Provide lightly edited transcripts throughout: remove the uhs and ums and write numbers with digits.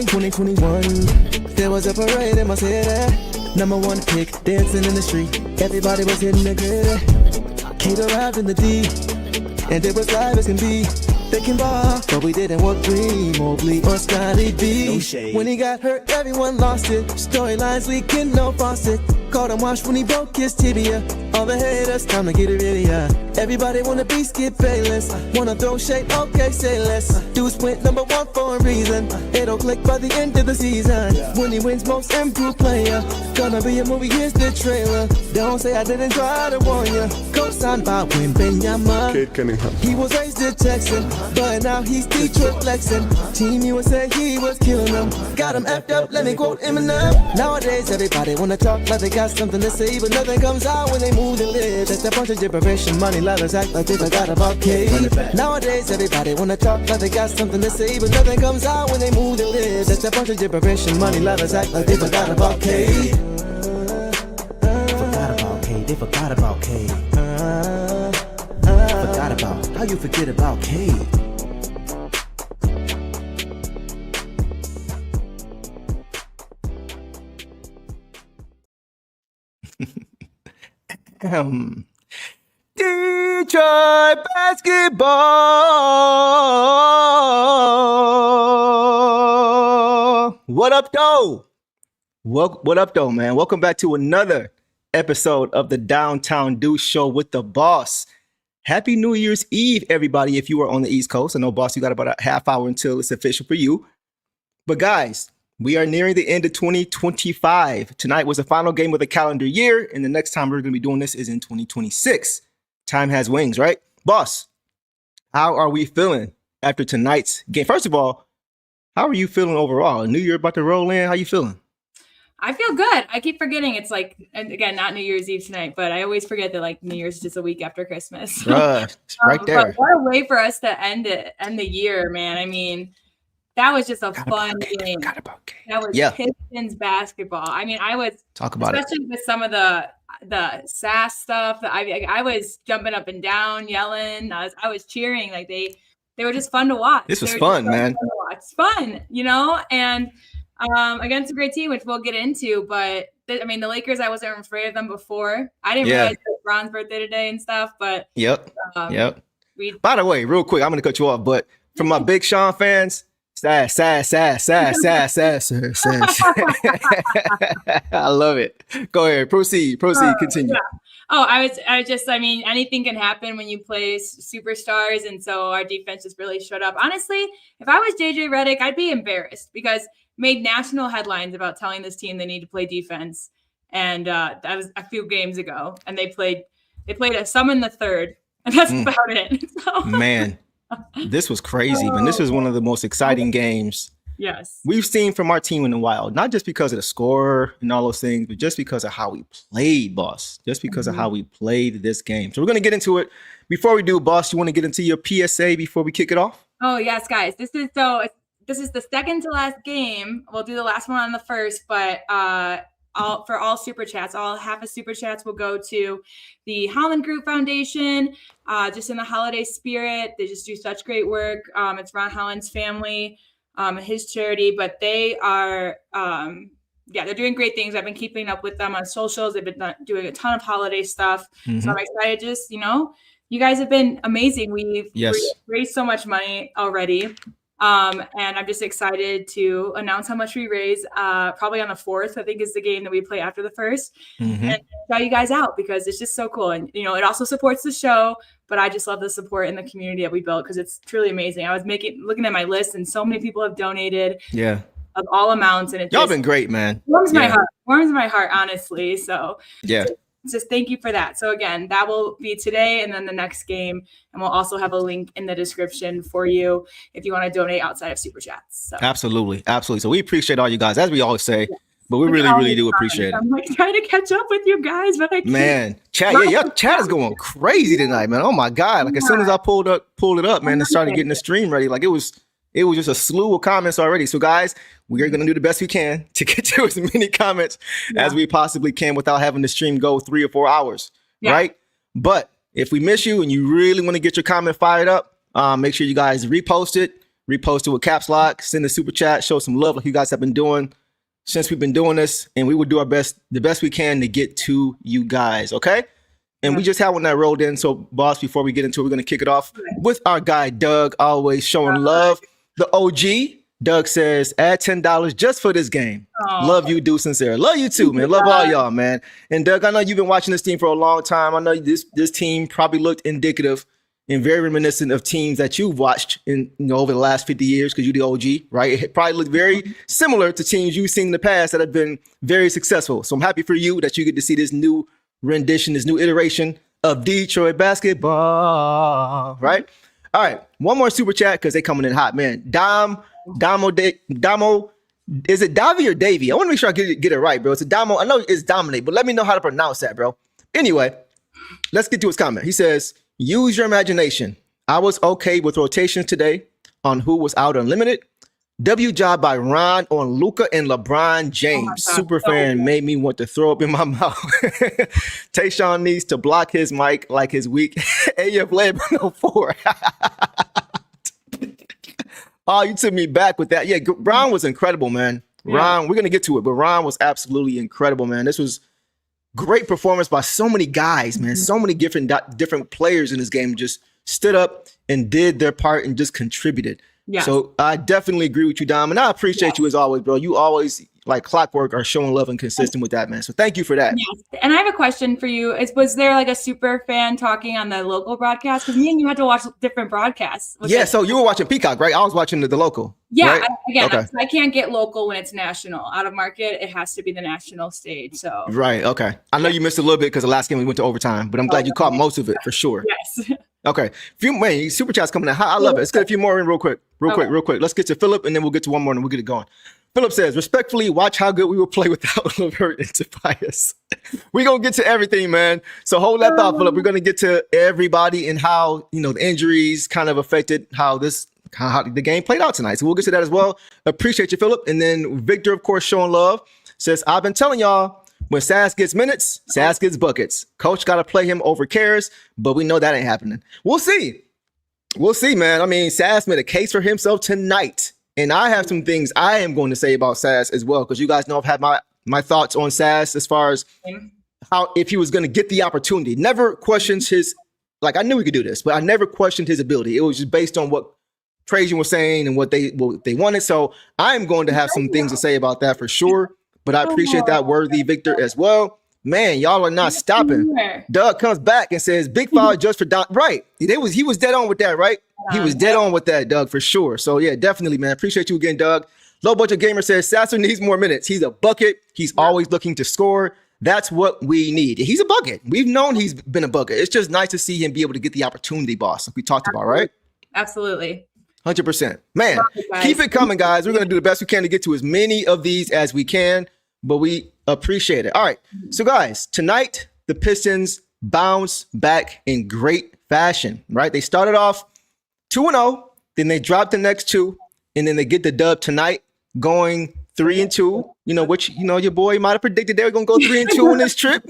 spring 2021. There was a parade in my city. Number one pick, dancing in the street. Everybody was hitting the grid. Cade arrived in the D, and it was live as can be. They can ball, but we didn't want Green, Mobley, or Scotty B. No, when he got hurt, everyone lost it. Storylines leaking, no faucet. Caught him washed when he broke his tibia. All the haters, time to get it really, Everybody wanna be Skip Bayless. Wanna throw shade, okay, say less. Dudes went number one for a reason. It'll click by the end of the season. When he wins most improved player. Gonna be a movie, here's the trailer. Don't say I didn't try to warn ya. Co-signed by Wembanyama. Cade Cunningham. He was raised a Texan, but now he's Detroit flexing. Team USA, he was killing them. Got him effed up, let me quote Eminem. Nowadays, everybody wanna talk like they got something to say, but nothing comes out when they move their lips. That's a bunch of gibberish and money lovers act like they forgot about Cade. Nowadays, everybody wanna talk like they got something to say, but nothing comes out when they move their lips. That's a bunch of gibberish and money lovers act like they forgot about Cade. Forgot about Cade, they forgot about Cade. Forgot about, how you forget about Cade? Detroit basketball. What up, though? What up, though, man? Welcome back to another episode of the Downtown Deuce Show with the boss. Happy New Year's Eve, everybody, if you are on the East Coast. I know, boss, you got about a half hour until it's official for you. But guys, we are nearing the end of 2025. Tonight was the final game of the calendar year, and the next time we're going to be doing this is in 2026. Time has wings, right? Boss, how are we feeling after tonight's game? First of all, how are you feeling overall? New Year about to roll in. How you feeling? I feel good. I keep forgetting it's like, and again, not New Year's Eve tonight, but I always forget that like New Year's is just a week after Christmas. Right there. But what a way for us to end the year, man. I mean, that was just a fun game. That was Pistons basketball. I mean, I was talk about especially with some of the sass stuff. That I was jumping up and down, yelling. I was cheering. Like they were just fun to watch. This was fun, man. It's fun, you know, and against a great team, which we'll get into. But I mean, the Lakers, I wasn't afraid of them before. I didn't realize it was Bron's birthday today and stuff. But yep. By the way, real quick, I'm gonna cut you off, but from my Big Sean fans. Sass. I love it. Go ahead. Proceed. Continue. Yeah. Oh, I mean, anything can happen when you play superstars. And so our defense just really showed up. Honestly, if I was JJ Redick, I'd be embarrassed because made national headlines about telling this team they need to play defense. And that was a few games ago. And they played some in the third. And that's about it. So. Man. This was crazy, man. This was one of the most exciting games we've seen from our team in a while. Not just because of the score and all those things, but just because of how we played, boss. Just because of how we played this game. So we're going to get into it. Before we do, boss, you want to get into your PSA before we kick it off? Oh, yes, guys. This is the second to last game. We'll do the last one on the first, but all super chats, half of super chats will go to the Holland Group Foundation, just in the holiday spirit. They just do such great work. It's Ron Holland's family, his charity, but they are, they're doing great things. I've been keeping up with them on socials. They've been doing a ton of holiday stuff. So I'm excited. Just, you guys have been amazing. We've raised so much money already. And I'm just excited to announce how much we raise, probably on the 4th, I think is the game that we play after the first, and shout you guys out because it's just so cool. And, it also supports the show, but I just love the support in the community that we built because it's truly amazing. I was looking at my list and so many people have donated of all amounts. And y'all been great, man. Warms my heart, honestly. So just thank you for that. So again, that will be today and then the next game. And we'll also have a link in the description for you if you want to donate outside of Super Chats. So. Absolutely. So we appreciate all you guys, as we always say, but we really do appreciate it. I'm like trying to catch up with you guys, but I can't. Man, chat, chat is going crazy tonight, man. Oh my God. Like as soon as I pulled it up, man, and started getting the stream ready, like it was just a slew of comments already. So guys, we are going to do the best we can to get to as many comments as we possibly can without having the stream go 3 or 4 hours, right? But if we miss you and you really want to get your comment fired up, make sure you guys repost it, repost with caps lock, send a super chat, show some love like you guys have been doing since we've been doing this, and we will do our best, the best we can to get to you guys, okay? And we just had one that rolled in. So, boss, before we get into it, we're going to kick it off with our guy, Doug, always showing love. The OG, Doug says, add $10 just for this game. Love you, do sincere. Love you too, man. Love all y'all, man. And Doug, I know you've been watching this team for a long time. I know this team probably looked indicative and very reminiscent of teams that you've watched in over the last 50 years because you're the OG, right? It probably looked very similar to teams you've seen in the past that have been very successful. So I'm happy for you that you get to see this new rendition, this new iteration of Detroit basketball, right? All right, one more super chat because they coming in hot, man. Damo, is it Davi or Davy? I want to make sure I get it right, bro. It's a Damo. I know it's Dominic, but let me know how to pronounce that, bro. Anyway, let's get to his comment. He says, use your imagination. I was okay with rotations today on who was out unlimited. W job by Ron on Luka and LeBron James. Super fan made me want to throw up in my mouth. Tayshaun needs to block his mic like his week. AF Lab 04. Oh, you took me back with that. Yeah, Ron was incredible, man. Yeah. Ron, we're going to get to it, but Ron was absolutely incredible, man. This was great performance by so many guys, man. So many different players in this game just stood up and did their part and just contributed. Yeah. So I definitely agree with you, Dom, and I appreciate you as always, bro. You always, like clockwork, are showing love and consistent with that, man. So thank you for that. Yes. And I have a question for you. Was there like a super fan talking on the local broadcast? Because me and you had to watch different broadcasts. Yeah, so you were watching Peacock, right? I was watching the local. Yeah, right? I can't get local when it's national. Out of market, it has to be the national stage. So right, okay. I know you missed a little bit because the last game we went to overtime, but I'm glad you caught most of it for sure. Yes. Okay, super chats coming in. I love it. Let's get a few more in real quick. Real quick. Let's get to Philip, and then we'll get to one more, and we'll get it going. Philip says, respectfully, watch how good we will play without Levert and Tobias. We're going to get to everything, man. So hold that thought, Philip. We're going to get to everybody and how, the injuries kind of affected how the game played out tonight. So we'll get to that as well. Appreciate you, Philip. And then Victor, of course, showing love, says, I've been telling y'all, when Sas gets minutes, Sas gets buckets. Coach got to play him over cares, but we know that ain't happening. We'll see. We'll see, man. I mean, Sas made a case for himself tonight. And I have some things I am going to say about Sas as well, because you guys know I've had my thoughts on Sas as far as how if he was going to get the opportunity. Never questions his, I knew he could do this, but I never questioned his ability. It was just based on what Trajan was saying and what they wanted. So I'm going to have some things to say about that for sure. But I appreciate that, Worthy Victor, as well. Man, y'all are not stopping. Doug comes back and says, big foul just for Don. Right. He was dead on with that, right? He was dead on with that, Doug, for sure. So, yeah, definitely, man. Appreciate you again, Doug. Low Budget Gamer says, Sasser needs more minutes. He's a bucket. He's always looking to score. That's what we need. He's a bucket. We've known he's been a bucket. It's just nice to see him be able to get the opportunity, boss, like we talked about, right? Absolutely. 100%. Man, keep it coming, guys. We're going to do the best we can to get to as many of these as we can, but we appreciate it. All right. So, guys, tonight, the Pistons bounce back in great fashion, right? They started off 2-0, then they dropped the next two, and then they get the dub tonight, going 3-2, which, your boy might have predicted they were going to go 3-2 on this trip,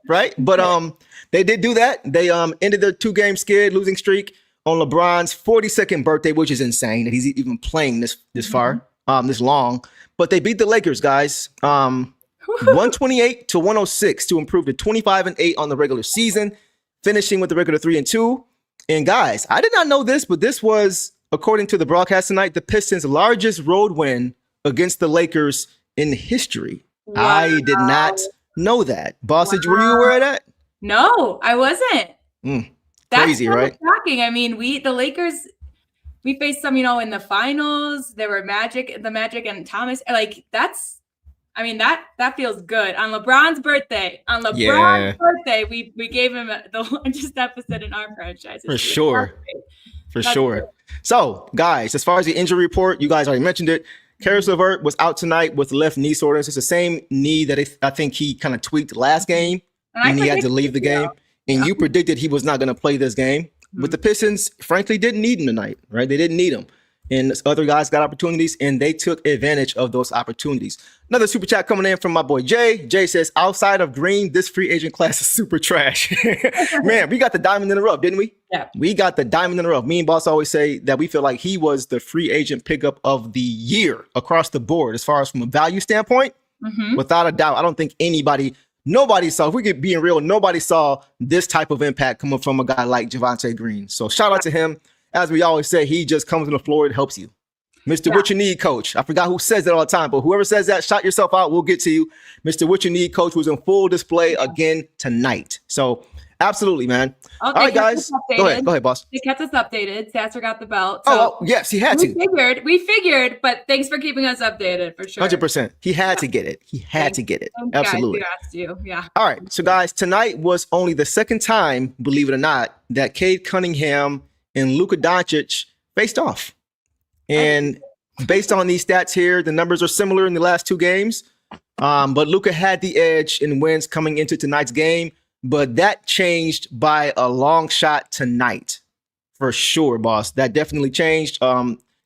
right? But they did do that. They ended their 2-game skid losing streak on LeBron's 42nd birthday, which is insane that he's even playing this far, this long. But they beat the Lakers, guys, 128-106 to improve to 25-8 on the regular season, finishing with the record of 3-2. And guys, I did not know this, but this was, according to the broadcast tonight, the Pistons' largest road win against the Lakers in history. Wow. I did not know that. Boss, were you aware of that? No, I wasn't. Crazy, That's right? Shocking. I mean, the Lakers, we faced them, in the finals. There were the Magic and Thomas. That feels good. On LeBron's birthday, we gave him the largest deficit in our franchise. For sure. So, guys, as far as the injury report, you guys already mentioned it. Caris LeVert was out tonight with left knee soreness. It's the same knee that I think he kind of tweaked last game when he had to leave the game. And you predicted he was not going to play this game. But the Pistons, frankly, didn't need him tonight, right? They didn't need him. And other guys got opportunities, and they took advantage of those opportunities. Another super chat coming in from my boy Jay. Jay says, outside of Green, this free agent class is super trash. Man, we got the diamond in the rough, didn't we? Yeah. We got the diamond in the rough. Me and Boss always say that we feel like he was the free agent pickup of the year across the board, as far as from a value standpoint. Without a doubt, I don't think nobody saw, if we get being real, nobody saw this type of impact coming from a guy like Javonte Green. So shout out to him. As we always say, he just comes on the floor and helps you. Mr. What You Need Coach. I forgot who says that all the time, but whoever says that, shout yourself out. We'll get to you. Mr. What You Need Coach was in full display again tonight. So absolutely, man. Oh, all right, guys. Go ahead, boss. They kept us updated. Sasser got the belt. So yes, he had to. We figured, but thanks for keeping us updated for sure. 100%. He had to get it. He had to get it. Absolutely. Yeah. All right. So guys, tonight was only the second time, believe it or not, that Cade Cunningham and Luka Doncic faced off. And based on these stats here, the numbers are similar in the last two games. But Luka had the edge in wins coming into tonight's game. But that changed by a long shot tonight. For sure, boss. That definitely changed.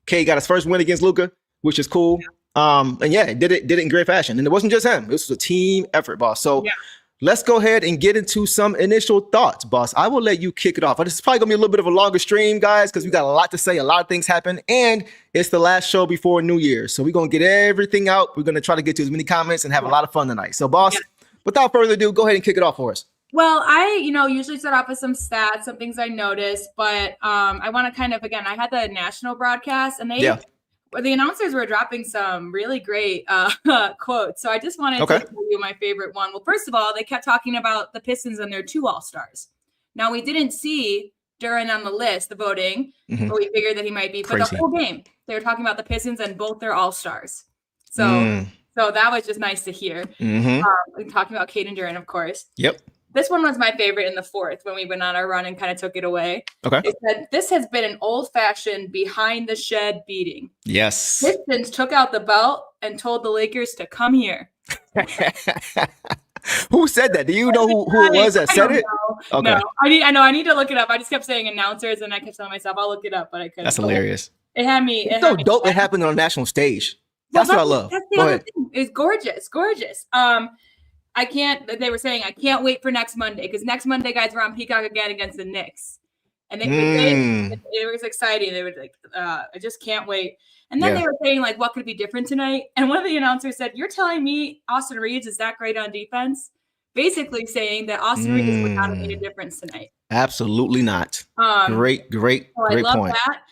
Cade got his first win against Luka, which is cool. And yeah, did it in great fashion. And it wasn't just him. This was a team effort, boss. So let's go ahead and get into some initial thoughts, boss. I will let you kick it off. This is probably going to be a little bit of a longer stream, guys, because we got a lot to say. A lot of things happen. And it's the last show before New Year's. So we're going to get everything out. We're going to try to get to as many comments and have a lot of fun tonight. So, boss, without further ado, go ahead and kick it off for us. Well, I, usually start off with some stats, some things I noticed, but I want to kind of, again, I had the national broadcast and the announcers were dropping some really great quotes. So I just wanted to tell you my favorite one. Well, first of all, they kept talking about the Pistons and their 2 All-Stars. Now, we didn't see Duren on the list, the voting, but we figured that he might be for the whole game. They were talking about the Pistons and both their All-Stars. So that was just nice to hear. Talking about Cade and Duren, of course. Yep. This one was my favorite in the 4th when we went on our run and kind of took it away. Okay. It said, this has been an old-fashioned behind-the-shed beating. Yes. Pistons took out the belt and told the Lakers to come here. Who said that? Do you know who it was that said it? Okay. No, I need to look it up. I just kept saying announcers, and I kept telling myself, I'll look it up, but I couldn't. That's hilarious. It had me. It's so dope it happened on a national stage. That's what I love. That's the other thing. It's gorgeous. They were saying, I can't wait for next Monday, because next Monday, guys, we're on Peacock again against the Knicks. And it was exciting. They were like, I just can't wait. And then they were saying, like, what could be different tonight? And one of the announcers said, you're telling me Austin Reeves is that great on defense? Basically saying that Austin Reeves would not have made a difference tonight. Absolutely not. Great point. I love that.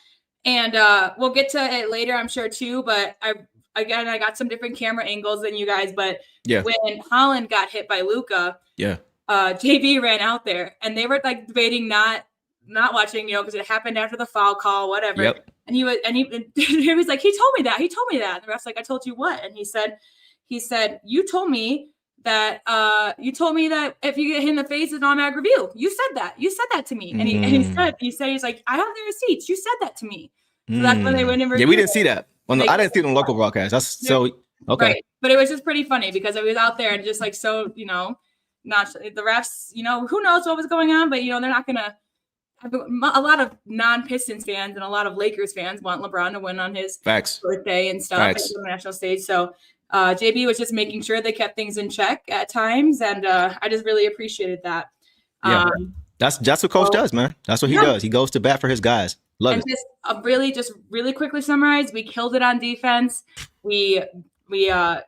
And we'll get to it later, I'm sure, too. But I got some different camera angles than you guys. But when Holland got hit by Luka, JB ran out there, and they were like debating not watching, because it happened after the foul call, whatever. Yep. And he was like, he told me that. And the ref's like, I told you what? And he said, you told me that if you get hit in the face, it's an automatic review. You said that to me. And he said, he's like, I have the receipts. You said that to me. So that's when they went in. Yeah, we didn't see that. I didn't see it on local broadcast. That's so okay. Right. But it was just pretty funny because it was out there and just like, so, not the refs, who knows what was going on, but they're not going to. A lot of non-Pistons fans and a lot of Lakers fans want LeBron to win on his birthday and stuff on the national stage. So JB was just making sure they kept things in check at times, and I just really appreciated that. Yeah, that's what Coach does, man. That's what he does. He goes to bat for his guys. Love it. Just really quickly summarize. We killed it on defense. We got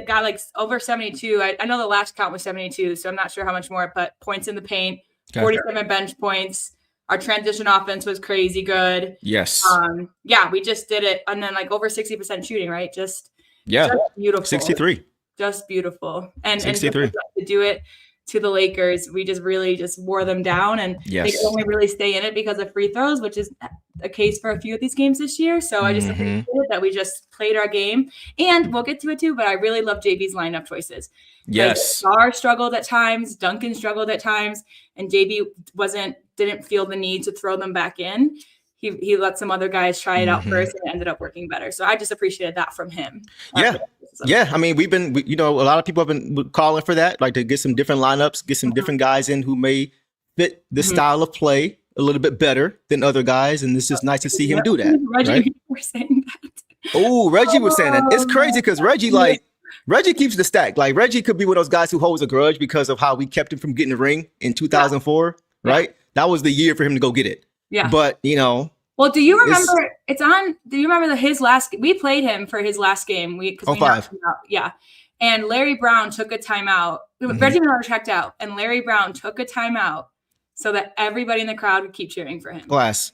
like over 72. I know the last count was 72, so I'm not sure how much more, but points in the paint. 47 bench points. Our transition offense was crazy good. Yes. We just did it. And then like over 60% shooting, right? Just beautiful. 63. Just beautiful. And 63. And to do it to the Lakers, we just really just wore them down. And they could only really stay in it because of free throws, which is a case for a few of these games this year. So I just appreciate that we just played our game. And we'll get to it too, but I really love JB's lineup choices. Yes. Ausar struggled at times, Duncan struggled at times, and JB didn't feel the need to throw them back in. He let some other guys try it out first, and it ended up working better. So I just appreciated that from him. Yeah. I mean, a lot of people have been calling for that, like to get some different lineups, get some different guys in who may fit the style of play a little bit better than other guys. And it's just nice to see him do that. Reggie was saying that. Oh, Reggie was saying that. It's crazy because Reggie keeps the stack. Like Reggie could be one of those guys who holds a grudge because of how we kept him from getting a ring in 2004, right? that was the year for him to go get it. Yeah. But, you know. Well, do you remember do you remember his last, we played him for his last game. We knocked him out. Yeah. And Larry Brown took a timeout. Reggie Miller checked out, and Larry Brown took a timeout so that everybody in the crowd would keep cheering for him. Class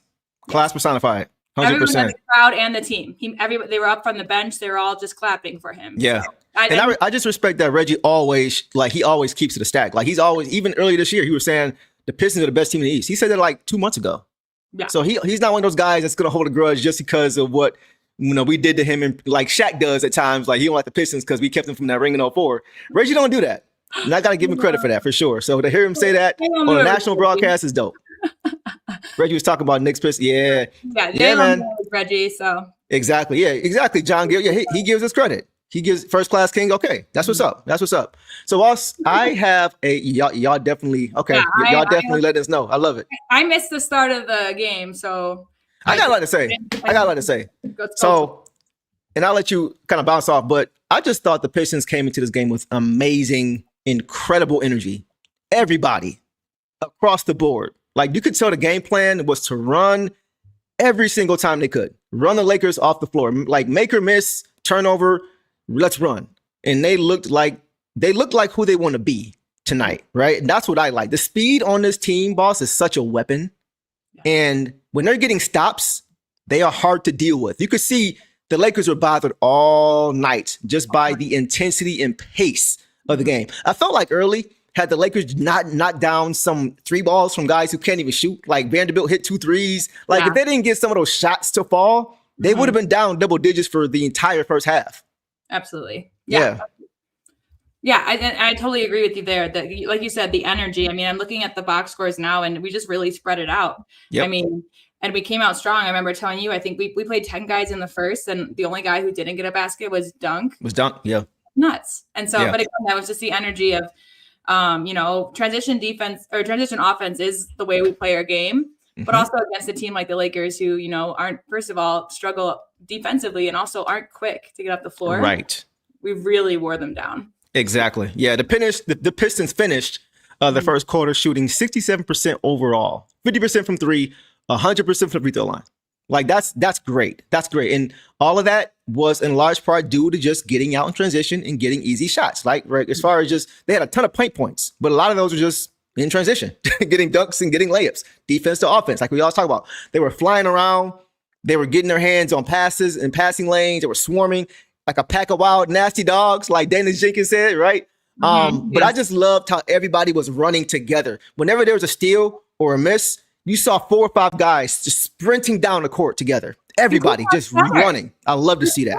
personified. 100%. Everyone in the crowd and the team. They were up from the bench. They were all just clapping for him. Yeah. So, I just respect that Reggie always, like, he always keeps it a stack. Like, he's always, even earlier this year, he was saying the Pistons are the best team in the East. He said that like 2 months ago. Yeah. So he's not one of those guys that's going to hold a grudge just because of what, you know, we did to him, and like Shaq does at times. Like, he don't like the Pistons because we kept him from that ring in 04. Reggie don't do that. And I got to give him credit for that, for sure. So to hear him say that on a national broadcast is dope. Reggie was talking about Knicks Pistons. Yeah, man. Reggie, so. Exactly. Yeah, exactly. John Gill. Yeah, he gives us credit. He gives first class king. Okay, that's what's up. That's what's up. So I have a y'all definitely okay. Yeah, y'all definitely let us know. I love it. I missed the start of the game, so I got a lot to say. So, and I'll let you kind of bounce off. But I just thought the Pistons came into this game with amazing, incredible energy. Everybody across the board, like, you could tell the game plan was to run every single time they could. Run the Lakers off the floor, like make or miss, turnover. Let's run. And they looked like who they want to be tonight, right? And that's what I like. The speed on this team, boss, is such a weapon. And when they're getting stops, they are hard to deal with. You could see the Lakers were bothered all night just by the intensity and pace of the game. I felt like early, had the Lakers not knocked down some 3 balls from guys who can't even shoot, like Vanderbilt hit 2 threes. Like, if they didn't get some of those shots to fall, they would have been down double digits for the entire first half. Absolutely. Yeah. I totally agree with you there. That, like you said, the energy. I mean, I'm looking at the box scores now, and we just really spread it out. Yep. I mean, and we came out strong. I remember telling you, I think we played 10 guys in the first, and the only guy who didn't get a basket was Dunk. Yeah. Nuts. And so, but again, that was just the energy of, you know, transition defense or transition offense is the way we play our game. But also against a team like the Lakers, who, you know, aren't, first of all, struggle defensively and also aren't quick to get up the floor. Right. We really wore them down. Exactly. Yeah. The Pistons finished the first quarter shooting 67% overall, 50% from 3, 100% from the free throw line. Like, that's great. That's great. And all of that was in large part due to just getting out in transition and getting easy shots. Like, right, as far as just, they had a ton of paint points, but a lot of those were just in transition, getting dunks and getting layups, defense to offense. Like we always talk about, they were flying around. They were getting their hands on passes and passing lanes. They were swarming like a pack of wild, nasty dogs, like Daniss Jenkins said, right? But I just loved how everybody was running together. Whenever there was a steal or a miss, you saw 4 or 5 guys just sprinting down the court together. Everybody just running. I love to see that.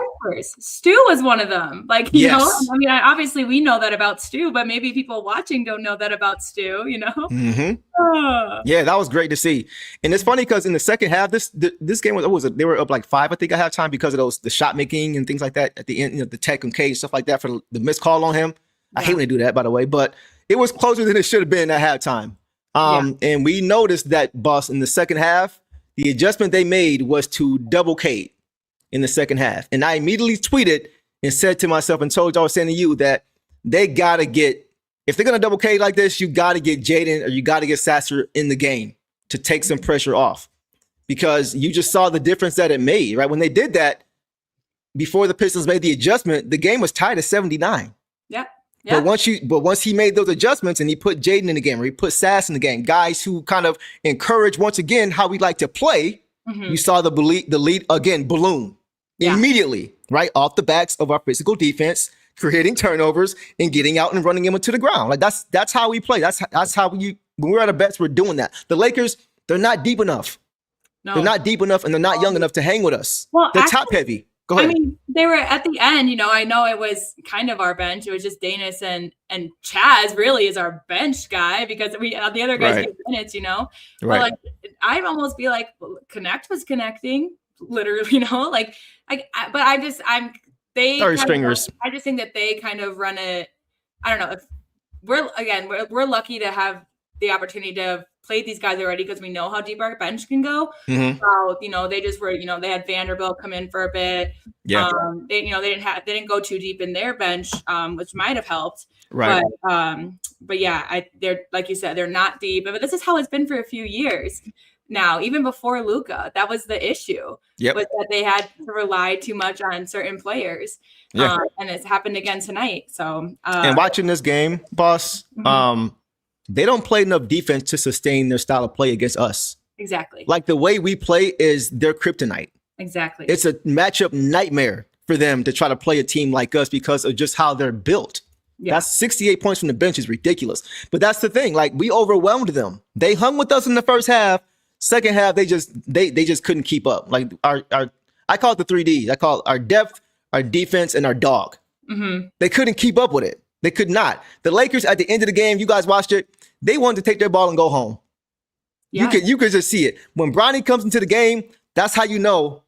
Stu was one of them. Like, you know, I mean, obviously we know that about Stu, but maybe people watching don't know that about Stu, you know? Yeah, that was great to see. And it's funny because in the second half, this game they were up like 5, I think, at halftime because of the shot making and things like that at the end, you know, the tech and Cade, stuff like that for the missed call on him. I hate when they do that, by the way, but it was closer than it should have been at halftime. And we noticed that, boss, in the second half, the adjustment they made was to double Cade in the second half. And I immediately tweeted and said to myself and told y'all, saying to you, that they got to get, if they're going to double Cade like this, you got to get Jaden or you got to get Sasser in the game to take some pressure off, because you just saw the difference that it made, right? When they did that, before the Pistons made the adjustment, the game was tied at 79. Yeah. But once he made those adjustments and he put Jaden in the game, or he put Sass in the game, guys who kind of encourage once again how we like to play, you saw the lead again balloon immediately, right off the backs of our physical defense, creating turnovers and getting out and running him into the ground. Like that's how we play. That's how when we're at our best, we're doing that. The Lakers, they're not deep enough. No. They're not deep enough, and they're not young enough to hang with us. Well, they're top heavy. Go ahead. I mean, they were at the end, you know, I know it was kind of our bench. It was just Daniss and Chaz really is our bench guy, because the other guys get minutes, you know. Right. But like, I'd almost be like, well, Connect was connecting, literally, you know, like, I just think that they kind of run it. I don't know. If we're lucky to have the opportunity to play these guys already, because we know how deep our bench can go. So, you know, they just were, you know, they had Vanderbilt come in for a bit. Yeah. They didn't go too deep in their bench, which might have helped. Right. But yeah, they're like you said, they're not deep. But this is how it's been for a few years now. Even before Luka, that was the issue. Yep. Was that they had to rely too much on certain players. Yeah. And it's happened again tonight. So and watching this game, boss, they don't play enough defense to sustain their style of play against us. Exactly. Like the way we play is their kryptonite. Exactly. It's a matchup nightmare for them to try to play a team like us because of just how they're built. Yeah. That's 68 points from the bench is ridiculous. But that's the thing. Like, we overwhelmed them. They hung with us in the first half. Second half, they just couldn't keep up. Like I call it the 3Ds. I call it our depth, our defense, and our dog. They couldn't keep up with it. They could not. The Lakers at the end of the game, you guys watched it. They wanted to take their ball and go home. Yeah. You could just see it. When Bronny comes into the game, that's how you know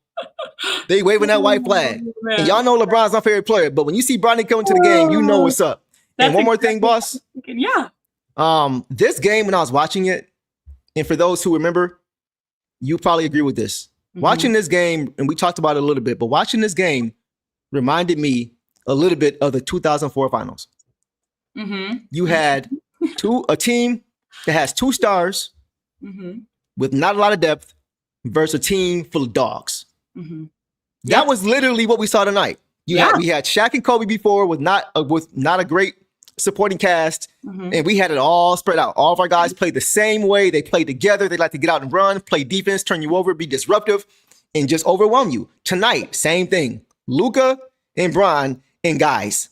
they waving that white flag. And y'all know LeBron's my favorite player, but when you see Bronny coming to the game, you know what's up. And one more thing, boss. Yeah. This game, when I was watching it, and for those who remember, you probably agree with this. Watching this game, and we talked about it a little bit, but watching this game reminded me a little bit of the 2004 finals. You had a team that has two stars with not a lot of depth versus a team full of dogs. That was literally what we saw tonight. We had Shaq and Kobe before with not a great supporting cast, and we had it all spread out. All of our guys played the same way. They played together. They like to get out and run, play defense, turn you over, be disruptive, and just overwhelm you. Tonight, same thing. Luka and Bron and guys.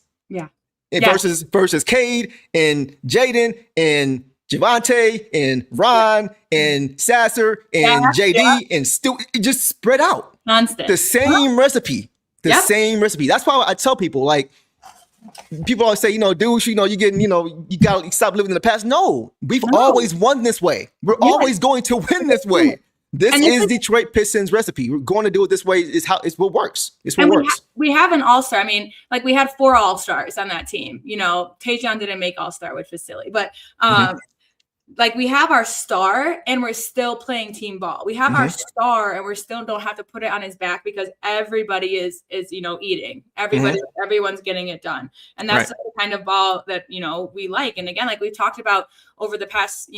Versus Cade and Jaden and Javonte and Ron and Sasser and JD and Stewart. Just spread out. Constant. The same recipe. Same recipe. That's why I tell people, like, people always say, douche, you gotta stop living in the past. No, we've always won this way. We're always going to win this way. This is Detroit Pistons recipe. We're going to do it this way. It's what works. It's what works. We have an all-star. I mean, like, we had 4 all-stars on that team. Tajon didn't make all-star, which was silly. But like, we have our star and we're still playing team ball. We have our star and we're still don't have to put it on his back because everybody is eating. Everyone's getting it done. And that's the kind of ball that, we like. And again, like we've talked about over the past,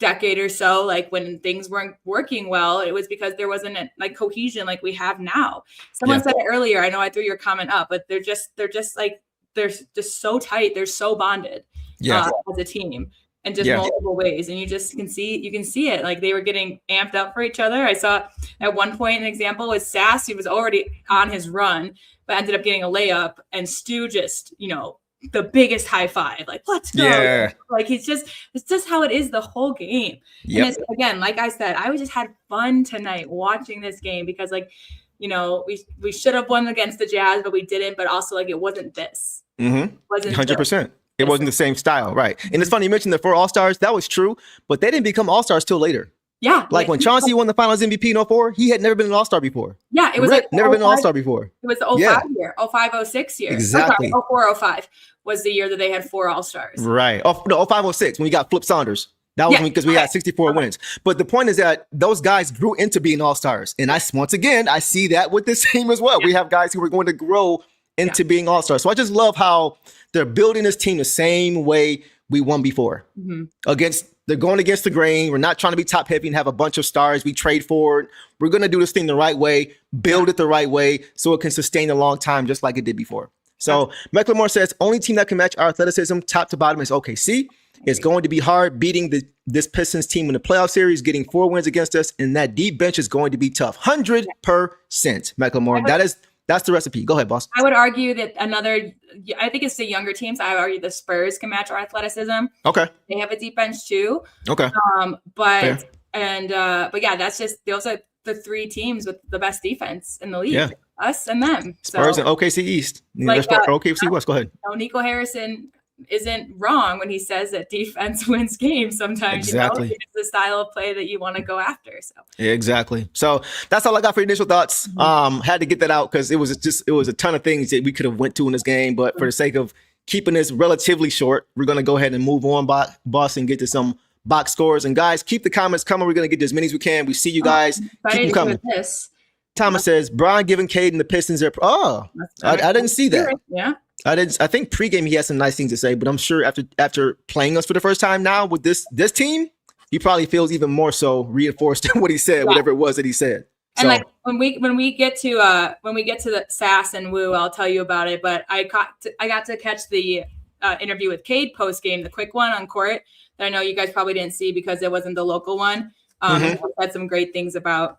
decade or so, like when things weren't working well, it was because there wasn't like cohesion like we have now. Someone said it earlier. I know I threw your comment up, but they're just so tight. They're so bonded as a team. And just multiple ways. And you can see it. Like, they were getting amped up for each other. I saw at one point an example with Sass. He was already on his run, but ended up getting a layup, and Stu just, the biggest high five. Like, let's go. Yeah. Like, it's just how it is the whole game. Yep. And it's, again, like I said, I just had fun tonight watching this game because, like, we should have won against the Jazz, but we didn't. But also, like, it wasn't this. Wasn't 100%. It wasn't the same style, right? And it's funny you mentioned the 4 All-Stars. That was true, but they didn't become All-Stars till later. Yeah. Like when Chauncey won the Finals MVP in 04, he had never been an All-Star before. Yeah, it was never been an All-Star before. It was the 05 year, 05, 06 year. Exactly. 04, 05 was the year that they had 4 All-Stars. Right. No, 05, 06 when we got Flip Saunders. That was because we had 64 wins. But the point is that those guys grew into being All-Stars. And once again, I see that with this team as well. We have guys who are going to grow into being All-Stars. So I just love how they're building this team the same way we won before. They're going against the grain. We're not trying to be top heavy and have a bunch of stars we trade for. We're going to do this thing the right way, build it the right way so it can sustain a long time just like it did before. So Mecklemore says, only team that can match our athleticism top to bottom is OKC. It's going to be hard beating this Pistons team in the playoff series, getting 4 wins against us, and that deep bench is going to be tough. 100%, Mecklemore. That's the recipe. Go ahead, boss. I would argue that I think it's the younger teams. I would argue the Spurs can match our athleticism. Okay. They have a deep bench too. Okay. But yeah, that's just, those are the 3 teams with the best defense in the league. Yeah. Us and them. Spurs and OKC East. OKC West. Go ahead. Nico Harrison isn't wrong when he says that defense wins games sometimes. Exactly. It's the style of play that you want to go after. So exactly. So that's all I got for initial thoughts. Had to get that out because it was a ton of things that we could have went to in this game, but for the sake of keeping this relatively short, we're going to go ahead and move on, boss, and get to some box scores. And guys, keep the comments coming. We're going to get as many as we can. We see you guys. Keep them coming. Thomas says, Brian giving Cade and the Pistons their I didn't see that. Yeah. I think pregame he had some nice things to say, but I'm sure after playing us for the first time now with this team, he probably feels even more so reinforced in what he said, whatever it was that he said. And like when we get to the Sass and Woo, I'll tell you about it. But I got to catch the interview with Cade post game, the quick one on court that I know you guys probably didn't see because it wasn't the local one. He had some great things about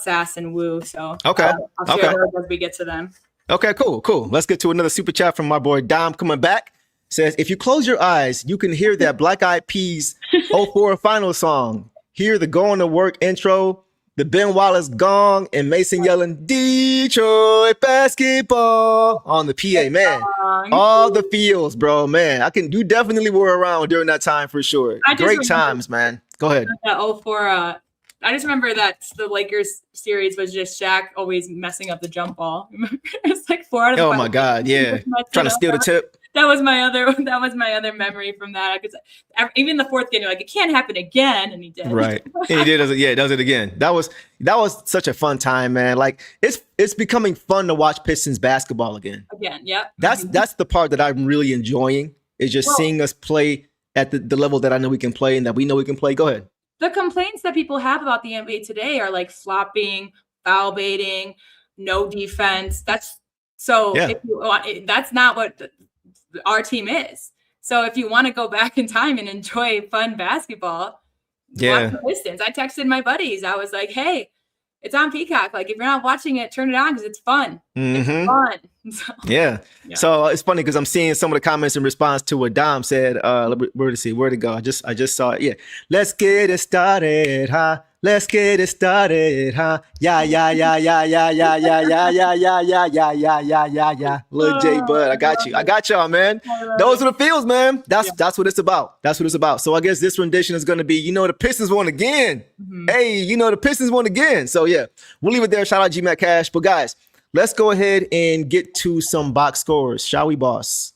Sass and Woo. So I'll share those as we get to them. Okay, cool. Let's get to another super chat from my boy Dom coming back. Says, if you close your eyes, you can hear that Black Eyed Peas 04 final song. Hear the going to work intro, the Ben Wallace gong, and Mason yelling Detroit basketball on the PA, man. All the feels, bro, man. You definitely were around during that time for sure. Great times, man. Go ahead. That 04, I just remember that the Lakers series was just Shaq always messing up the jump ball. It's like 4 out of 5. Oh my God, yeah. Trying to steal the tip. That was my other memory from that. Because even the fourth game, you're like, it can't happen again, and he did. Right, and he did. Yeah, does it again. That was such a fun time, man. Like it's becoming fun to watch Pistons basketball again. Yeah. That's the part that I'm really enjoying is just seeing us play at the level that I know we can play and that we know we can play. Go ahead. The complaints that people have about the NBA today are like flopping, foul baiting, no defense. That's not what our team is. So if you want to go back in time and enjoy fun basketball, watch the Pistons. I texted my buddies. I was like, hey, it's on Peacock. Like, if you're not watching it, turn it on because it's fun. It's fun. Yeah. So it's funny because I'm seeing some of the comments in response to what Dom said. Where'd it go? I just saw it. Yeah. Let's get it started, huh? Let's get it started, huh? Yeah. Lil J Bud, I got you. I got y'all, man. Those are the feels, man. That's what it's about. That's what it's about. So I guess this rendition is going to be, the Pistons won again. Hey, the Pistons won again. So yeah, we'll leave it there. Shout out G-Mac Cash. But guys, let's go ahead and get to some box scores, shall we, boss?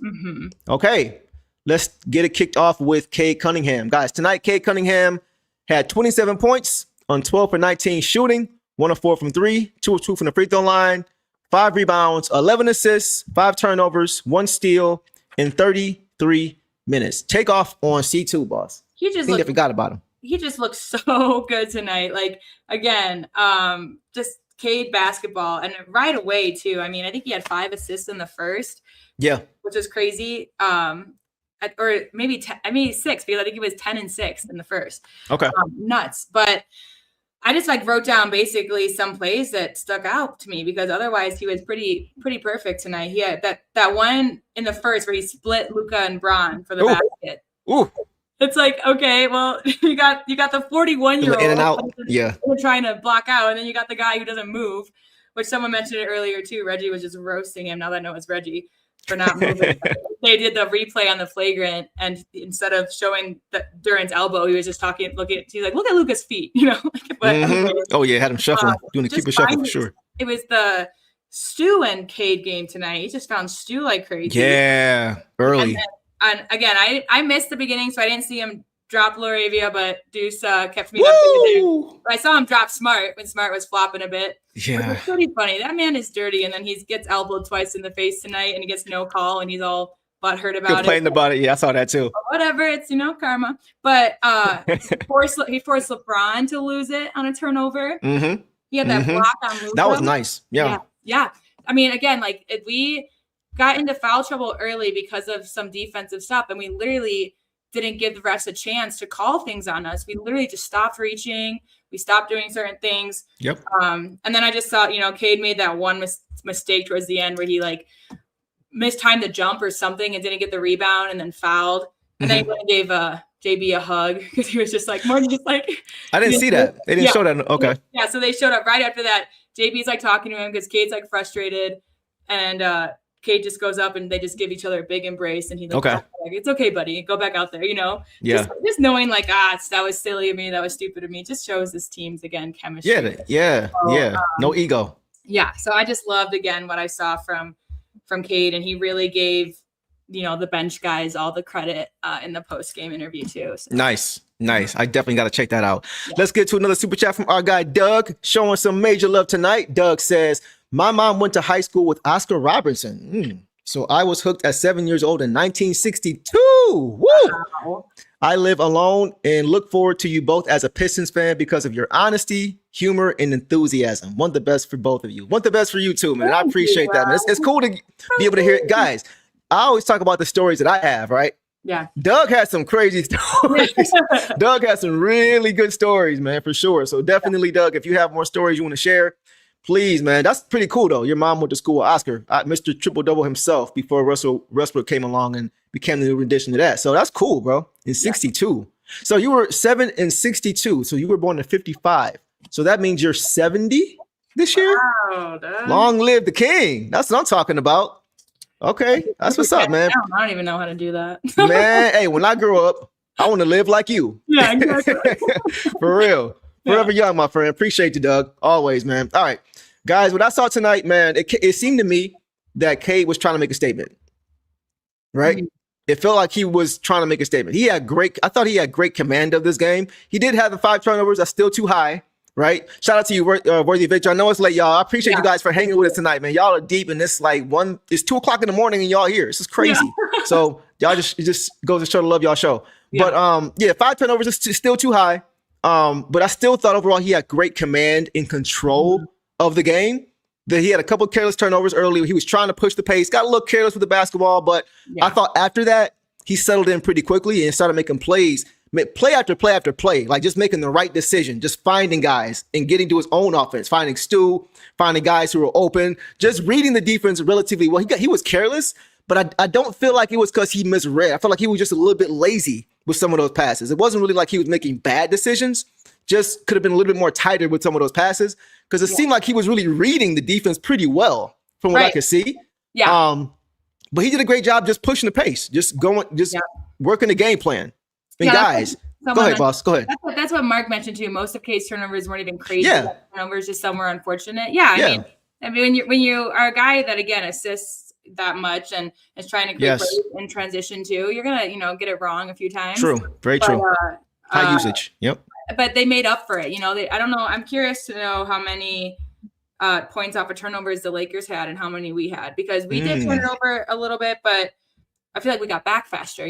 Okay, let's get it kicked off with Cade Cunningham. Guys, tonight, Cade Cunningham had 27 points on 12 for 19 shooting, 1 of 4 from 3, 2 of 2 from the free throw line, 5 rebounds, 11 assists, 5 turnovers, 1 steal in 33 minutes. Take off on C2, boss. I think they forgot about him. He just looks so good tonight. Like, again, just Cade basketball, and right away too. I mean, I think he had 5 assists in the first. Yeah, which is crazy. Or maybe 6 because I think he was 10 and 6 in the first. Okay, nuts. But I just wrote down basically some plays that stuck out to me because otherwise he was pretty perfect tonight. He had that one in the first where he split Luka and Bron for the basket. Ooh. It's like, okay, well, you got the 41-year-old in and out, trying to block out, and then you got the guy who doesn't move, which someone mentioned it earlier too. Reggie was just roasting him. Now that I know it's Reggie for not moving. They did the replay on the flagrant, and instead of showing Duren's elbow, he was just he's like, look at Luka's feet, Oh yeah, had him shuffling, doing the keeper shuffle for sure. It was the Stu and Cade game tonight. He just found Stu like crazy. Yeah, early. And again, I missed the beginning, so I didn't see him drop Laravia, but Deuce kept me updated there. But I saw him drop Smart when Smart was flopping a bit. Yeah. It's pretty funny. That man is dirty, and then he gets elbowed twice in the face tonight, and he gets no call, and he's all butthurt about complaining about it. Yeah, I saw that too. Whatever, it's karma. But he forced LeBron to lose it on a turnover. He had that block on Luka. That was nice. Yeah. I mean, again, if we got into foul trouble early because of some defensive stuff, and we literally didn't give the refs a chance to call things on us. We literally just stopped reaching. We stopped doing certain things. Yep. And then I just saw, Cade made that one mistake towards the end where he mistimed the jump or something and didn't get the rebound and then fouled. And then he went and gave JB a hug because he was just more than just I didn't see that. They didn't show that. Okay. Yeah. So they showed up right after that. JB's talking to him because Cade's frustrated, and Cade just goes up and they just give each other a big embrace, and he's like, it's okay, buddy, go back out there, Yeah. Just knowing that was silly of me, that was stupid of me, just shows this team's again chemistry. No ego. Yeah. So I just loved again what I saw from Cade, and he really gave the bench guys all the credit in the post game interview too. So. Nice. I definitely got to check that out. Yeah. Let's get to another super chat from our guy Doug, showing some major love tonight. Doug says, my mom went to high school with Ausar Thompson. So I was hooked at 7 years old in 1962. Woo! Wow. I live alone and look forward to you both as a Pistons fan because of your honesty, humor, and enthusiasm. Want the best for both of you. Want the best for you too, man. I appreciate that, man. It's cool to be able to hear it. Guys, I always talk about the stories that I have, right? Yeah. Doug has some crazy stories. Doug has some really good stories, man, for sure. So definitely, Doug, if you have more stories you want to share, please, man. That's pretty cool, though. Your mom went to school with Oscar, Mr. Triple Double himself, before Russell Westbrook came along and became the new rendition of that. So that's cool, bro. In 62. So you were 7 and 62. So you were born in 55. So that means you're 70 this year? Wow, Doug. Long live the king. That's what I'm talking about. Okay, that's what's up, man. I don't even know how to do that. Man, hey, when I grow up, I want to live like you. Yeah, exactly. For real. Forever young, my friend. Appreciate you, Doug. Always, man. All right. Guys, what I saw tonight, man, it seemed to me that Cade was trying to make a statement. Right? Mm-hmm. It felt like he was trying to make a statement. I thought he had great command of this game. He did have the 5 turnovers. That's still too high. Right? Shout out to you, Worthy Victor. I know it's late, y'all. I appreciate you guys for hanging with us tonight, man. Y'all are deep, and it's like it's 2 o'clock in the morning, and y'all here. This is crazy. Yeah. So y'all it just goes to show the love y'all show. Yeah. But 5 turnovers is still too high. But I still thought overall he had great command and control of the game. That he had a couple of careless turnovers early. He was trying to push the pace, got a little careless with the basketball, but I thought after that he settled in pretty quickly and started making plays. Play after play after play, like just making the right decision, just finding guys and getting to his own offense, finding Stu, finding guys who were open, just reading the defense relatively well. He was careless, but I don't feel like it was because he misread. I felt like he was just a little bit lazy with some of those passes. It wasn't really like he was making bad decisions, just could have been a little bit more tighter with some of those passes because it seemed like he was really reading the defense pretty well from what I could see. Yeah. But he did a great job just pushing the pace, just working the game plan. And guys, go ahead, boss. Go ahead. That's what Mark mentioned too. Most of Cade's turnovers weren't even crazy. Yeah. Turnovers just some were unfortunate. Yeah. I mean, when you are a guy that again assists that much and is trying to create plays in transition too, you're gonna get it wrong a few times. True. Very true. High usage. Yep. But they made up for it. I don't know. I'm curious to know how many points off of turnovers the Lakers had and how many we had because we did turn it over a little bit, but I feel like we got back faster.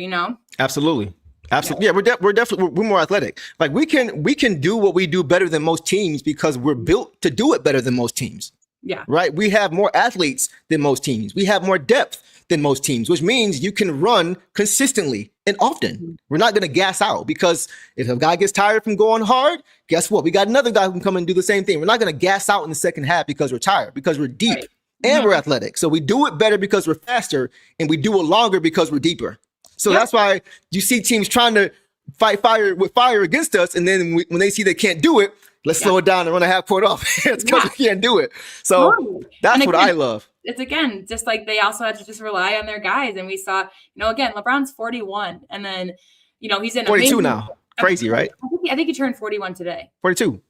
Absolutely. Absolutely. Yeah, we're more athletic. Like we can do what we do better than most teams because we're built to do it better than most teams. Yeah. Right. We have more athletes than most teams. We have more depth than most teams, which means you can run consistently and often. We're not going to gas out because if a guy gets tired from going hard, guess what? We got another guy who can come and do the same thing. We're not going to gas out in the second half because we're tired, because we're deep and we're athletic. So we do it better because we're faster and we do it longer because we're deeper. So that's why you see teams trying to fight fire against us. And then when they see they can't do it, let's slow it down and run a half court off. It's because we can't do it. So that's what I love. It's again, just like they also had to just rely on their guys. And we saw, again, LeBron's 41 and then, he's in 42 now. Crazy, right? I think he turned 41 today. 42.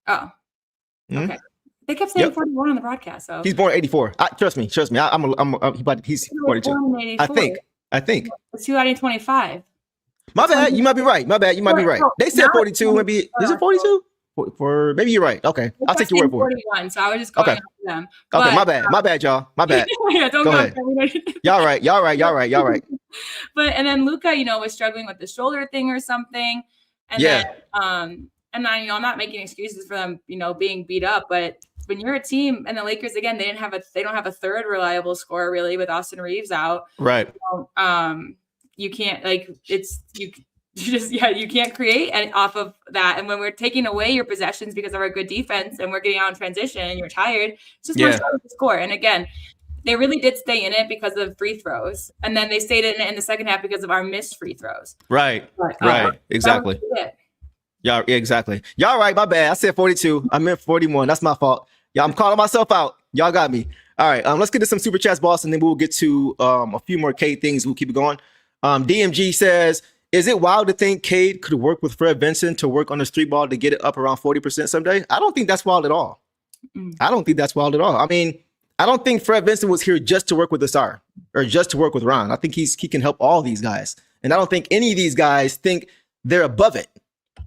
Oh, okay. They kept saying 41 on the broadcast. So he's born 84. Trust me. He's 42. I think. It's 2025. My bad. You might be right. They said 42. Maybe is it 42? For maybe you're right. Okay, I'll take your word for it. 41. So I was just going after them. Okay, my bad, y'all. My bad. Don't go ahead. Y'all right. But and then Luka, was struggling with the shoulder thing or something. And then I'm not making excuses for them, being beat up, but when you're a team and the Lakers again, they don't have a third reliable scorer really with Austin Reeves out. Right. You can't you can't create off of that. And when we're taking away your possessions because of our good defense and we're getting out in transition and you're tired, it's just more to score. And again, they really did stay in it because of free throws. And then they stayed in it in the second half because of our missed free throws. Right. Exactly. Yeah, exactly. Y'all right. My bad. I said 42. I meant 41. That's my fault. Yeah, I'm calling myself out. Y'all got me. All right. Let's get to some super chats, boss, and then we'll get to a few more Cade things. We'll keep it going. DMG says, is it wild to think Cade could work with Fred Vincent to work on the street ball to get it up around 40% someday? I don't think that's wild at all. I mean, I don't think Fred Vincent was here just to work with Ausar or just to work with Ron. I think he can help all these guys. And I don't think any of these guys think they're above it.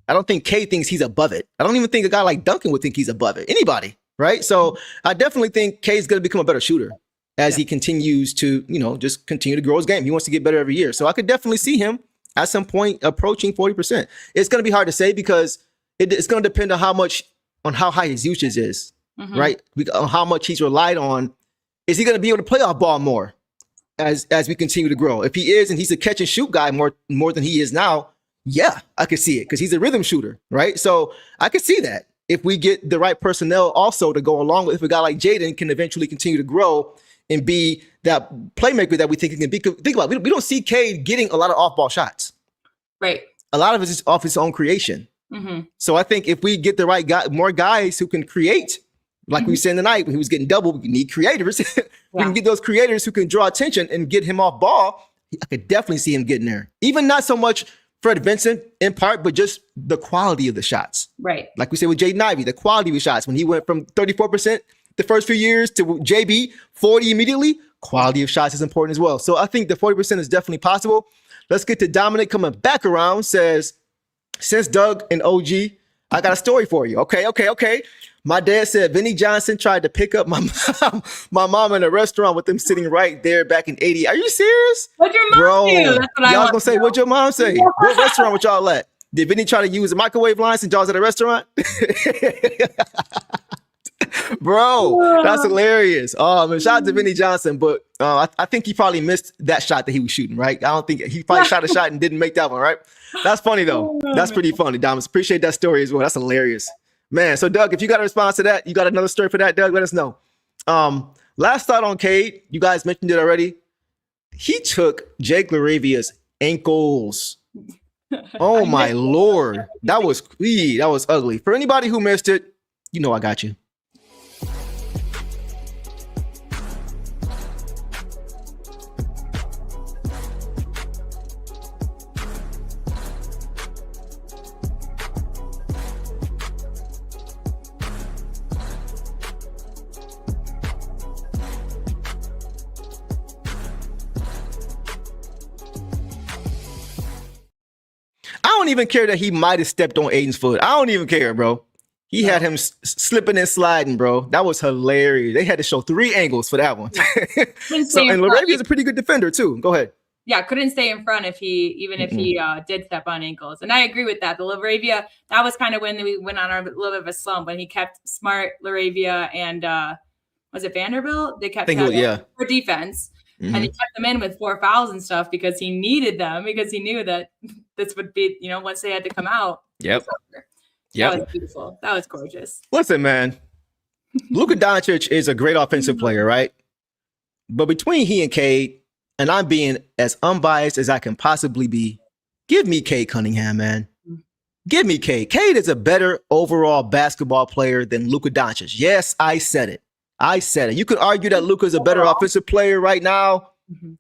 I don't think Cade thinks he's above it. I don't even think a guy like Duncan would think he's above it. Anybody, right? So I definitely think Cade's going to become a better shooter. as he continues to, just continue to grow his game. He wants to get better every year. So I could definitely see him at some point approaching 40%. It's going to be hard to say because it's going to depend on how high his usage is, right? On how much he's relied on. Is he going to be able to play off ball more as we continue to grow? If he is, and he's a catch and shoot guy more than he is now, yeah, I could see it because he's a rhythm shooter, right? So I could see that if we get the right personnel also to go along with, if a guy like Jaden can eventually continue to grow and be that playmaker that we think he can be. Think about it. We don't see Cade getting a lot of off-ball shots. Right. A lot of it is off his own creation. So I think if we get the right guy, more guys who can create, like we said tonight when he was getting double, we need creators. We can get those creators who can draw attention and get him off ball. I could definitely see him getting there. Even not so much Fred Vincent in part, but just the quality of the shots. Right. Like we said with Jaden Ivey, the quality of the shots. When he went from 34% the first few years to JB, 40 immediately, quality of shots is important as well. So I think the 40% is definitely possible. Let's get to Dominic coming back around. Says, since Doug and OG, I got a story for you. Okay. My dad said Vinny Johnson tried to pick up my mom in a restaurant with them sitting right there back in 80. Are you serious? What'd your mom do? That's what I y'all want gonna say, what'd your mom say? What restaurant was y'all at? Did Vinny try to use a microwave line since y'all was at a restaurant? Bro, that's hilarious. Oh, man, shout out to Vinny Johnson, but I think he probably missed that shot that he was shooting, right? I don't think he probably shot a shot and didn't make that one, right? That's funny, though. That's pretty funny, Daniss. Appreciate that story as well. That's hilarious. Man, so Doug, if you got a response to that, you got another story for that, Doug, let us know. Last thought on Cade, you guys mentioned it already. He took Jake LaRavia's ankles. Oh, my Lord. That was ugly. For anybody who missed it, I got you. I don't even care that he might have stepped on Aiden's foot. I don't even care, bro. He had him slipping and sliding, bro. That was hilarious. They had to show 3 angles for that one. And LaRavia is a pretty good defender, too. Go ahead. Yeah, couldn't stay in front if he did step on ankles. And I agree with that. The LaRavia, that was kind of when we went on a little bit of a slump when he kept Smart, LaRavia, and was it Vanderbilt? They kept for defense. And he kept them in with 4 fouls and stuff because he needed them, because he knew that this would be, once they had to come out. Yep. That was beautiful. That was gorgeous. Listen, man, Luka Doncic is a great offensive player, right? But between he and Cade, and I'm being as unbiased as I can possibly be, give me Cade Cunningham, man. Give me Cade. Cade is a better overall basketball player than Luka Doncic. Yes, I said it. You could argue that Luka is a better offensive player right now.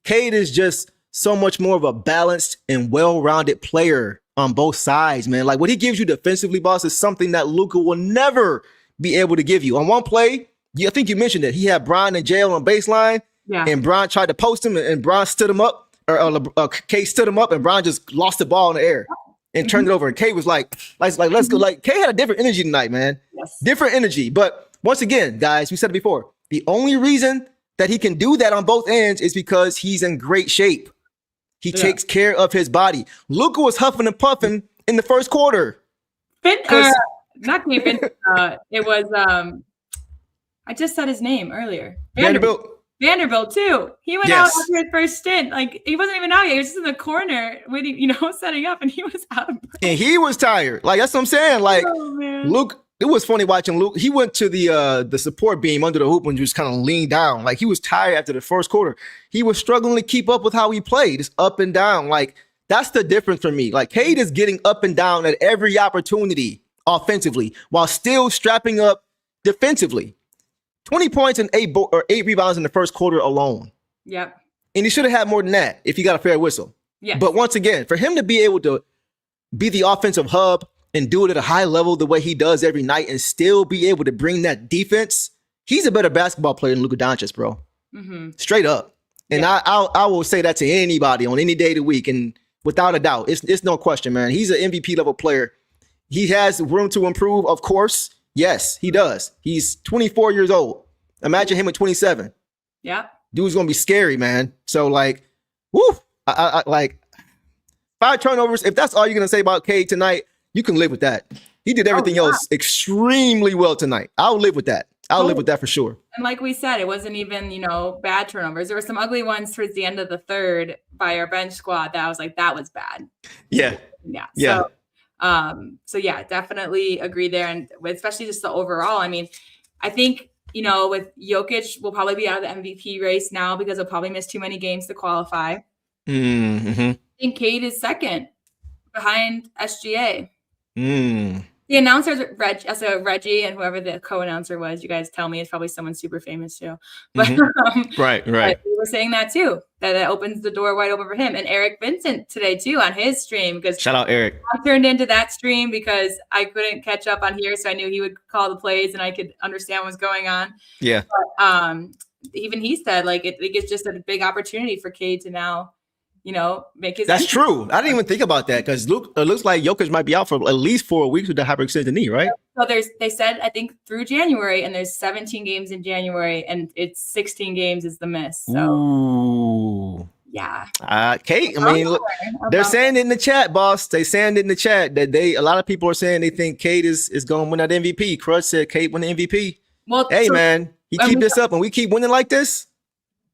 Cade is just so much more of a balanced and well-rounded player on both sides, man. Like what he gives you defensively, boss, is something that Luka will never be able to give you. On one play, I think you mentioned it. He had Bron and Jalen on baseline, and Bron tried to post him, and Bron stood him up, or Cade stood him up, and Bron just lost the ball in the air and turned it over. And Cade was like, let's go. Like Cade had a different energy tonight, man. Yes. Different energy, but once again, guys, we said it before. The only reason that he can do that on both ends is because he's in great shape. He takes care of his body. Luka was huffing and puffing in the first quarter. Not Cade. It was I just said his name earlier. Vanderbilt too. He went out after his first stint. Like he wasn't even out yet. He was just in the corner waiting, setting up, and he was out. And he was tired. Like that's what I'm saying. Like Luke. It was funny watching Luke. He went to the support beam under the hoop and just kind of leaned down. Like he was tired after the first quarter. He was struggling to keep up with how he played. It's up and down. Like that's the difference for me. Like Cade is getting up and down at every opportunity offensively while still strapping up defensively. 20 points and 8 rebounds in the first quarter alone. Yep. And he should have had more than that if he got a fair whistle. Yeah. But once again, for him to be able to be the offensive hub and do it at a high level the way he does every night and still be able to bring that defense, he's a better basketball player than Luka Doncic, bro. Straight up. And I will say that to anybody on any day of the week. And without a doubt, it's no question, man. He's an MVP level player. He has room to improve, of course. Yes, he does. He's 24 years old. Imagine him at 27. Yeah. dude's gonna be scary, man. So like, woo, I like 5 turnovers. If that's all you're gonna say about Cade tonight, you can live with that. He did everything else extremely well tonight. I'll live with that. I'll live with that for sure. And like we said, it wasn't even, bad turnovers. There were some ugly ones towards the end of the third by our bench squad that I was like, that was bad. Yeah. So yeah, definitely agree there. And especially just the overall, I mean, I think, with Jokic, we'll probably be out of the MVP race now because he'll probably miss too many games to qualify. Mm-hmm. I think Cade is second behind SGA. The announcers, Reggie and whoever the co-announcer was, you guys tell me, it's probably someone super famous too. But right. But we were saying that too, that it opens the door wide open for him. And Eric Vincent today too on his stream, because shout out Eric. I turned into that stream because I couldn't catch up on here, so I knew he would call the plays and I could understand what's going on. Yeah. But, even he said like it's just a big opportunity for Cade to now, make his. That's true. I didn't even think about that because it looks like Jokic might be out for at least 4 weeks with the hyperextended knee, right? So they said, I think through January, and there's 17 games in January, and it's 16 games is the miss. So ooh. Yeah. Cade, I mean, look, they're saying it in the chat, boss. They saying it in the chat that a lot of people are saying they think Cade is going to win that MVP. Crush said Cade win the MVP. Well, hey man, you keep this up and we keep winning like this.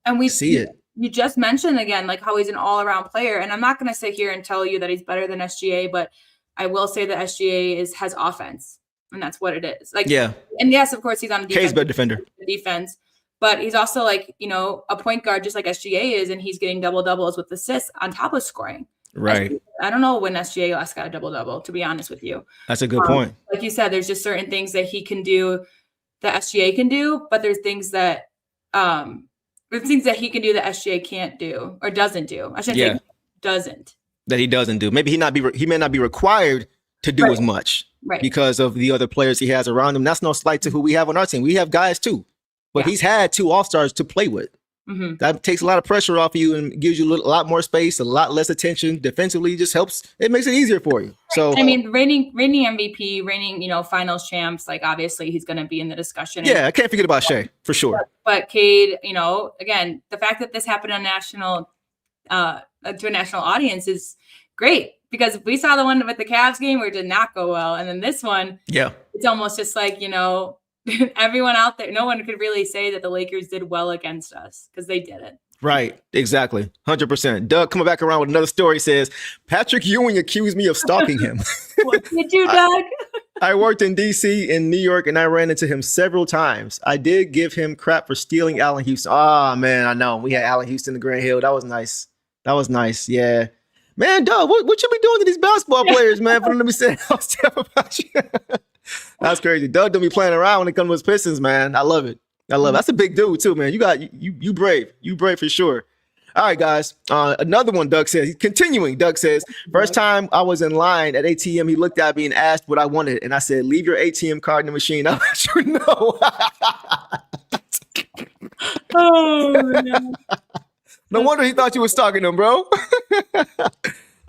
And we see it. You just mentioned again, like how he's an all-around player. And I'm not going to sit here and tell you that he's better than SGA, but I will say that SGA has offense, and that's what it is. Like, yeah. And yes, of course, he's on the defense. Cade's better defense, but he's also like, a point guard just like SGA is, and he's getting double-doubles with assists on top of scoring. Right. I don't know when SGA last got a double-double, to be honest with you. That's a good point. Like you said, there's just certain things that he can do that SGA can do, but there's things that he can do that SGA can't do or doesn't do. I shouldn't say doesn't. That he doesn't do. Maybe he may not be required to do as much because of the other players he has around him. That's no slight to who we have on our team. We have guys too, but he's had 2 All-Stars to play with. Mm-hmm. That takes a lot of pressure off of you and gives you a lot more space, a lot less attention. Defensively, just helps. It makes it easier for you. So I mean, reigning MVP, reigning finals champs. Like obviously, he's going to be in the discussion. Yeah, I can't forget about Shea for sure. But Cade, again, the fact that this happened on to a national audience is great because we saw the one with the Cavs game where it did not go well, and then this one, it's almost just like everyone out there, no one could really say that the Lakers did well against us because they didn't. Right. Exactly. 100%. Doug coming back around with another story says, Patrick Ewing accused me of stalking him. What did you, Doug? I worked in D.C. in New York and I ran into him several times. I did give him crap for stealing Allen Houston. Oh, man, I know. We had Allen Houston in Grand Hill. That was nice. Yeah. Man, Doug, what you be doing to these basketball players, man, for them to be saying all stuff about you? That's crazy. Doug don't be playing around when it comes to his Pistons, man. I love it. That's a big dude too, man. You brave. You brave for sure. All right, guys. Another one, Doug says. He's continuing. Doug says, first time I was in line at ATM, he looked at me and asked what I wanted. And I said, leave your ATM card in the machine. I'll let you know. Oh, no. No wonder he thought you was stalking him, bro.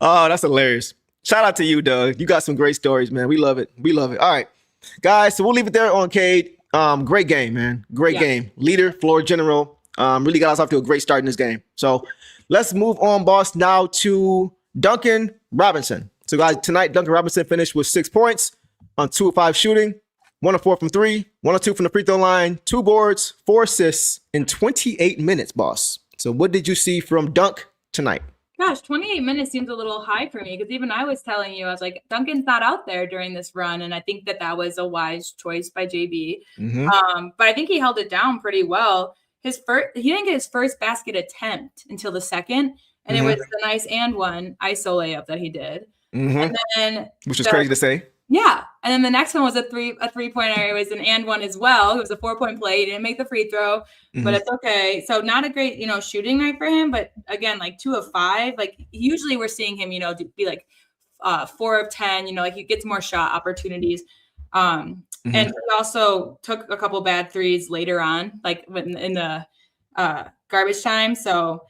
Oh, that's hilarious. Shout out to you, Doug. You got some great stories, man. We love it. All right, guys. So we'll leave it there on Cade. Great game, man. Great game. Leader, floor general. Really got us off to a great start in this game. So let's move on, boss, now to Duncan Robinson. So, guys, tonight, Duncan Robinson finished with 6 points on 2 of 5 shooting, 1 of 4 from 3, 1 of 2 from the free throw line, 2 boards, 4 assists in 28 minutes, boss. So what did you see from Dunk tonight? Gosh, 28 minutes seems a little high for me because even I was telling you, I was like, Duncan's not out there during this run. And I think that was a wise choice by JB. Mm-hmm. But I think he held it down pretty well. He didn't get his first basket attempt until the second. And it was the nice and one ISO layup that he did. Mm-hmm. And then which is crazy to say. Yeah. And then the next one was a 3-pointer. It was an and one as well. It was a 4-point play. He didn't make the free throw, but it's okay. So not a great, shooting night for him. But again, like 2 of 5, like usually we're seeing him, be like 4 of 10, like he gets more shot opportunities. And he also took a couple bad threes later on, like in the garbage time. So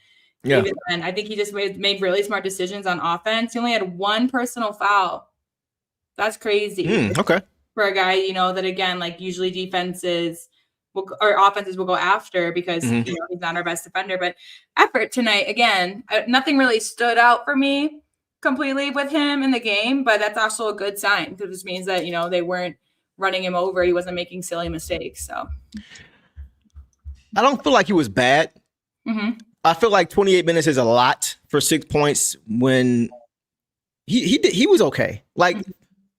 even then, I think he just made really smart decisions on offense. He only had 1 personal foul. That's crazy. Okay. For a guy, that again, like usually defenses offenses will go after because Mhm. he's not our best defender. But effort tonight, again, nothing really stood out for me completely with him in the game, but that's also a good sign because this means that they weren't running him over. He wasn't making silly mistakes. So I don't feel like he was bad. mm-hmm. I feel like 28 minutes is a lot for 6 points when he was okay. Like,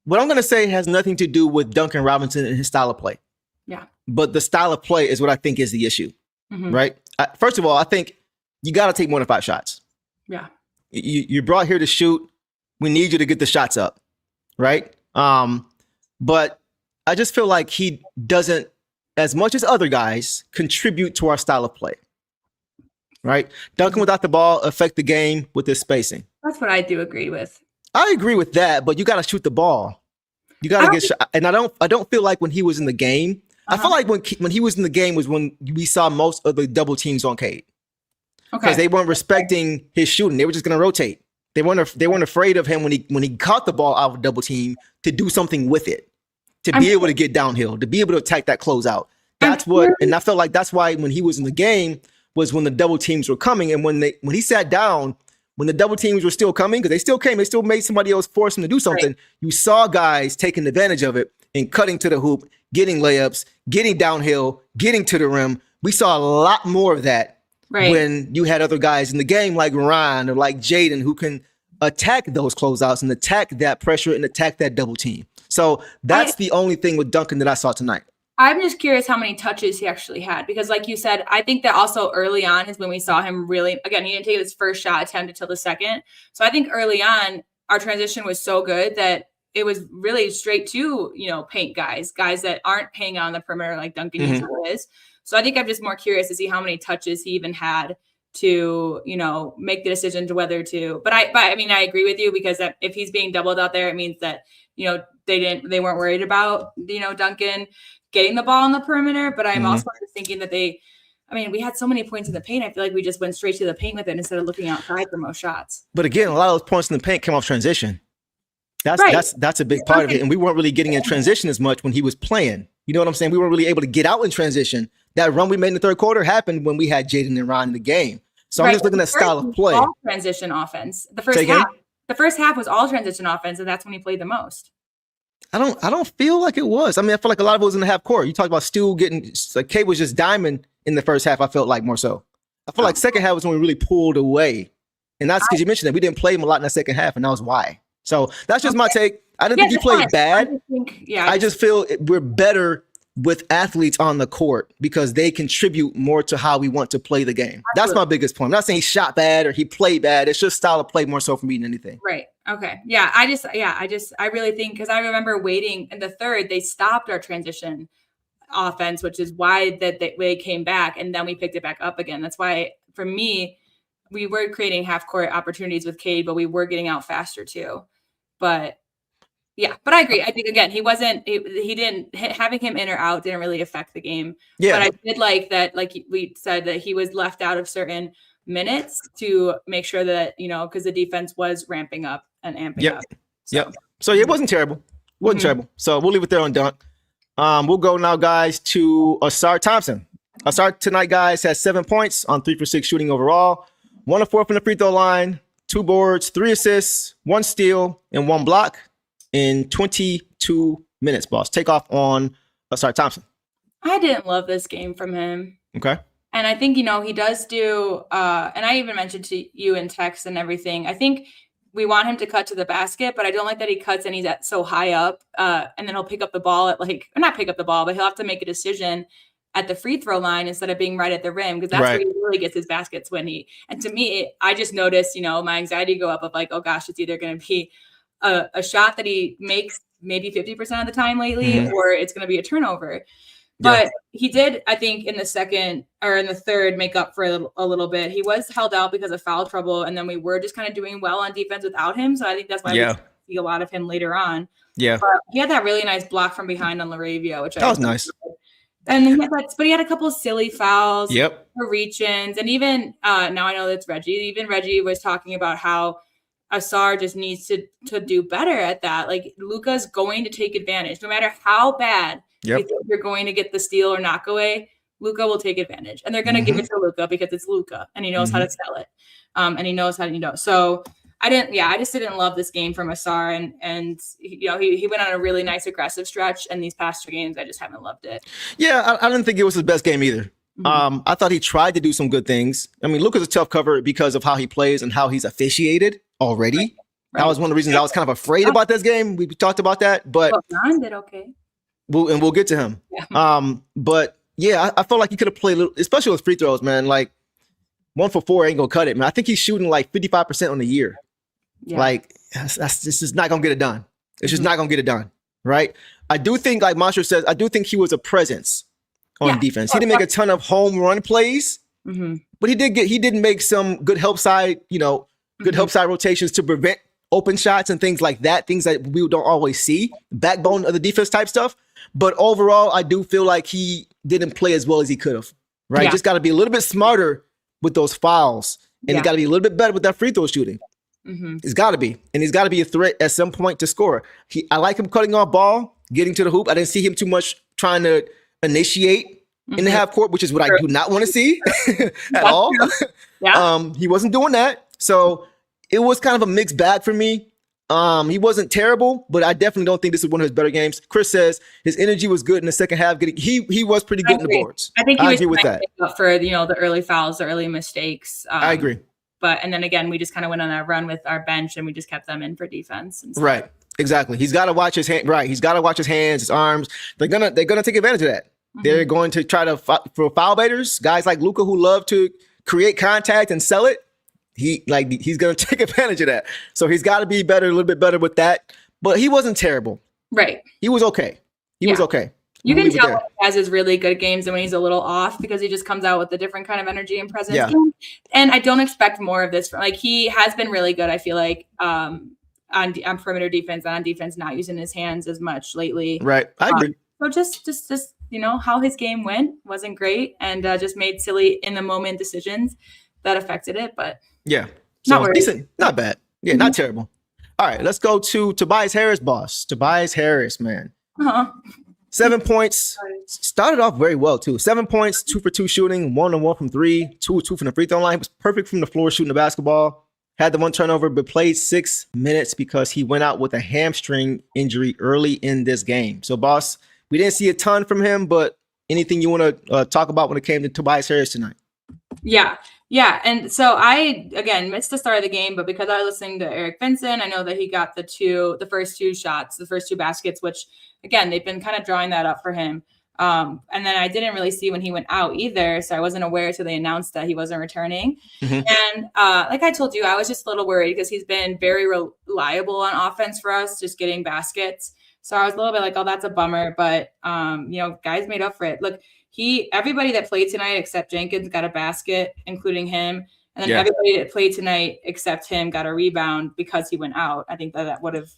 what I'm going to say has nothing to do with Duncan Robinson and his style of play. Yeah. But the style of play is what I think is the issue, Mm-hmm. right? First of all, I think you got to take more than 5 shots. Yeah. You're brought here to shoot. We need you to get the shots up, right? But I just feel like he doesn't, as much as other guys, contribute to our style of play, right? Duncan without the ball affect the game with his spacing. That's what I do agree with. I agree with that, but you got to shoot the ball. You got to get shot. And I don't feel like when he was in the game, I feel like when he was in the game was when we saw most of the double teams on Cade. Because they weren't respecting his shooting. They were just going to rotate. They weren't afraid of him when he caught the ball out of a double team to do something with it, to be able to get downhill, to be able to attack that closeout. That's what, and I felt like that's why when he was in the game was when the double teams were coming, and when he sat down, when the double teams were still coming, because they still came, they still made somebody else force him to do something. Right. You saw guys taking advantage of it and cutting to the hoop, getting layups, getting downhill, getting to the rim. We saw a lot more of that. Right. When you had other guys in the game like Ryan or like Jaden who can attack those closeouts and attack that pressure and attack that double team. So that's the only thing with Duncan that I saw tonight. I'm just curious how many touches he actually had because like you said, I think that also early on is when we saw him really, again, he didn't take his first shot attempt until the second. So I think early on our transition was so good that it was really straight to, paint guys that aren't hanging on the perimeter like Duncan usually is. So I think I'm just more curious to see how many touches he even had to, make the decision to whether to. But I mean, I agree with you because if he's being doubled out there, it means that they weren't worried about Duncan getting the ball on the perimeter. But I'm also just thinking that we had so many points in the paint. I feel like we just went straight to the paint with it instead of looking outside for most shots. But again, a lot of those points in the paint came off transition. That's a big part of it, and we weren't really getting in transition as much when he was playing. You know what I'm saying? We weren't really able to get out in transition. That run we made in the third quarter happened when we had Jaden and Ryan in the game. So I'm just looking at style of play. All transition offense. The first half was all transition offense, and that's when he played the most. I don't feel like it was. I mean, I feel like a lot of it was in the half court. You talked about Stu getting like Cade was just diamond in the first half. I felt like more so. I feel like second half was when we really pulled away, and that's because you mentioned that we didn't play him a lot in the second half, and that was why. So that's just my take. I didn't think he played bad. I just feel we're better with athletes on the court because they contribute more to how we want to play the game. Absolutely. That's my biggest point. I'm not saying he shot bad or he played bad. It's just style of play more so for me than anything. Right. Okay. Yeah. I really think because I remember waiting in the third, they stopped our transition offense, which is why they came back and then we picked it back up again. That's why for me, we were creating half court opportunities with Cade, but we were getting out faster too. But I agree. I think again, he didn't having him in or out didn't really affect the game. Yeah. But I did like that, like we said, that he was left out of certain minutes to make sure that, because the defense was ramping up and amping up. So it wasn't terrible. It wasn't terrible. So we'll leave it there on Dunk. We'll go now, guys, to Ausar Thompson. Ausar tonight, guys, has 7 points on 3 for 6 shooting overall. 1 of 4 from the free throw line, 2 boards, 3 assists, 1 steal, and 1 block in 22 minutes, boss. Take off on Ausar Thompson. I didn't love this game from him. Okay. And I think, he does do, and I even mentioned to you in text and everything, I think we want him to cut to the basket, but I don't like that he cuts and he's so high up, and then he'll pick up the ball at not pick up the ball, but he'll have to make a decision at the free throw line instead of being right at the rim, because that's where he really gets his baskets and to me, I just noticed, my anxiety go up of like, oh gosh, it's either going to be a shot that he makes maybe 50% of the time lately, or it's going to be a turnover. But he did, I think, in the second or in the third, make up for a little bit. He was held out because of foul trouble, and then we were just kind of doing well on defense without him. So I think that's why we see a lot of him later on. Yeah, but he had that really nice block from behind on Laravia, which that was nice. And he had a couple of silly fouls, for reach-ins, and even now I know that's Reggie. Even Reggie was talking about how Ausar just needs to do better at that. Like Luka's going to take advantage, no matter how bad Yep. You think you're going to get the steal or knock away, Luka will take advantage. And they're going to give it to Luka because it's Luka and he knows how to sell it. And he knows how to, So I just didn't love this game from Ausar. And he went on a really nice aggressive stretch. And these past 2 games, I just haven't loved it. Yeah, I didn't think it was his best game either. I thought he tried to do some good things. I mean, Luka's a tough cover because of how he plays and how he's officiated already. Right. That was one of the reasons I was kind of afraid about this game. We talked about that, but John did okay. We'll get to him. Yeah. But yeah, I felt like he could have played a little, especially with free throws, man. Like 1 for 4 ain't gonna cut it, man. I think he's shooting like 55% on the year. Yeah. Like that's just not gonna get it done. It's just not gonna get it done, right? I do think, like Monster says, I do think he was a presence on defense. He didn't make a ton of home run plays, but he did make some good help side, good help side rotations to prevent open shots and things like that, things that we don't always see, backbone of the defense type stuff. But overall, I do feel like he didn't play as well as he could have, right? Yeah. Just got to be a little bit smarter with those fouls, and he got to be a little bit better with that free throw shooting. He's got to be, and he's got to be a threat at some point to score. I like him cutting off ball, getting to the hoop. I didn't see him too much trying to initiate in the half court, which is what I do not want to see at all. Yeah. He wasn't doing that. So it was kind of a mixed bag for me. He wasn't terrible, but I definitely don't think this is one of his better games. Chris says his energy was good in the second half. He was pretty good in the boards. I think he was agree with that for the early fouls, the early mistakes. I agree. And then again, we just kind of went on that run with our bench, and we just kept them in for defense. And right. Exactly. He's got to watch his hand. Right. He's got to watch his hands, his arms. They're gonna take advantage of that. They're going to try to for foul baiters, guys like Luka who love to create contact and sell it. He's going to take advantage of that. So he's got to be better, a little bit better with that. But he wasn't terrible. Right. He was okay. He was okay. You can tell when he has his really good games and when he's a little off, because he just comes out with a different kind of energy and presence. Yeah. And I don't expect more of this. He has been really good, I feel like, on perimeter defense, on defense, not using his hands as much lately. Right. I agree. So just how his game went wasn't great, and just made silly in the moment decisions that affected it. But yeah, so decent, not bad. Yeah, not terrible. All right, let's go to Tobias Harris, boss. Tobias Harris, man. 7 points. Started off very well too. 7 points, 2 for 2 shooting, 1 on 1 from 3, 2 or 2 from the free throw line. He was perfect from the floor shooting the basketball. Had the 1 turnover, but played 6 minutes because he went out with a hamstring injury early in this game. So, boss, we didn't see a ton from him, but anything you want to talk about when it came to Tobias Harris tonight? Yeah. And so I, again, missed the start of the game, but because I was listening to Eric Vincent, I know that he got the first 2 shots, the first 2 baskets, which, again, they've been kind of drawing that up for him. And then I didn't really see when he went out either, so I wasn't aware until they announced that he wasn't returning. And like I told you, I was just a little worried because he's been very reliable on offense for us, just getting baskets. So I was a little bit like, oh, that's a bummer. But, guys made up for it. Look, everybody that played tonight except Jenkins got a basket, including him. And then everybody that played tonight except him got a rebound because he went out. I think that would have,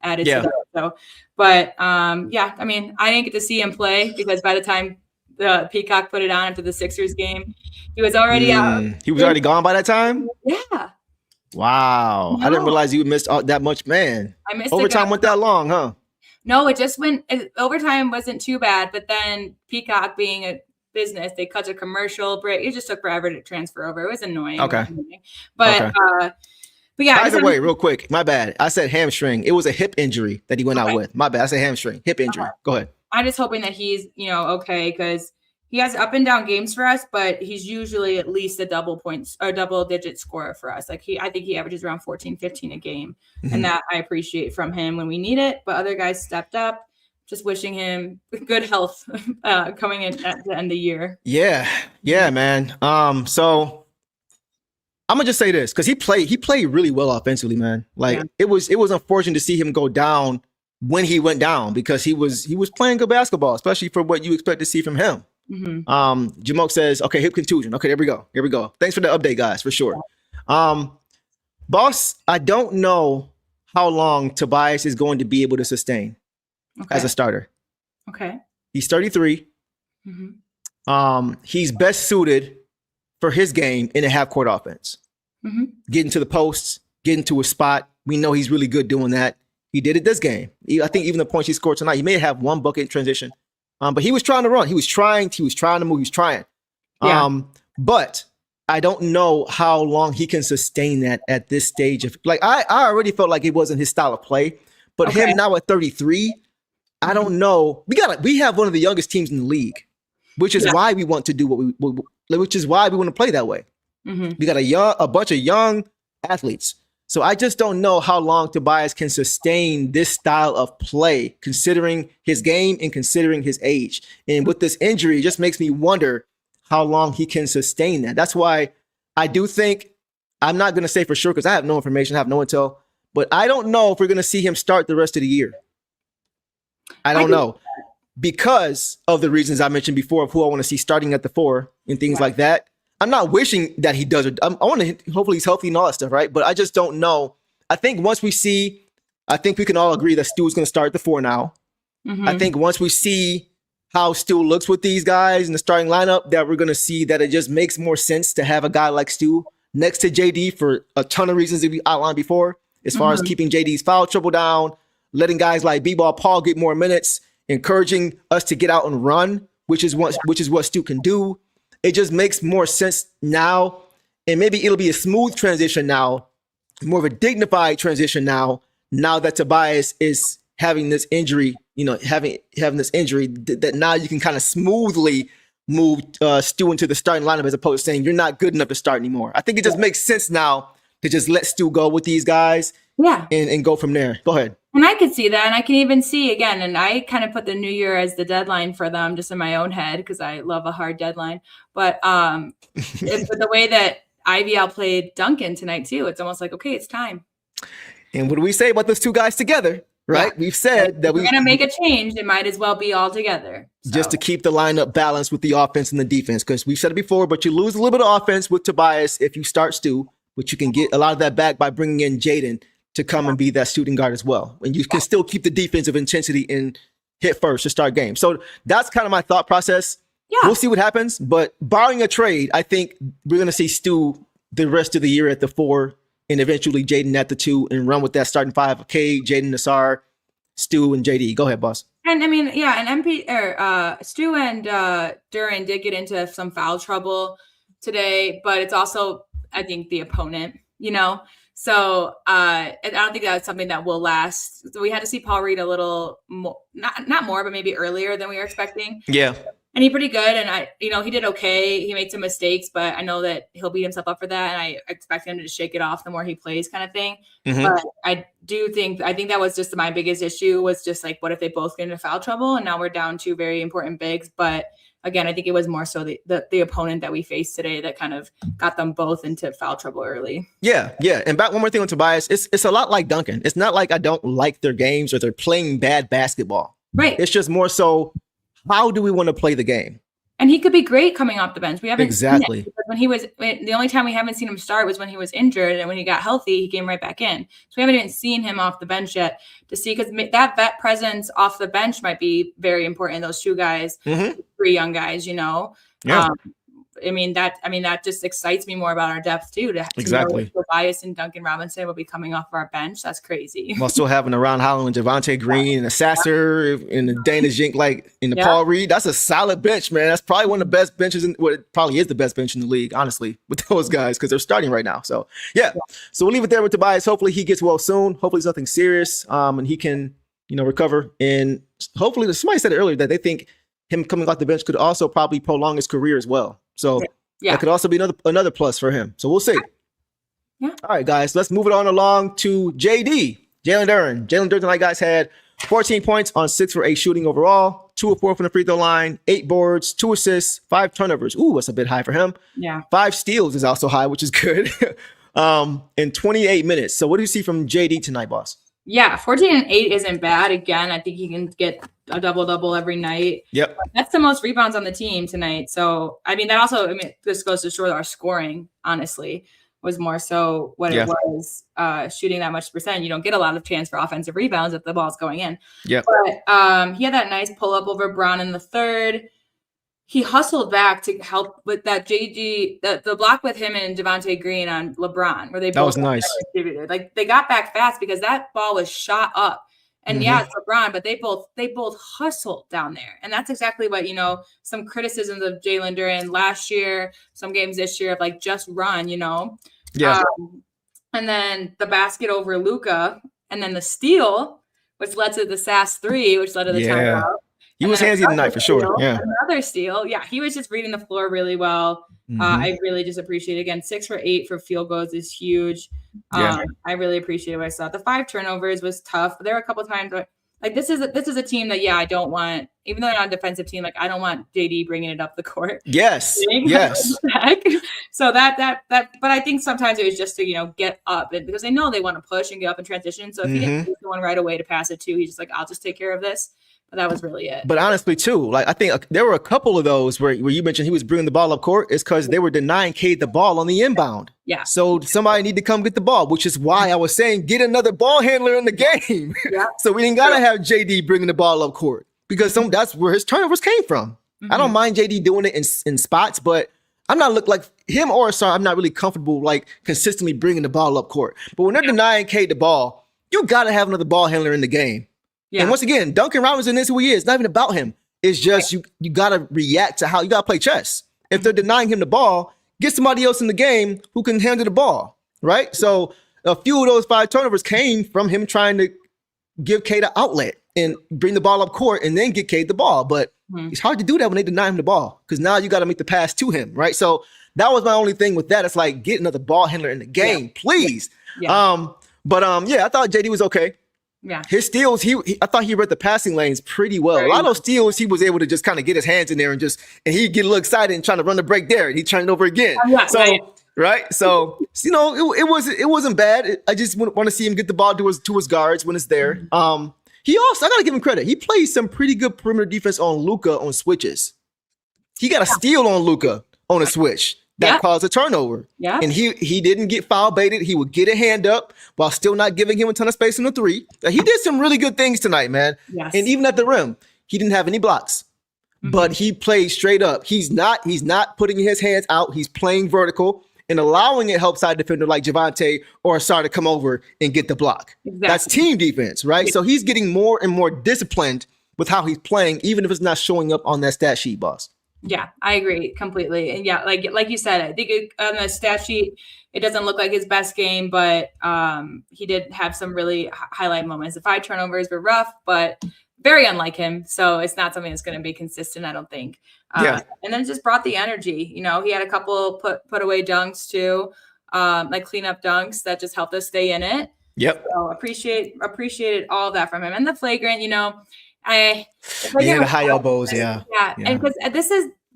added to that. So, but I didn't get to see him play because by the time the Peacock put it on after the Sixers game, he was already out. He was already gone by that time? Yeah. Wow. No. I didn't realize you missed that much, man. I missed overtime went that long, huh? No, it just went. Overtime wasn't too bad, but then Peacock being a business, they cut a commercial break. It just took forever to transfer over. It was annoying. Okay. But yeah. By the way, real quick, my bad. I said hamstring. It was a hip injury that he went out with. My bad. I said hamstring, hip injury. Go ahead. I'm just hoping that he's, okay, because he has up and down games for us, but he's usually at least a double-digit scorer for us. I think he averages around 14, 15 a game, and that I appreciate from him when we need it. But other guys stepped up. Just wishing him good health coming in at the end of the year. Yeah, man. So I'm gonna just say this because he played really well offensively, man. It was unfortunate to see him go down when he went down because he was playing good basketball, especially for what you expect to see from him. Jamoke says, okay, hip contusion. Okay, here we go. Thanks for the update, guys, for sure. Boss, I don't know how long Tobias is going to be able to sustain as a starter. Okay. He's 33. He's best suited for his game in a half-court offense. Getting to the posts, getting to a spot. We know he's really good doing that. He did it this game. I think even the points he scored tonight, he may have one bucket in transition. But he was trying to run. He was trying to move. He was trying. Yeah. But I don't know how long he can sustain that at this stage. I already felt like it wasn't his style of play. But him now at 33, I don't know. We have one of the youngest teams in the league, which is why we want to do which is why we want to play that way. We got a bunch of young athletes. So I just don't know how long Tobias can sustain this style of play, considering his game and considering his age. And with this injury, it just makes me wonder how long he can sustain that. That's why I do think, I'm not going to say for sure because I have no information, I have no intel, but I don't know if we're going to see him start the rest of the year. I don't know. Because of the reasons I mentioned before of who I want to see starting at the 4 and things like that. I'm not wishing that he does it. I want to, hopefully he's healthy and all that stuff, right? But I just don't know. I think once we see, I think we can all agree that Stu is going to start at the 4 now. I think once we see how Stu looks with these guys in the starting lineup, that we're going to see that it just makes more sense to have a guy like Stu next to JD for a ton of reasons that we outlined before, as far as keeping JD's foul trouble down, letting guys like B-Ball Paul get more minutes, encouraging us to get out and run, which is what Stu can do. It just makes more sense now, and maybe it'll be a smooth transition now, more of a dignified transition now that Tobias is having this injury, having this injury, that now you can kind of smoothly move Stu into the starting lineup as opposed to saying you're not good enough to start anymore. I think it just makes sense now to just let Stu go with these guys and go from there. Go ahead. And I could see that. And I can even see again, and I kind of put the new year as the deadline for them just in my own head because I love a hard deadline. But the way that Ivy outplayed Duncan tonight too, it's almost like, okay, it's time. And what do we say about those two guys together? Right? Yeah. We've said that we're going to make a change. It might as well be all together. Just to keep the lineup balanced with the offense and the defense. Because we've said it before, but you lose a little bit of offense with Tobias if you start Stu, but you can get a lot of that back by bringing in Jaden to come and be that shooting guard as well. And you can still keep the defensive intensity and hit first to start games. So that's kind of my thought process. Yeah. We'll see what happens. But barring a trade, I think we're going to see Stu the rest of the year at the 4 and eventually Jaden at the 2 and run with that starting 5 of Cade, Jaden, Ausar, Stu, and JD. Go ahead, boss. And I mean, Stu and Duren did get into some foul trouble today, but it's also, I think, the opponent, So I don't think that's something that will last. So we had to see Paul Reed a little more, not more, but maybe earlier than we were expecting. Yeah. And he's pretty good. And he did okay. He made some mistakes, but I know that he'll beat himself up for that. And I expect him to shake it off the more he plays kind of thing. But I think that was just my biggest issue was just like, what if they both get into foul trouble? And now we're down 2 very important bigs. But again, I think it was more so the opponent that we faced today that kind of got them both into foul trouble early. Yeah. And back one more thing on Tobias, it's a lot like Duncan. It's not like I don't like their games or they're playing bad basketball. Right. It's just more so, how do we want to play the game? And he could be great coming off the bench. We haven't exactly seen it. The only time we haven't seen him start was when he was injured, and when he got healthy, he came right back in. So we haven't even seen him off the bench yet to see, because that vet presence off the bench might be very important. Those 2 guys, 3 young guys, Yeah. That just excites me more about our depth too. To know Tobias and Duncan Robinson will be coming off of our bench. That's crazy. While still having around Holland and Javonte Green and a Sasser and the Daniss and the Paul Reed. That's a solid bench, man. That's probably one of the best benches. It probably is the best bench in the league, honestly, with those guys because they're starting right now. So yeah. So we'll leave it there with Tobias. Hopefully he gets well soon. Hopefully it's nothing serious, and he can recover. And hopefully somebody said it earlier that they think him coming off the bench could also probably prolong his career as well. So that could also be another plus for him. So we'll see. Yeah. All right, guys, let's move it on along to Jalen Duren. Jalen Duren tonight, guys, had 14 points on 6 for 8 shooting overall, 2 of 4 from the free throw line, 8 boards, 2 assists, 5 turnovers. Ooh, that's a bit high for him. Yeah. 5 steals is also high, which is good. In 28 minutes. So what do you see from JD tonight, boss? Yeah, 14 and 8 isn't bad. Again, I think he can get a double-double every night. Yep. That's the most rebounds on the team tonight. So, this goes to show that our scoring, honestly, was more so what it was shooting that much percent. You don't get a lot of chance for offensive rebounds if the ball's going in. Yeah. But he had that nice pull-up over Brown in the third. he hustled back to help with that the block with him and Javonte Green on LeBron, where they That both was nice. distributed. Like they got back fast because that ball was shot up. And yeah, it's LeBron, but they both hustled down there. And that's exactly what, some criticisms of Jalen Duren last year, some games this year of like just run, Yeah. And then the basket over Luka, and then the steal, which led to the SAS 3, which led to the timeout. He was handsy tonight for sure. Yeah. Another steal. Yeah. He was just reading the floor really well. I really just appreciate it. Again, 6 for 8 for field goals is huge. I really appreciated what I saw. The 5 turnovers was tough. But there were a couple of times where like this is a team that I don't want, even though they're not a defensive team, like I don't want JD bringing it up the court. Yes. So that but I think sometimes it was just to get up, and because they know they want to push and get up in transition. So if he didn't get someone right away to pass it to, he's just like, I'll just take care of this. But that was really it. But honestly, too, like I think there were a couple of those where you mentioned he was bringing the ball up court. It's because they were denying Cade the ball on the inbound. Yeah. So somebody need to come get the ball, which is why I was saying get another ball handler in the game. Yeah. So we didn't gotta have JD bringing the ball up court because that's where his turnovers came from. I don't mind JD doing it in spots, but I'm not look like him or Ausar. I'm not really comfortable like consistently bringing the ball up court. But when they're denying Cade the ball, you gotta have another ball handler in the game. Yeah. And once again, Duncan Robinson is who he is. It's not even about him. It's just you got to react to how you got to play chess. If they're denying him the ball, get somebody else in the game who can handle the ball, right? So a few of those 5 turnovers came from him trying to give Cade an outlet and bring the ball up court and then get Cade the ball. But it's hard to do that when they deny him the ball because now you got to make the pass to him, right? So that was my only thing with that. It's like get another ball handler in the game, please. Yeah. I thought JD was okay. Yeah. His steals, I thought he read the passing lanes pretty well. A lot of those steals, he was able to just kind of get his hands in there and he'd get a little excited and trying to run the break there, and he'd turn it over again. Right? So, it wasn't bad. I just want to see him get the ball to his guards when it's there. He also, I got to give him credit. He played some pretty good perimeter defense on Luka on switches. He got a steal on Luka on a switch. That caused a turnover. Yeah. And he didn't get foul baited. He would get a hand up while still not giving him a ton of space in the 3. He did some really good things tonight, man. Yes. And even at the rim, he didn't have any blocks. But he played straight up. He's not putting his hands out. He's playing vertical and allowing a help side defender like Javonte or Ausar to come over and get the block. Exactly. That's team defense, right? Yeah. So he's getting more and more disciplined with how he's playing, even if it's not showing up on that stat sheet, boss. Yeah, I agree completely. And yeah, like you said, I think on the stat sheet, it doesn't look like his best game, but he did have some really highlight moments. The 5 turnovers were rough, but very unlike him. So it's not something that's going to be consistent, I don't think. And then it just brought the energy. He had a couple put away dunks too, like cleanup dunks that just helped us stay in it. Yep. So appreciated all of that from him. And the flagrant, the high elbows, yeah. And because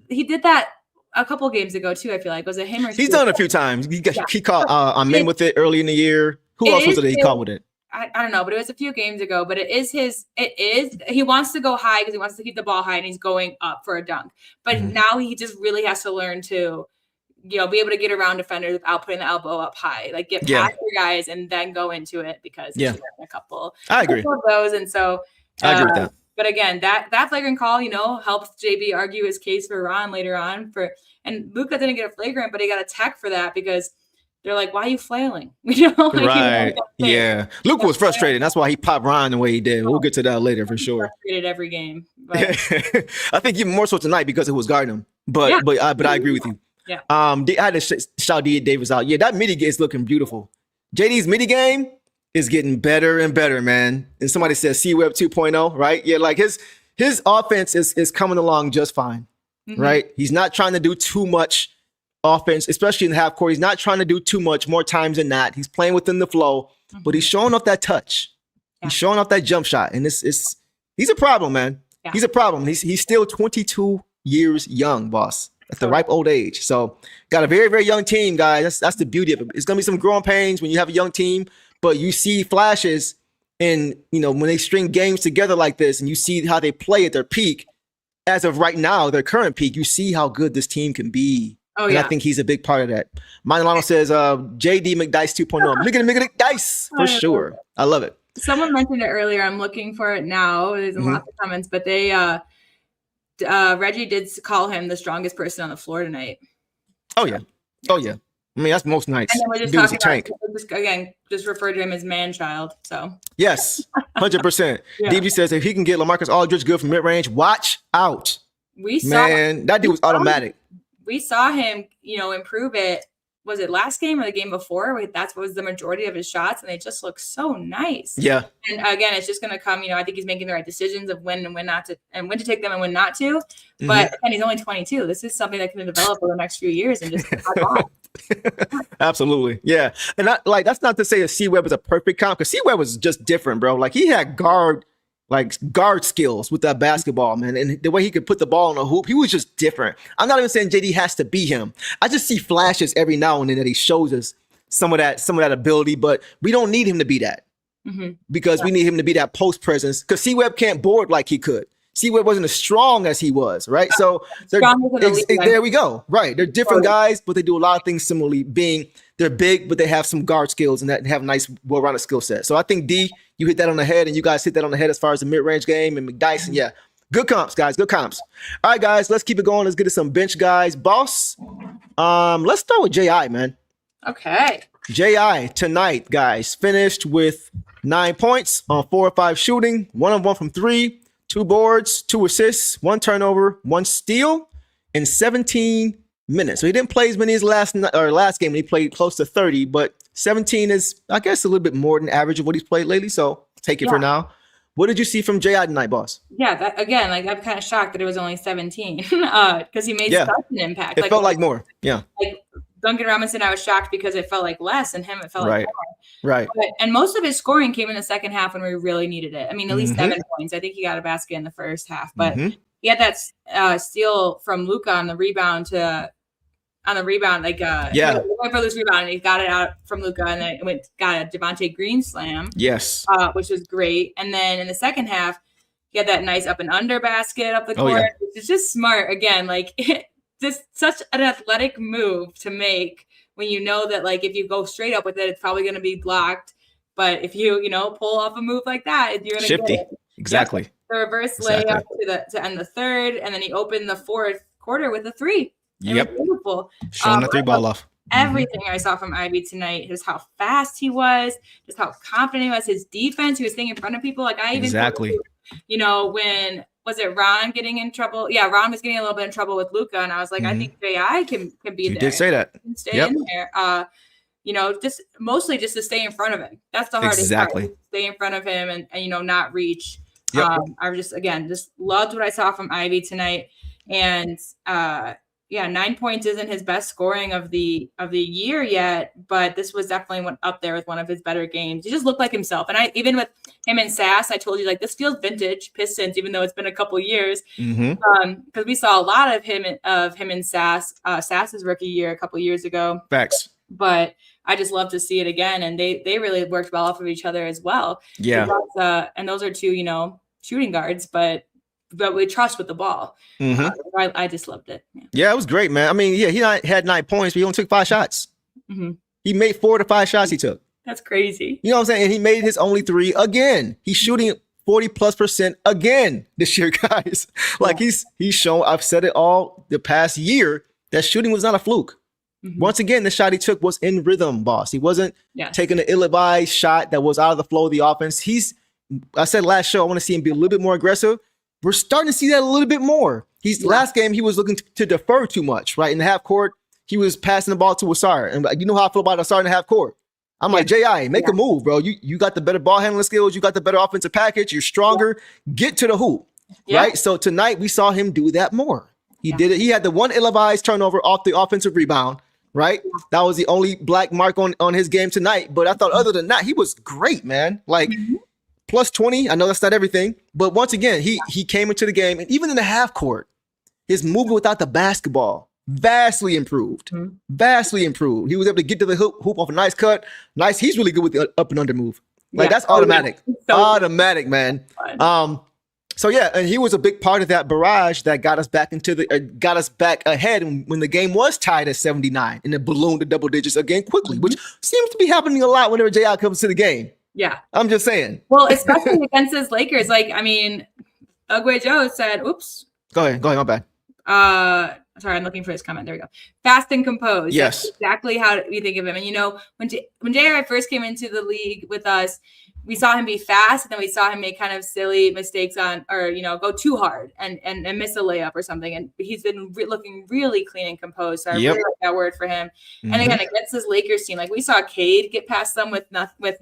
he did that a couple games ago too. I feel like was it him or he's done it a few times. He caught men with it early in the year. Who else was it he caught with it? I don't know, but it was a few games ago. But he wants to go high because he wants to keep the ball high and he's going up for a dunk. But now he just really has to learn to, be able to get around defenders without putting the elbow up high, like get past your guys and then go into it because he's a couple. I agree. Of those, and so I agree with that. But again, that flagrant call, helps JB argue his case for Ron later on. And Luka didn't get a flagrant, but he got a tech for that because they're like, "Why are you flailing?" Right? Yeah. Luka was frustrated. That's why he popped Ron the way he did. We'll get to that later for sure. Frustrated every game. But. I think even more so tonight because it was guarding him. But I agree with you. Yeah. I had to shout D. Davis out. Yeah, that midi game is looking beautiful. JD's midi game is getting better and better, man. And somebody says C-Web 2.0, right? Yeah, like his offense is coming along just fine, right? He's not trying to do too much offense, especially in the half court. He's not trying to do too much more times than not. He's playing within the flow, but he's showing off that touch. Yeah. He's showing off that jump shot. And he's a problem, man. Yeah. He's a problem. He's still 22 years young, boss, at the ripe old age. So got a very, very young team, guys. That's the beauty of it. It's going to be some growing pains when you have a young team, but you see flashes and, when they string games together like this and you see how they play at their peak, as of right now, their current peak, you see how good this team can be. Oh, and I think he's a big part of that. Milano says, JD McDice 2.0. Mick Dice, for sure. I love it. Someone mentioned it earlier. I'm looking for it now. There's lots of comments, but they Reggie did call him the strongest person on the floor tonight. Oh yeah. I mean, that's most nights. And then we're just Dude's a talking tank. about, just refer to him as man-child. So Yes, 100%. Yeah. DB says if he can get LaMarcus Aldridge good from mid-range, watch out. That dude was automatic. We saw him, improve it. Was it last game or the game before? That was the majority of his shots, and they just look so nice. Yeah. And again, it's just going to come. I think he's making the right decisions of when and when not to, and when to take them and when not to. But again, he's only 22. This is something that can develop over the next few years and just Absolutely. Yeah. And that's not to say that C-Web is a perfect comp, because C-Web was just different, bro. Like, he had guard skills with that basketball, man. And the way he could put the ball in a hoop, he was just different. I'm not even saying JD has to be him. I just see flashes every now and then that he shows us some of that ability, but we don't need him to be that because we need him to be that post presence, because C-Web can't board like he could. C-Web wasn't as strong as he was, right? So there we go. Right. They're different guys, but they do a lot of things similarly, being they're big, but they have some guard skills and that have a nice, well-rounded skill set. So I think, D, you hit that on the head, and you guys hit that on the head as far as the mid-range game, and McDyson, yeah. Good comps, guys. Good comps. All right, guys, let's keep it going. Let's get to some bench guys. Boss, let's start with J.I., man. Okay. J.I. tonight, guys, finished with 9 points on 4 or 5 shooting, 1 of 1 from 3, 2 boards, 2 assists, 1 turnover, 1 steal in 17 minutes. So he didn't play as many as last game. He played close to 30, but 17 is, I guess, a little bit more than average of what he's played lately. So take it for now. What did you see from J.I. tonight, boss? Yeah, again, I'm kind of shocked that it was only 17 because he made such an impact. It felt like more. Yeah. Like Duncan Robinson, I was shocked because it felt like less, and him, it felt like more. Right. And most of his scoring came in the second half when we really needed it. I mean, at least 7 points. I think he got a basket in the first half, but he had that steal from Luka on the rebound, he went for this rebound, and he got it out from Luka, and then got a Javonte Green slam. Yes. Which was great. And then in the second half, he had that nice up and under basket up the court. It's just smart. Again, like just such an athletic move to make when you know that, like, if you go straight up with it, it's probably going to be blocked. But if you pull off a move like that, you're going to get it. Exactly. Yep. The reverse layup to end the third, and then he opened the fourth quarter with a 3. Yep. Beautiful. Showing the 3 ball off. Everything I saw from Ivy tonight, just how fast he was, just how confident he was, his defense, he was staying in front of people. Like, I even when was it Ron getting in trouble? Yeah, Ron was getting a little bit in trouble with Luka, and I was like, I think J.I. can be there. You did say that. Stay in there. Just mostly just to stay in front of him. That's the hardest part. Stay in front of him and not reach. I just loved what I saw from Ivy tonight. And 9 points isn't his best scoring of the year yet, but this was definitely up there with one of his better games. He just looked like himself. And even with him and Sass, I told you, like, this feels vintage Pistons, even though it's been a couple years. Because we saw a lot of him and Sass's rookie year a couple years ago. Facts. But I just love to see it again, and they really worked well off of each other as well. Yeah. And those are 2 shooting guards, but we trust with the ball. I just loved it. Yeah, it was great, man. I mean, he had 9 points, but he only took 5 shots. He made 4 to 5 shots he took. That's crazy. You know what I'm saying? And he made his only 3 again. He's shooting 40+% again this year, guys. Like, he's shown, I've said it all the past year, that shooting was not a fluke. Once again, the shot he took was in rhythm, boss. He wasn't taking an ill-advised shot that was out of the flow of the offense. I said last show, I want to see him be a little bit more aggressive. We're starting to see that a little bit more. Last game, he was looking to defer too much, right? In the half court, he was passing the ball to Ausar. And you know how I feel about Ausar in the half court. I'm like, J.I., make a move, bro. You got the better ball handling skills. You got the better offensive package. You're stronger. Get to the hoop, right? So tonight, we saw him do that more. He did it. He had the one ill-advised turnover off the offensive rebound, right? That was the only black mark on his game tonight. But I thought other than that, he was great, man. Like, plus 20. I know that's not everything. But once again, he came into the game. And even in the half court, his movement without the basketball vastly improved. Vastly improved. He was able to get to the hoop off a nice cut. Nice. He's really good with the up and under move. Like, that's automatic. Automatic, man. So yeah, and he was a big part of that barrage that got us back got us back ahead when the game was tied at 79 and it ballooned to double digits again quickly, which seems to be happening a lot whenever J.I. comes to the game. Yeah. I'm just saying. Well, especially against this Lakers. Like, I mean, Ugwe Joe said, oops, Go ahead. My bad. Sorry, I'm looking for his comment. There we go. Fast and composed. Yes. That's exactly how we think of him. And, you know, when J.R. first came into the league with us, we saw him be fast, and then we saw him make kind of silly mistakes go too hard and miss a layup or something. And he's been looking really clean and composed. So I really like that word for him. Mm-hmm. And again, against this Lakers team, like we saw Cade get past them with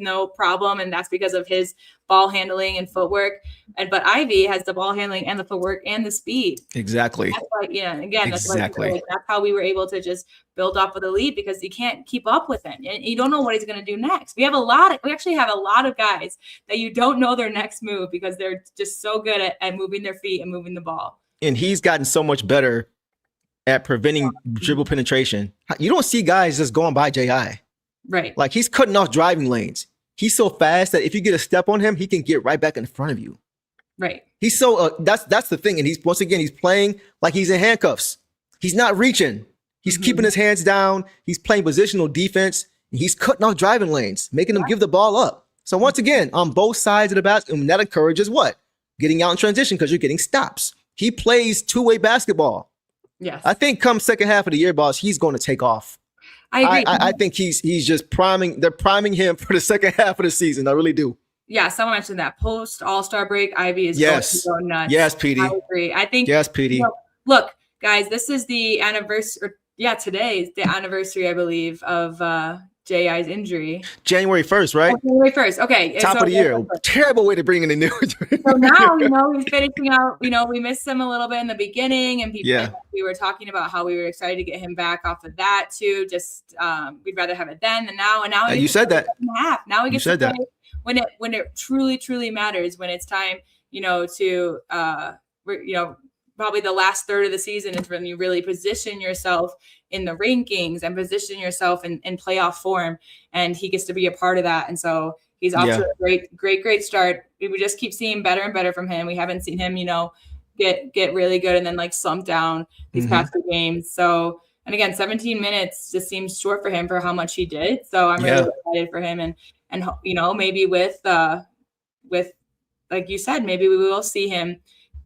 no problem, and that's because of his ball handling and footwork. But Ivy has the ball handling and the footwork and the speed. Exactly. That's that's how we were able to just build up with a lead, because you can't keep up with him. And you don't know what he's going to do next. We actually have a lot of guys that you don't know their next move, because they're just so good at moving their feet and moving the ball. And he's gotten so much better at preventing dribble penetration. You don't see guys just going by J.I. Right. Like, he's cutting off driving lanes. He's so fast that if you get a step on him, he can get right back in front of you. Right. He's so that's the thing. And he's playing like he's in handcuffs. He's not reaching. He's keeping his hands down. He's playing positional defense. He's cutting off driving lanes, making them give the ball up. So once again, on both sides of the basket, and that encourages what? Getting out in transition, because you're getting stops. He plays two-way basketball. Yes. I think come second half of the year, boss, he's going to take off. I agree. I think he's just priming. They're priming him for the second half of the season. I really do. Yeah, someone mentioned that post All-Star break, Ivy is going to go nuts. Yes, PD. I agree. I think. Yes, PD. Look, guys, this is the anniversary. Today is the anniversary, I believe, of J.I.'s injury. January 1st, right? January 1st. Okay. Top of the year. Terrible way to bring in a new. So now, he's finishing out. We missed him a little bit in the beginning, and we were talking about how we were excited to get him back off of that too. Just we'd rather have it then than now. And now you said that. Half. Now we get to play when it truly matters. When it's time, to probably the last third of the season is when you really position yourself in the rankings and position yourself in playoff form. And he gets to be a part of that. And so he's off to a great start. We just keep seeing better and better from him. We haven't seen him, get really good and then slump down these past two games. So, and again, 17 minutes just seems short for him for how much he did. So I'm really excited for him. And maybe with like you said, maybe we will see him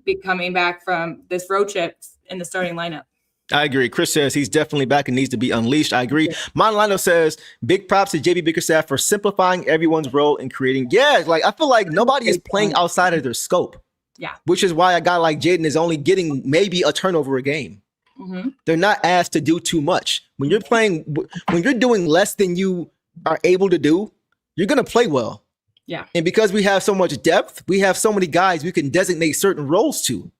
be coming back from this road trip in the starting lineup. I agree. Chris says he's definitely back and needs to be unleashed. I agree. Monlano says big props to JB Bickerstaff for simplifying everyone's role and creating. Yeah, I feel like nobody is playing outside of their scope. Yeah. Which is why a guy like Jaden is only getting maybe a turnover a game. Mm-hmm. They're not asked to do too much. When you're doing less than you are able to do, you're going to play well. Yeah. And because we have so much depth, we have so many guys we can designate certain roles to.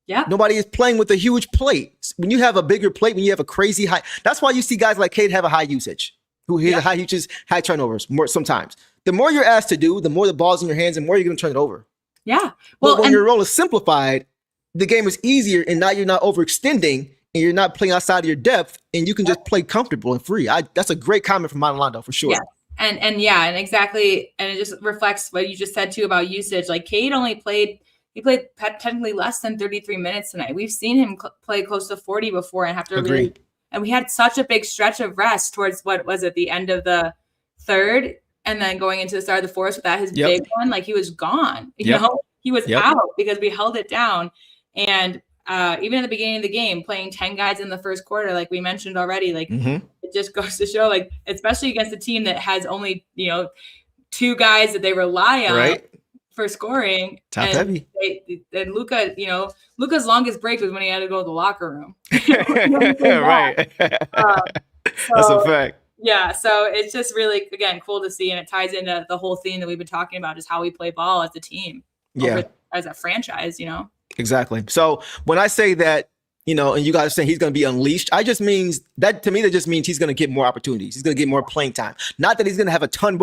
Yeah. Nobody is playing with a huge plate. When you have a bigger plate, when you have a crazy high, that's why you see guys like Cade have a high usage, who hit high usages, high turnovers more sometimes. The more you're asked to do, the more the ball's in your hands, and more you're going to turn it over. Yeah. Well, when your role is simplified, the game is easier, and now you're not overextending, and you're not playing outside of your depth, and you can just play comfortable and free. That's a great comment from Monlando for sure. Yeah. And exactly. And it just reflects what you just said too about usage. Like Cade played technically less than 33 minutes tonight. We've seen him play close to 40 before and have to and we had such a big stretch of rest towards what was at the end of the third and then going into the start of the fourth without his big one. Like he was gone, he was out because we held it down. And even at the beginning of the game, playing 10 guys in the first quarter, like we mentioned already, it just goes to show, especially against a team that has only, two guys that they rely on for scoring. Top heavy. And Luka, Luka's longest break was when he had to go to the locker room. Right. That's a fact. Yeah. So it's just really, again, cool to see. And it ties into the whole theme that we've been talking about, is how we play ball as a team. As a franchise, Exactly. So when I say that, and you guys are saying he's going to be unleashed, that just means he's going to get more opportunities. He's going to get more playing time. Not that he's going to have a ton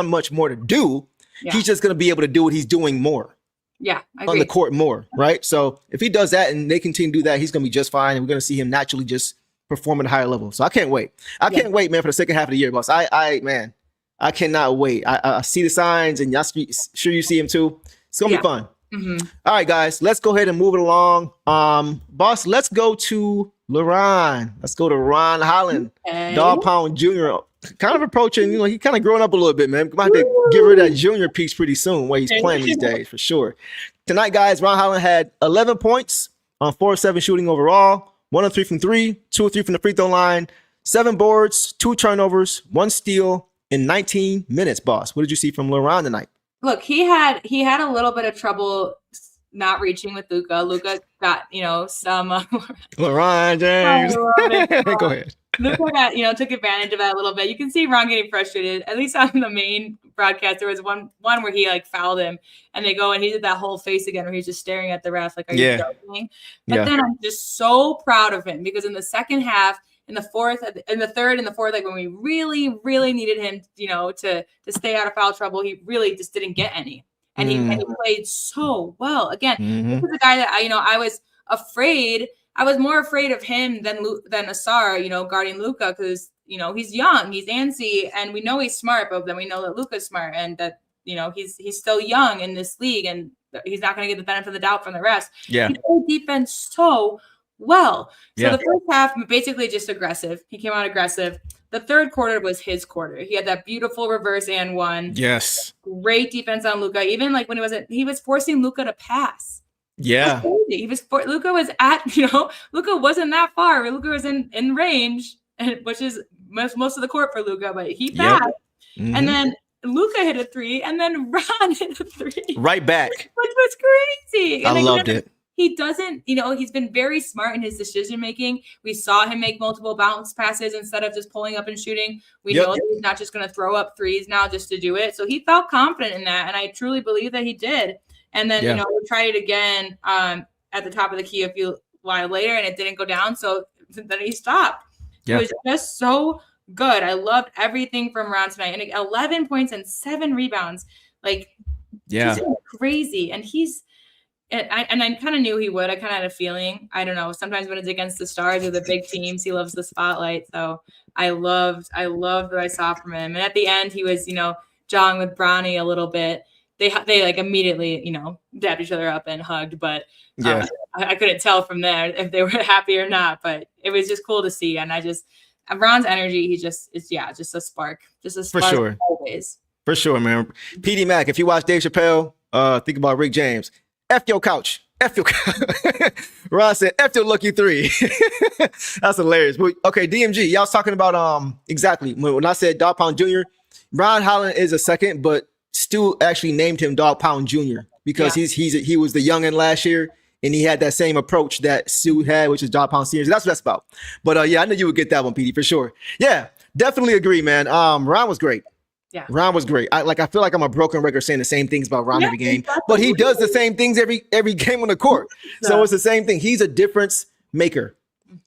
much more to do. Yeah. He's just going to be able to do what he's doing more. Yeah, I agree. On the court more, right? So if he does that and they continue to do that, he's going to be just fine. And we're going to see him naturally just perform at a higher level. So I can't wait. I can't wait, man, for the second half of the year, boss. I cannot wait. I see the signs, and y'all sure you see him too. It's going to be fun. Mm-hmm. All right, guys, let's go ahead and move it along. Boss, let's go to LeRon. Let's go to Ron Holland, Dog Pound Jr. Kind of approaching, he kind of growing up a little bit, man. Might have to give her that junior piece pretty soon where he's playing these days for sure. Tonight, guys, Ron Holland had 11 points on 4-7 shooting overall, 1 of 3 from 3, 2 of 3 from the free throw line, 7 boards, 2 turnovers, 1 steal in 19 minutes, boss. What did you see from LeBron tonight? Look, he had a little bit of trouble not reaching with Luka. Luka got, some LeBron James. Go ahead. Luka got, took advantage of that a little bit. You can see Ron getting frustrated. At least on the main broadcast, there was one where he fouled him, and they go and he did that whole face again where he's just staring at the ref like, "Are you joking?" But then I'm just so proud of him because in the second half, in the third and the fourth, when we really, really needed him, to stay out of foul trouble, he really just didn't get any, and he played so well. Again, this is a guy that I was afraid. I was more afraid of him than Ausar, guarding Luka because, he's young, he's antsy, and we know he's smart, but then we know that Luka's smart and that, he's still young in this league and he's not going to get the benefit of the doubt from the rest. Yeah. He played defense so well. So the first half, basically just aggressive. He came out aggressive. The third quarter was his quarter. He had that beautiful reverse and one. Yes. Great defense on Luka. Even when he was forcing Luka to pass. Yeah. Luka was at, Luka wasn't that far. Luka was in range, which is most of the court for Luka, but he passed. Yep. And then Luka hit a 3, and then Ron hit a 3. Right back. Which was crazy. I loved it. He doesn't, he's been very smart in his decision making. We saw him make multiple bounce passes instead of just pulling up and shooting. We know that he's not just going to throw up threes now just to do it. So he felt confident in that, and I truly believe that he did. And then, we tried it again at the top of the key a few while later, and it didn't go down. So then he stopped. It was just so good. I loved everything from Ron tonight. And 11 points and 7 rebounds. He's crazy. And I kind of knew he would. I kind of had a feeling. I don't know. Sometimes when it's against the stars or the big teams, he loves the spotlight. So I loved what I saw from him. And at the end, he was, jawing with Bronny a little bit. They immediately, dabbed each other up and hugged, but I couldn't tell from there if they were happy or not, but it was just cool to see. And Ron's energy, he just is, just a spark for sure. Always. For sure, man. PD Mac, if you watch Dave Chappelle, think about Rick James. F your couch. F your couch. Ron said, F your lucky 3. That's hilarious. But, okay, DMG, y'all was talking about, exactly. When I said Dog Pound Jr., Ron Holland is a second, but Stu actually named him Dog Pound Jr. because he was the youngin' last year, and he had that same approach that Stu had, which is Dog Pound Senior. That's what that's about. But I knew you would get that one, PD, for sure. Yeah, definitely agree, man. Ron was great. Yeah, Ron was great. I feel like I'm a broken record saying the same things about Ron every game, but he does the same things every game on the court. So it's the same thing. He's a difference maker.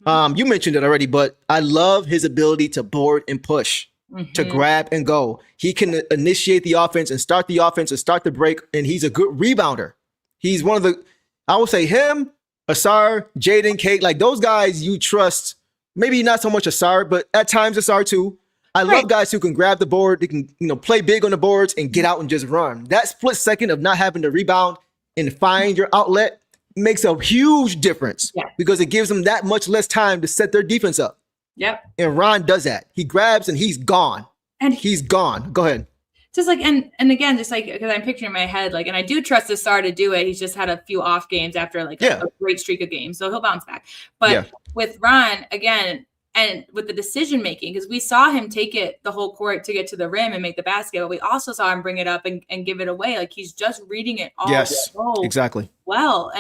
You mentioned it already, but I love his ability to board and push. To grab and go. He can initiate the offense and start the break, and he's a good rebounder. He's one of the, I would say him, Ausar, Jaden, Cade, those guys you trust. Maybe not so much Ausar, but at times Ausar too. I love guys who can grab the board, they can play big on the boards and get out and just run. That split second of not having to rebound and find your outlet makes a huge difference because it gives them that much less time to set their defense up. Yep. And Ron does that. He grabs and he's gone. And he's gone. Go ahead. Just and again, just because I'm picturing in my head, and I do trust Ausar to do it. He's just had a few off games after a great streak of games. So he'll bounce back. But with Ron, again, and with the decision making, because we saw him take it the whole court to get to the rim and make the basket, but we also saw him bring it up and give it away. He's just reading it all. Yes, exactly. Well,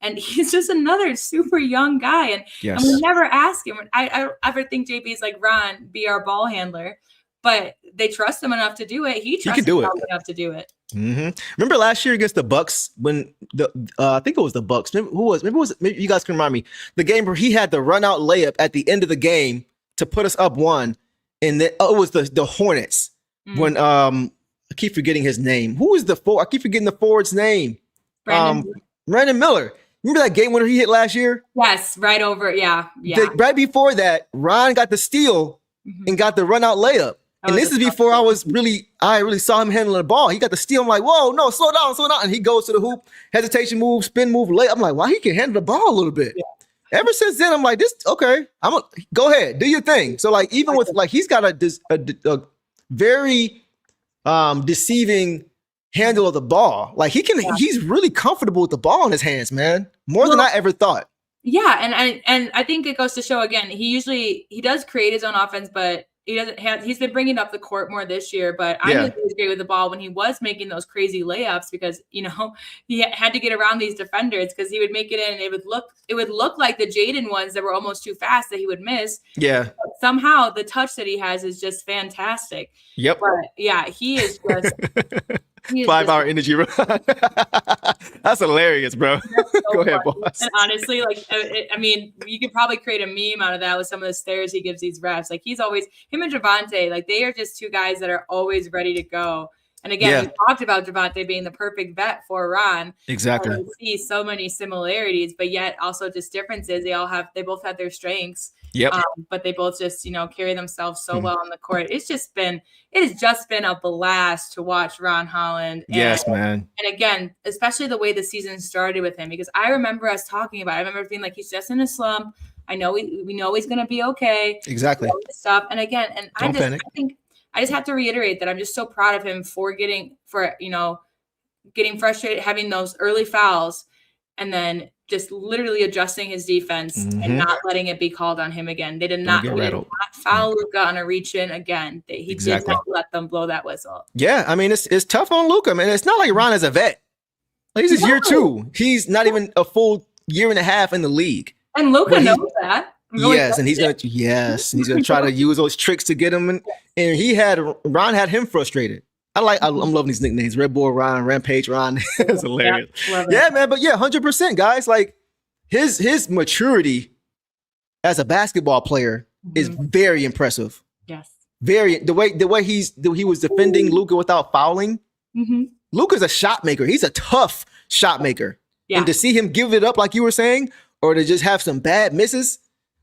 and he's just another super young guy. And we never ask him. I ever think JB is Ron, be our ball handler. But they trust him enough to do it. He trusts him enough to do it. Remember last year against the Bucks when I think it was the Bucks. Maybe you guys can remind me. The game where he had the run out layup at the end of the game to put us up 1. And then it was the Hornets when I keep forgetting his name. Who is the forward? I keep forgetting the forward's name. Brandon Miller. Remember that game winner he hit last year? Yes, right over. Yeah. Right before that, Ron got the steal and got the run out layup. And this is before I really saw him handling the ball. He got the steal. I'm like, whoa, no, slow down. And he goes to the hoop, hesitation move, spin move, layup. I'm like, wow, he can handle the ball a little bit. Yeah. Ever since then, I'm like, go ahead, do your thing. So even with he's got a very deceiving handle of the ball. He's really comfortable with the ball in his hands, man. More than I ever thought. Yeah, and I think it goes to show again. He does create his own offense, but he's been bringing up the court more this year. But I knew he was great with the ball when he was making those crazy layups because he had to get around these defenders because he would make it in. And it would look like the Jaden ones that were almost too fast that he would miss. Yeah. But somehow the touch that he has is just fantastic. Yep. But yeah, he is just. 5-hour energy run. That's hilarious, bro. So Go ahead, funny. boss. And honestly, you could probably create a meme out of that with some of the stares he gives these refs. Like he's always him and Javonte, they are just two guys that are always ready to go. And again, we talked about Javonte being the perfect vet for Ron. Exactly. We see so many similarities, but yet also just differences. They both have their strengths. Yep. But they both just, carry themselves so well on the court. It has just been a blast to watch Ron Holland. Yes, man. And again, especially the way the season started with him, because I remember us talking about it. I remember being like, he's just in a slump. I know we know he's going to be okay. Exactly. Stuff. And again, I think I just have to reiterate that I'm just so proud of him for getting frustrated, having those early fouls, and then just literally adjusting his defense and not letting it be called on him again. They did not foul Luka on a reach in again. He did not let them blow that whistle. Yeah, I mean, it's tough on Luka, man. It's not like Ron is a vet. He's his year 2. He's not even a full year and a half in the league. And Luka knows that. And he's gonna try to use those tricks to get him. And Ron had him frustrated. I'm loving these nicknames. Red Bull Ron, Rampage Ron. It's hilarious. Yeah, man. But 100%, guys. Like his maturity as a basketball player is very impressive. Yes. Very the way he was defending Luka without fouling. Luka's a shot maker. He's a tough shot maker. Yeah. And to see him give it up, like you were saying, or to just have some bad misses,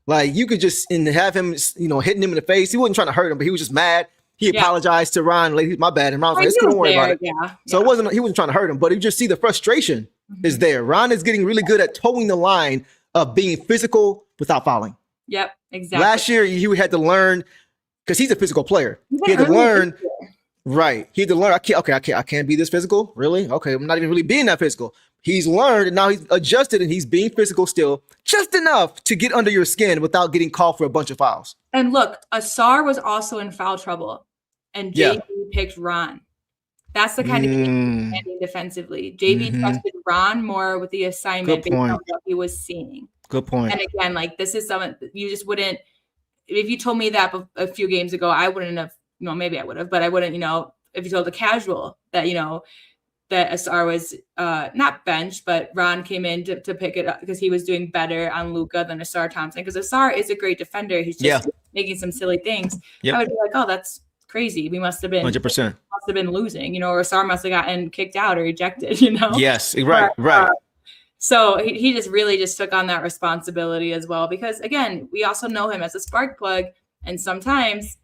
like you could just have him, hitting him in the face. He wasn't trying to hurt him, but he was just mad. He apologized to Ron, like, my bad. And Ron was like, don't worry about it. Yeah. So he wasn't trying to hurt him, but you just see the frustration is there. Ron is getting really good at towing the line of being physical without fouling. Yep, exactly. Last year, he had to learn, because he's a physical player. He had to learn, right. He had to learn, I can't be this physical? Really? Okay, I'm not even really being that physical. He's learned, and now he's adjusted, and he's being physical still, just enough to get under your skin without getting called for a bunch of fouls. And look, Ausar was also in foul trouble, and JB picked Ron. That's the kind of game he's defensively. JB trusted Ron more with the assignment based on what he was seeing. Good point. And again, this is something you just wouldn't. If you told me that a few games ago, I wouldn't have. Maybe I would have, but I wouldn't. If you told a casual that that Ausar was not benched, but Ron came in to pick it up because he was doing better on Luka than Ausar Thompson. Because Ausar is a great defender. He's just making some silly things. I would be like, oh, that's crazy. We must have been 100% losing, or Ausar must have gotten kicked out or ejected, Yes, right. So he just really just took on that responsibility as well. Because again, we also know him as a spark plug. And sometimes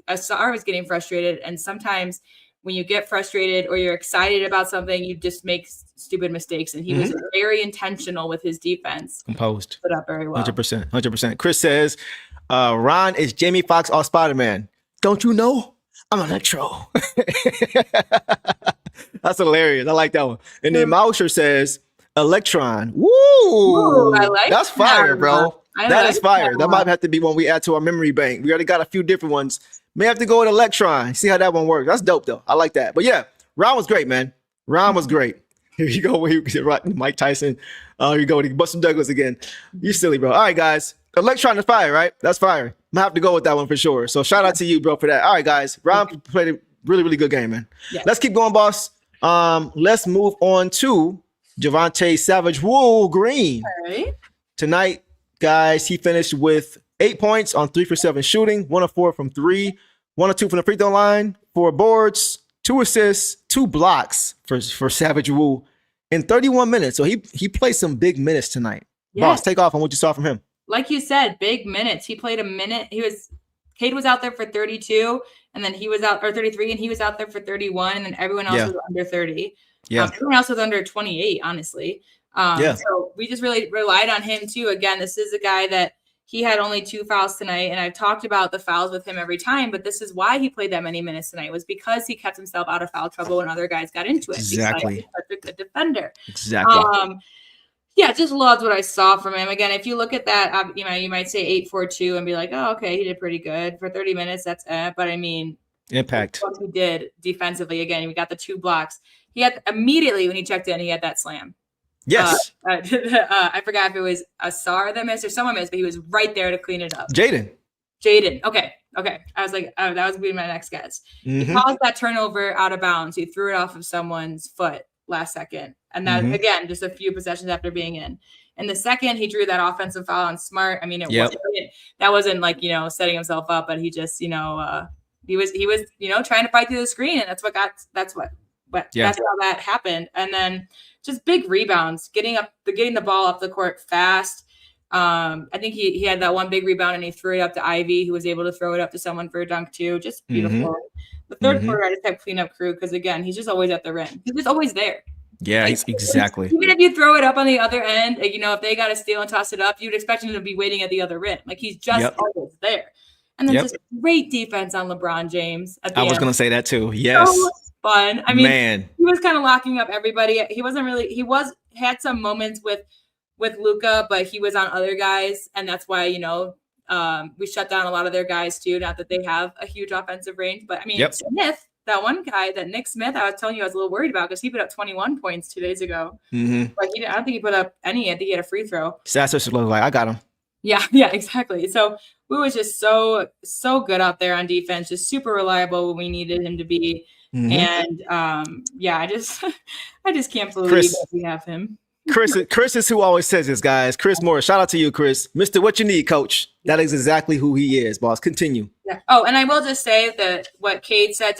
Ausar was getting frustrated, and sometimes when you get frustrated or you're excited about something, you just make stupid mistakes. And he was very intentional with his defense. Composed. Put up very well. 100%. Chris says, Ron is Jamie Foxx or Spider-Man. Don't you know? I'm Electro. That's hilarious. I like that one. And then Mausher says, Electron. Woo! Ooh, I like that's fire, bro. That is fire. That might have to be one we add to our memory bank. We already got a few different ones. May have to go with Electron. See how that one works. That's dope, though. I like that. But yeah, Ron was great, man. Ron was great. Here you go. Mike Tyson. Here you go. Buster Douglas again. You silly, bro. All right, guys. Electron is fire, right? That's fire. I'm going to have to go with that one for sure. So shout out to you, bro, for that. All right, guys. Ron played a really, really good game, man. Yes. Let's keep going, boss. Let's move on to Javonte Savage Green. All right. Tonight, guys, he finished with 8 points on 3 for 7 shooting, 1 of 4 from 3, 1 of 2 from the free throw line, 4 boards, 2 assists, 2 blocks for Savage in 31 minutes. So he played some big minutes tonight. Yes. Boss, take off on what you saw from him. Like you said, big minutes. He played a minute. Cade was out there for 32, and then he was out, or 33, and he was out there for 31, and then everyone else was under 30. Yeah. Everyone else was under 28, honestly. So we just really relied on him too. Again, this is a guy that he had only 2 fouls tonight, and I've talked about the fouls with him every time, but this is why he played that many minutes tonight, was because he kept himself out of foul trouble when other guys got into it. Exactly. He's such a good defender. Exactly. Yeah, just loved what I saw from him. Again, if you look at that, you might say 8-4-2 and be like, oh, okay, he did pretty good for 30 minutes. That's but I mean, impact. What he did defensively. Again, we got the 2 blocks. He had immediately when he checked in, he had that slam. Yes. I forgot if it was Ausar that missed or someone missed, but he was right there to clean it up. Jaden. Okay. I was like, that was going to be my next guess. He caused that turnover out of bounds. He threw it off of someone's foot last second. And that, again, just a few possessions after being in. And the second, he drew that offensive foul on Smart. I mean, that wasn't like, setting himself up, but he just, he was, trying to fight through the screen. And that's how that happened. And then just big rebounds, getting the ball up the court fast. I think he had that one big rebound and he threw it up to Ivy, who was able to throw it up to someone for a dunk too. Just beautiful. The third quarter, I just have cleanup crew because again, he's just always at the rim. He's just always there. Yeah, he's exactly. Even if you throw it up on the other end, if they got to steal and toss it up, you'd expect him to be waiting at the other rim. Like he's just always there. And then just great defense on LeBron James. I was going to say that too. Yes. So fun. I mean, he was kind of locking up everybody. Had some moments with Luka, but he was on other guys. And that's why, we shut down a lot of their guys too. Not that they have a huge offensive range, but I mean, Smith, that one guy, that Nick Smith, I was telling you I was a little worried about because he put up 21 points 2 days ago. But I don't think he put up any. I think he had a free throw. Sasser was like, I got him. Yeah, exactly. So we was just so good out there on defense, just super reliable when we needed him to be. And I just can't believe that we have him. Chris is who always says this, guys. Chris Morris. Shout out to you, Chris. Mr. What you need, coach. That is exactly who he is, boss. Continue. Yeah. Oh, and I will just say that what Cade said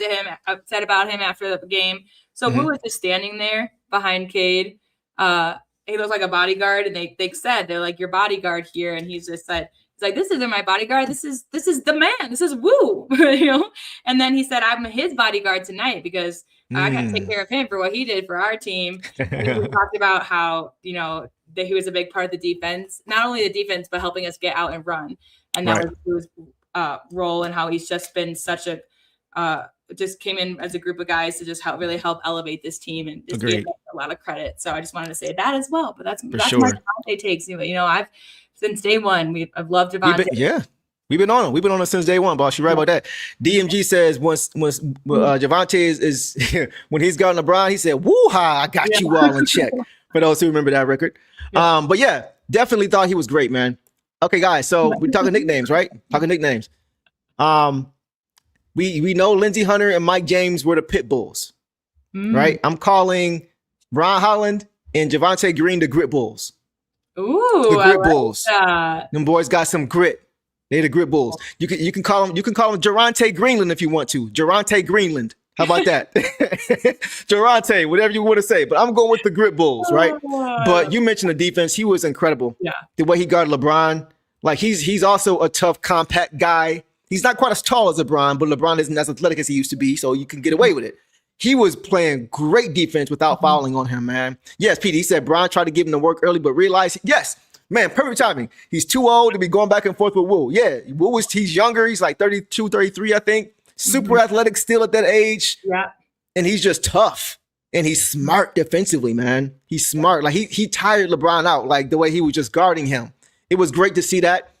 about him after the game. So Wu was just standing there behind Cade. He looks like a bodyguard, and they're like, your bodyguard here, and he's just like, this isn't my bodyguard. This is the man. This is Wu, And then he said, I'm his bodyguard tonight because I got to take care of him for what he did for our team. We talked about how that he was a big part of the defense, not only the defense but helping us get out and run, and that was his role, and how he's just been such a just came in as a group of guys to just really help elevate this team and just give them a lot of credit. So I just wanted to say that as well. But that's my Javonte takes. I've since day one I've loved Javonte. We've been on him. We've been on him since day one, boss. You're right about that. DMG says once Javonte is when he's got LeBron, he said, "Woo-ha, I got you all in check." For those who remember that record. But definitely thought he was great, man. Okay, guys. So we're talking nicknames, right? Talking nicknames. We know Lindsey Hunter and Mike James were the pit bulls, right? I'm calling Ron Holland and Javonte Green the grit bulls. Ooh, the grit bulls. That. Them boys got some grit. They the grit bulls. You can call them Geronte Greenland if you want to. Geronte Greenland. How about that? Geronte, whatever you want to say. But I'm going with the grit bulls, right? But you mentioned the defense. He was incredible. Yeah. The way he guarded LeBron. Like he's also a tough, compact guy. He's not quite as tall as LeBron, but LeBron isn't as athletic as he used to be, so you can get away with it. He was playing great defense without fouling on him, man. Yes, Pete, he said Bron tried to give him the work early, but realized, yes, man, perfect timing. He's too old to be going back and forth with Wu. Yeah, he's younger. He's like 32, 33, I think. Super athletic still at that age. Yeah. And he's just tough. And he's smart defensively, man. He's smart. Like he tired LeBron out, like the way he was just guarding him. It was great to see that.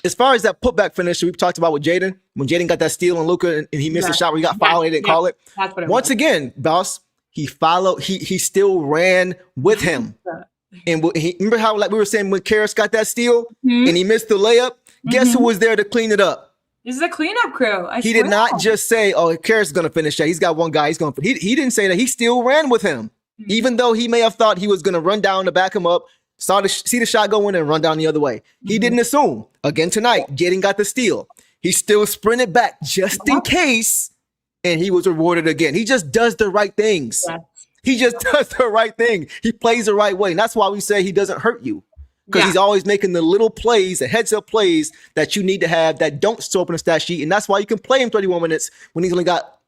As far as that putback finish we've talked about with Jaden, when Jaden got that steal on Luka and he missed the shot where he got fouled, they didn't call it. Once again, boss, he followed. He still ran with him. And remember how like we were saying when Karras got that steal and he missed the layup? Guess who was there to clean it up? This is a cleanup crew. He did not just say, "Oh, Karras is going to finish that. He's got one guy. He's going to." He didn't say that. He still ran with him, even though he may have thought he was going to run down to back him up. See the shot go in and run down the other way. He didn't assume. Again tonight, Jaden got the steal. He still sprinted back just in case, and he was rewarded again. He just does the right things. Yeah. He just does the right thing. He plays the right way. And that's why we say he doesn't hurt you. Because he's always making the little plays, the heads-up plays that you need to have that don't show up in the stat sheet. And that's why you can play him 31 minutes when he's only got,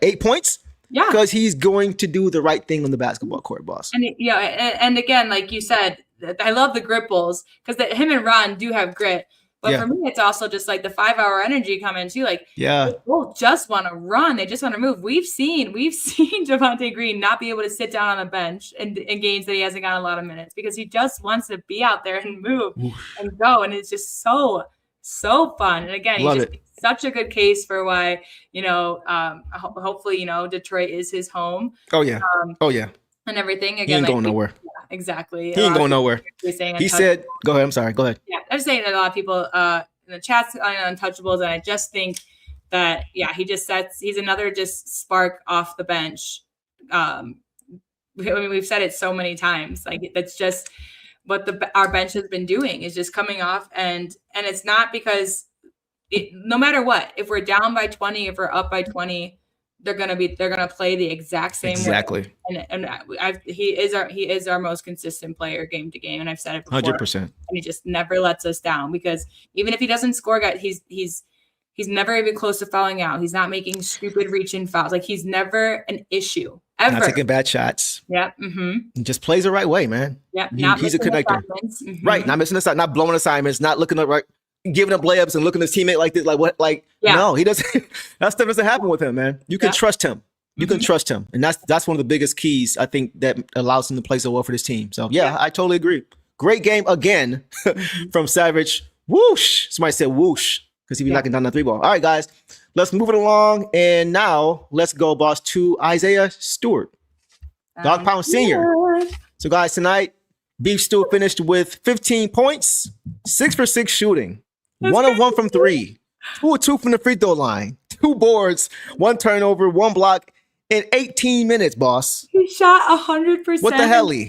8 points? Yeah. Because he's going to do the right thing on the basketball court, boss. And again, like you said, I love the grit bulls because him and Ron do have grit. But Yeah. for me, it's also just like the 5-hour energy coming too. Like, Yeah. they both just want to run. They just want to move. We've seen Javonte Green not be able to sit down on the bench in games that he hasn't got a lot of minutes because he just wants to be out there and move and go. And it's just so fun. And again, Love he's just it. such a good case for why, hopefully, Detroit is his home. Oh yeah. And everything. Again, He ain't going nowhere. Yeah, exactly. He ain't going nowhere. He said, go ahead. I'm sorry. Go ahead. Yeah, I'm just saying that a lot of people in the chats on Untouchables, and I just think that, he's another just spark off the bench. We've said it so many times. Like, that's just what our bench has been doing, is just coming off. And it's not because no matter what, if we're down by 20, if we're up by 20, they're gonna play the exact same way. And he is our most consistent player game to game, and I've said it before. 100%. And he just never lets us down, because even if he doesn't score, he's never even close to fouling out. He's not making stupid reach-in fouls. Like, he's never an issue ever. Not taking bad shots. Yeah. Mm-hmm. He just plays the right way, man. Yeah. He's a connector. Mm-hmm. Right. Not missing assignments, not blowing assignments, not looking up right. Giving up layups and looking at his teammate like this, like what? Like, no, he doesn't. That stuff doesn't happen with him, man. You can trust him. You can trust him, and that's one of the biggest keys, I think, that allows him to play so well for this team. So I totally agree. Great game again from Savage. Whoosh! Somebody said whoosh because he be knocking down the 3-ball. All right, guys, let's move it along, and now let's go, boss, to Isaiah Stewart, Dog Pound Senior. So, guys, tonight, Beef Stew finished with 15 points, 6 for 6 shooting. 1 of 1 from 3, 2 of 2 from the free throw line, 2 boards, 1 turnover, 1 block in 18 minutes, boss. He shot 100%. What the hell? He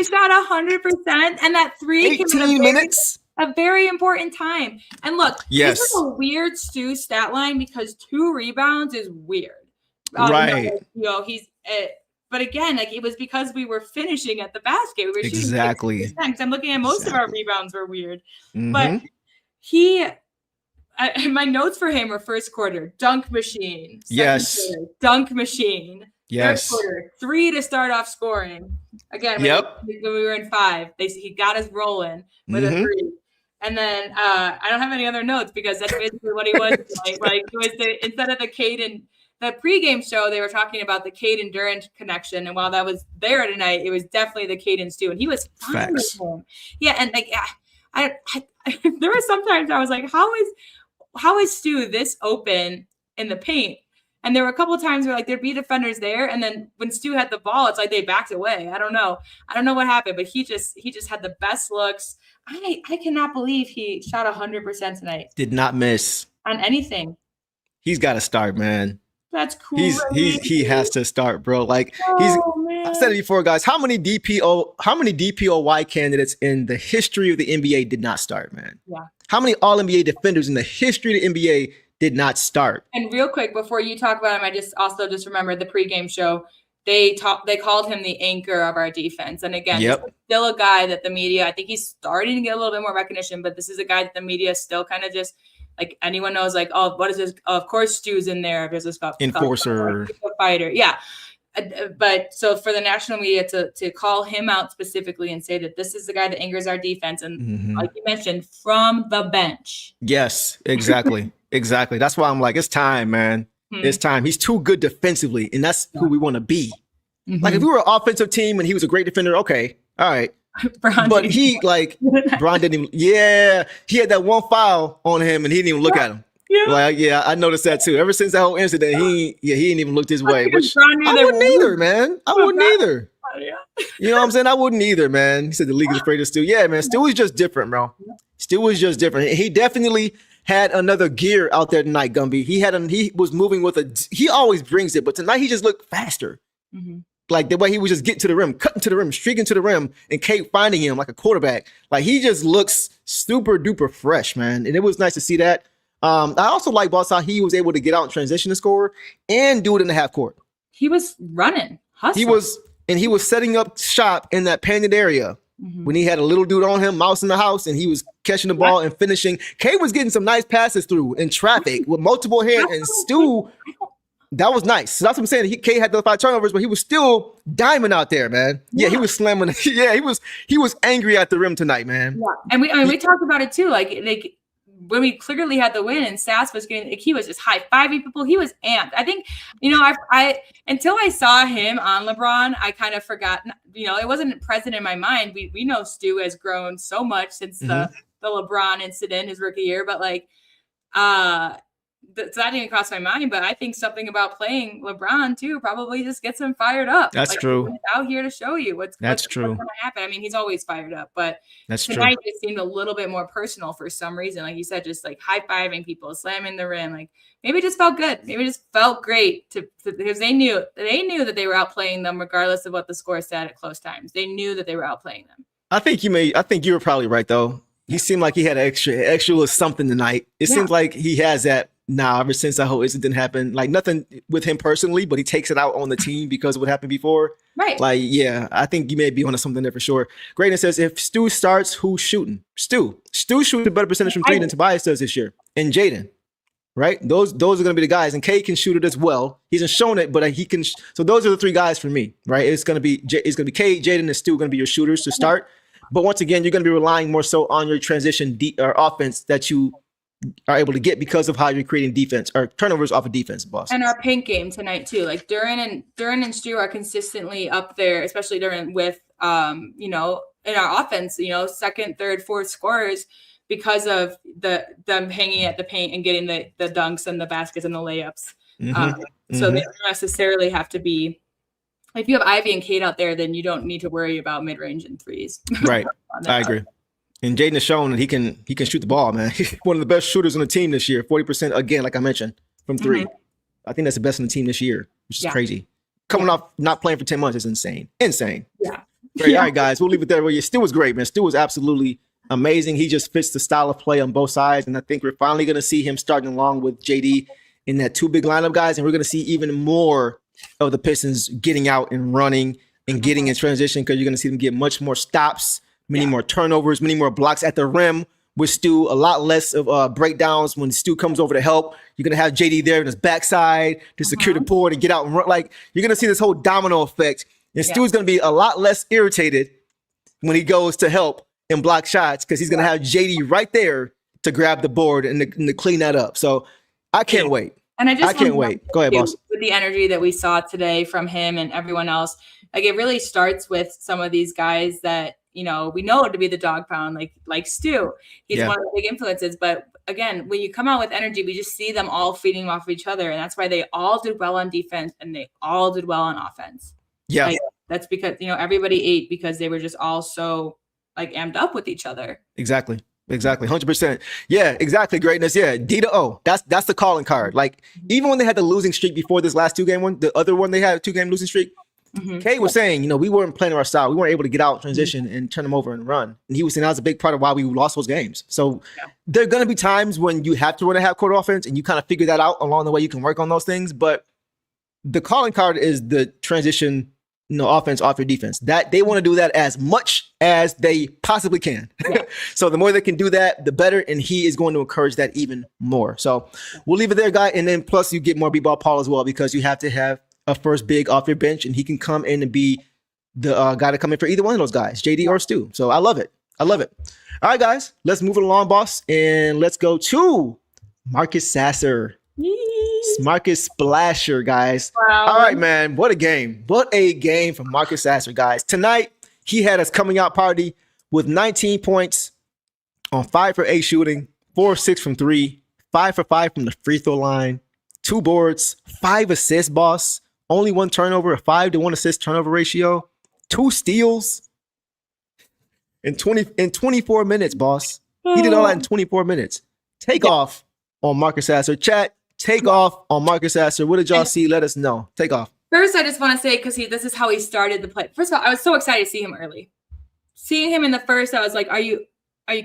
shot 100%, and that 3 came 18 minutes. A very important time. And look, yes, this is a weird Stu stat line because 2 rebounds is weird. Right. He's. But again, like, it was because we were finishing at the basket. We were exactly. shooting 60%. I'm looking at most of our rebounds were weird. But my notes for him were first quarter, dunk machine. Yes. Quarter, dunk machine. Yes. Third quarter, 3 to start off scoring. Again, when we were in 5, he got us rolling with a 3. And then I don't have any other notes because that's basically what he was tonight. Like, it was instead of the Cade and the pregame show, they were talking about the Cade and Duren connection, and while that was there tonight, it was definitely the Cade and Stu, and he was fine with him. Yeah, and like I there were sometimes I was like, how is Stu this open in the paint? And there were a couple of times where, like, there'd be defenders there, and then when Stu had the ball, it's like they backed away. I don't know what happened, but he just had the best looks. I cannot believe he shot 100% tonight. Did not miss on anything. He's got to start, man. That's cool. He has to start, bro. Like, I said it before, guys. How many DPOY candidates in the history of the NBA did not start, man? Yeah. How many All-NBA defenders in the history of the NBA did not start? And real quick, before you talk about him, I just remembered the pregame show. They called him the anchor of our defense. And again, still a guy that the media, I think he's starting to get a little bit more recognition, but this is a guy that the media still kind of just, like, anyone knows, like, oh, what is this? Of course, Stu's in there. There's this enforcer, fighter. Yeah. But so for the national media to call him out specifically and say that this is the guy that anchors our defense. And like you mentioned, from the bench. Yes, exactly. Exactly. That's why I'm like, it's time, man. It's time. He's too good defensively, and that's who we want to be. Like, if we were an offensive team and he was a great defender, okay, all right. But Bron didn't even, he had that one foul on him and he didn't even look at him. Like, I noticed that too. Ever since that whole incident, he didn't even look his way. Which I wouldn't either, man. I wouldn't either. You know what I'm saying? I wouldn't either, man. He said the league is afraid of Stu. Yeah, man. Stu was just different, bro. Stu was just different. He definitely had another gear out there tonight, Gumby. He was moving he always brings it, but tonight he just looked faster. Like, the way he was just getting to the rim, cutting to the rim, streaking to the rim, and Cade finding him like a quarterback. Like, he just looks super duper fresh, man. And it was nice to see that. I also like, boss, how he was able to get out and transition to score and do it in the half court. He was running, hustling. He was setting up shop in that painted area when he had a little dude on him, mouse in the house, and he was catching the ball and finishing. Cade was getting some nice passes through in traffic with multiple hands, and Stu that was nice. So that's what I'm saying. Cade had the 5 turnovers, but he was still diamond out there, man. Yeah, he was slamming. Yeah, he was angry at the rim tonight, man. Yeah, and we talked about it too. Like when we clearly had the win and Sass was getting, like, he was just high-fiving people. He was amped. I think, I until I saw him on LeBron, I kind of forgot, it wasn't present in my mind. We know Stu has grown so much since the LeBron incident his rookie year, but like, so that didn't cross my mind, but I think something about playing LeBron too probably just gets him fired up. That's true. He's out here to show you what's going to happen. I mean, he's always fired up, but tonight it seemed a little bit more personal for some reason. Like you said, just like high-fiving people, slamming the rim. Like maybe it just felt good. Maybe it just felt great because they knew that they were outplaying them regardless of what the score said at close times. They knew that they were outplaying them. I think you were probably right though. He seemed like he had extra was something tonight. It seems like he has that now ever since that whole incident happened. Like nothing with him personally, but he takes it out on the team because of what happened before. Right. Like, yeah, I think you may be onto something there for sure. Greatness says, if Stu starts, who's shooting? Stu shoots a better percentage from 3 than Tobias does this year. And Jaden, right? Those are going to be the guys. And Cade can shoot it as well. He hasn't shown it, but he can. So those are the 3 guys for me, right? It's going to be Cade, Jaden, and Stu going to be your shooters to start. But once again, you're going to be relying more so on your transition or offense that you are able to get because of how you're creating defense or turnovers off of defense, boss. And our paint game tonight too. Like Duren and Stewart are consistently up there, especially Duren with in our offense, second, third, fourth scorers because of them hanging at the paint and getting the dunks and the baskets and the layups. So they don't necessarily have to be. If you have Ivy and Cade out there, then you don't need to worry about mid-range and threes. Right. I agree. And Jaden has shown that he can shoot the ball, man. He's one of the best shooters on the team this year. 40%, again, like I mentioned, from 3. I think that's the best on the team this year, which is crazy. Coming off not playing for 10 months is insane. Yeah. Great. All right, guys, we'll leave it there. Well, Stu was great, man. Stu was absolutely amazing. He just fits the style of play on both sides. And I think we're finally going to see him starting along with JD in that 2 big lineup, guys. And we're going to see even more of the Pistons getting out and running and getting in transition because you're going to see them get much more stops, many more turnovers, many more blocks at the rim with Stu, a lot less of breakdowns when Stu comes over to help. You're going to have JD there in his backside to secure the board and get out and run. Like, you're going to see this whole domino effect. And Stu's going to be a lot less irritated when he goes to help and block shots because he's going to have JD right there to grab the board and to clean that up. So I can't wait. And I can't wait. Go ahead, boss. With the energy that we saw today from him and everyone else, like it really starts with some of these guys that, we know to be the dog pound, like Stu. He's one of the big influences. But again, when you come out with energy, we just see them all feeding off of each other. And that's why they all did well on defense and they all did well on offense. Yeah. Like, that's because, everybody ate because they were just all so amped up with each other. Exactly. 100%. Yeah, exactly. Greatness. Yeah. D to O. That's the calling card. Like, even when they had the losing streak before this last 2-game one, the other one they had a 2-game losing streak, Cade was saying, we weren't playing our style. We weren't able to get out, transition, and turn them over and run. And he was saying that was a big part of why we lost those games. So there are going to be times when you have to run a half-court offense, and you kind of figure that out along the way. You can work on those things. But the calling card is the transition offense off your defense. That they want to do that as much as they possibly can. So the more they can do that, the better. And he is going to encourage that even more. So we'll leave it there, guy. And then plus you get more B-ball Paul as well because you have to have a first big off your bench, and he can come in and be the guy to come in for either one of those guys, JD or Stu. So I love it. All right, guys, let's move it along, boss, and let's go to Marcus Sasser. Marcus Splasher, guys. Wow. All right, man. What a game. What a game from Marcus Sasser, guys. Tonight, he had his coming out party with 19 points on 5 for 8 shooting, 4 of 6 from 3, 5 for 5 from the free throw line, 2 boards, 5 assists, boss. Only 1 turnover, a 5-to-1 assist turnover ratio, 2 steals in 24 minutes, boss. He did all that in 24 minutes. Take off on Marcus Sasser. Chat, take off on Marcus Sasser. What did y'all see? Let us know. Take off. First, I just want to say, because this is how he started the play. First of all, I was so excited to see him early. Seeing him in the first, I was like, are you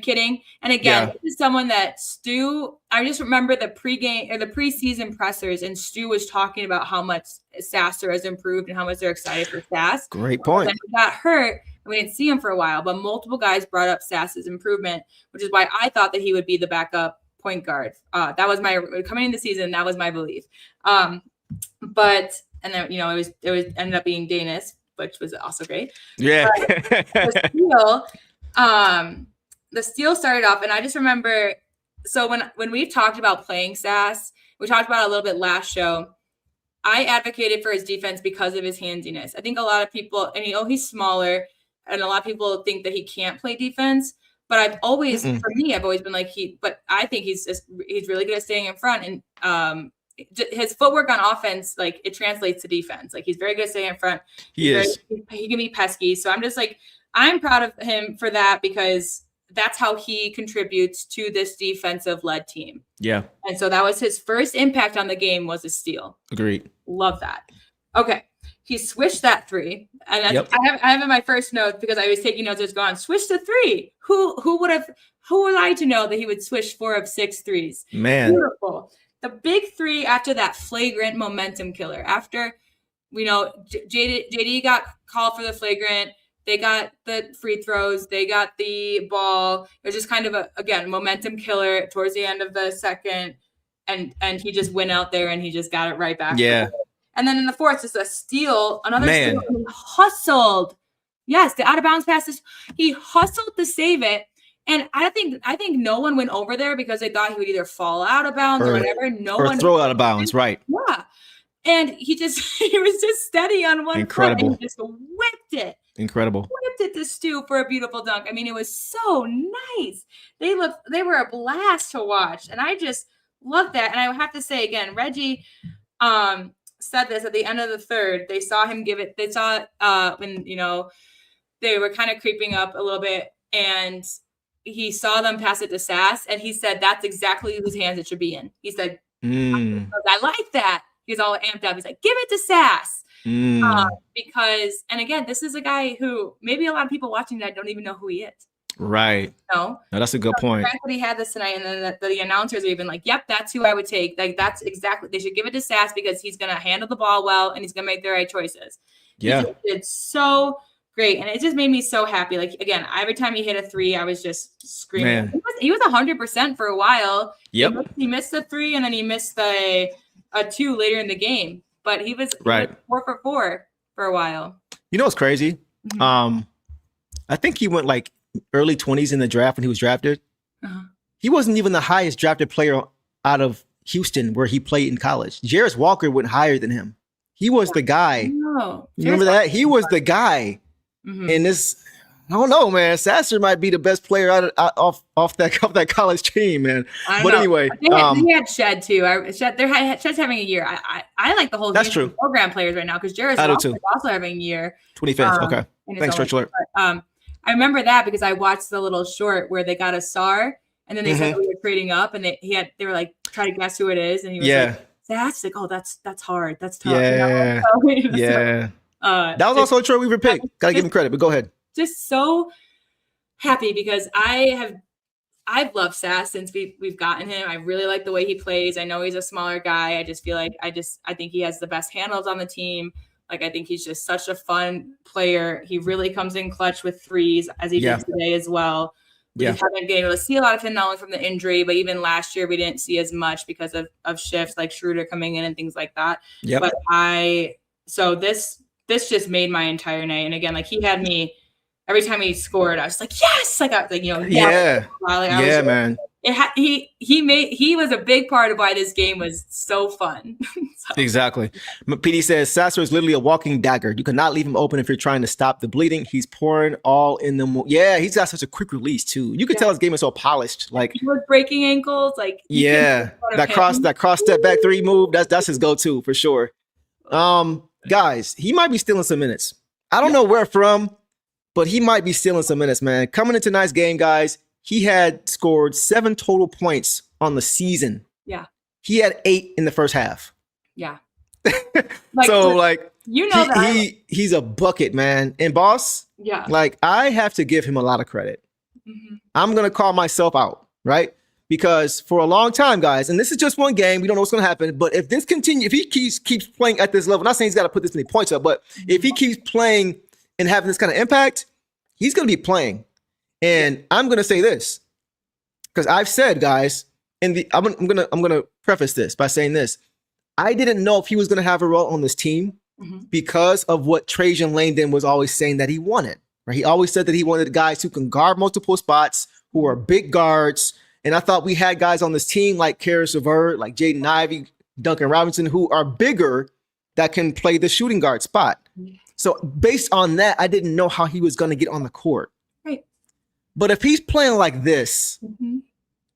kidding? And again, this is someone that Stu, I just remember the pregame or the preseason pressers, and Stu was talking about how much Sasser has improved and how much they're excited for Sass. Great point. When he got hurt, and we didn't see him for a while, but multiple guys brought up Sass's improvement, which is why I thought that he would be the backup point guard. That was my coming into the season. That was my belief. And then, it was ended up being Daniss, which was also great. Yeah. The steal started off, and I just remember, so when we've talked about playing Sass, we talked about it a little bit last show. I advocated for his defense because of his handiness. I think a lot of people, and he's smaller, and a lot of people think that he can't play defense. But I've always, for me, I've always been like but I think he's really good at staying in front, and his footwork on offense, like, it translates to defense. Like, he's very good at staying in front. He can be pesky. So I'm just like, I'm proud of him for that, because that's how he contributes to this defensive led team. Yeah. And so that was his first impact on the game, was a steal. Agreed. Love that. Okay. He switched that 3. And Yep. I have in my first note, because I was taking notes, it's going, switch to 3. Who would I to know that he would switch 4 of 6 threes? Man. Beautiful. The big 3 after that flagrant momentum killer. After, JD got called for the flagrant. They got the free throws. They got the ball. It was just kind of again, momentum killer towards the end of the second. And he just went out there and he just got it right back. Yeah. And then in the fourth, just a steal, another Man. steal. He hustled. Yes, the out of bounds passes. He hustled to save it. And I think no one went over there because they thought he would either fall out of bounds or whatever. Or throw out of bounds, right? Yeah. And he was just steady on one foot, and he just whipped it. Incredible. Whipped it to Stu for a beautiful dunk. I mean, it was so nice. They were a blast to watch. And I just love that. And I have to say again, Reggie said this at the end of the third. They saw him give it. They saw when, they were kind of creeping up a little bit, and he saw them pass it to Sass, and he said, that's exactly whose hands it should be in. He said, I like that. He's all amped up. He's like, give it to Sass. Because, and again, this is a guy who maybe a lot of people watching that don't even know who he is. Right. No, that's a good point. The fact that he had this tonight, and then the announcers are even like, yep, that's who I would take. Like, that's exactly, they should give it to Sass because he's going to handle the ball well, and he's going to make the right choices. Yeah. He did so great. And it just made me so happy. Like, again, every time he hit a 3, I was just screaming. Man. He was 100% for a while. Yep. He missed the 3, and then he missed a 2 later in the game. But he was 4 for 4 for a while. You know what's crazy? Mm-hmm. I think he went like early 20s in the draft when he was drafted. Uh-huh. He wasn't even the highest drafted player out of Houston where he played in college. Jarris Walker went higher than him. He was the guy. No. You remember that? He was the guy. Mm-hmm. And this, I don't know, man. Sasser might be the best player off that college team, man. But anyway, they had Shed too. Shed's having a year. I like the whole program players right now because Jarris Walker is also having a year. 25th. Okay. Thanks, Stretch Alert. I remember that because I watched the little short where they got Ausar, and then they said we were trading up, and they were like try to guess who it is, and he was like, "That's like, oh, that's hard, that's tough." Yeah, yeah. That was also a Troy Weaver pick. Gotta give him credit, but go ahead. Just so happy because I've loved Sass since we've gotten him. I really like the way he plays. I know he's a smaller guy. I just feel like I think he has the best handles on the team. Like, I think he's just such a fun player. He really comes in clutch with threes, as he did today as well. We haven't been able to see a lot of him, not only from the injury, but even last year we didn't see as much because of shifts like Schroeder coming in and things like that. Yep. But so this just made my entire night. And again, like, he had me every time he scored, I was like, yes, like, man. He was a big part of why this game was so fun. Exactly. PD says Sasser is literally a walking dagger. You cannot leave him open if you're trying to stop the bleeding. He's pouring all in the he's got such a quick release too. You can tell his game is so polished. Like, he was breaking ankles. Like, that cross step back 3 move. That's his go-to for sure. Guys, he might be stealing some minutes. I don't know where from, but he might be stealing some minutes, man. Coming into tonight's game, guys, he had scored 7 total points on the season. Yeah. He had 8 in the first half. Yeah. He's a bucket, man. And boss, like, I have to give him a lot of credit. Mm-hmm. I'm going to call myself out, right? Because for a long time, guys, and this is just one game, we don't know what's going to happen, but if this continues, if he keeps playing at this level, not saying he's got to put this many points up, but if he keeps playing and having this kind of impact, he's going to be playing. And I'm going to say this, because I've said, guys, I'm going to preface this by saying this. I didn't know if he was going to have a role on this team because of what Trajan Langdon was always saying that he wanted. Right? He always said that he wanted guys who can guard multiple spots, who are big guards. And I thought we had guys on this team like Karis LeVert, like Jaden Ivey, Duncan Robinson, who are bigger that can play the shooting guard spot. So based on that, I didn't know how he was going to get on the court. Right. But if he's playing like this,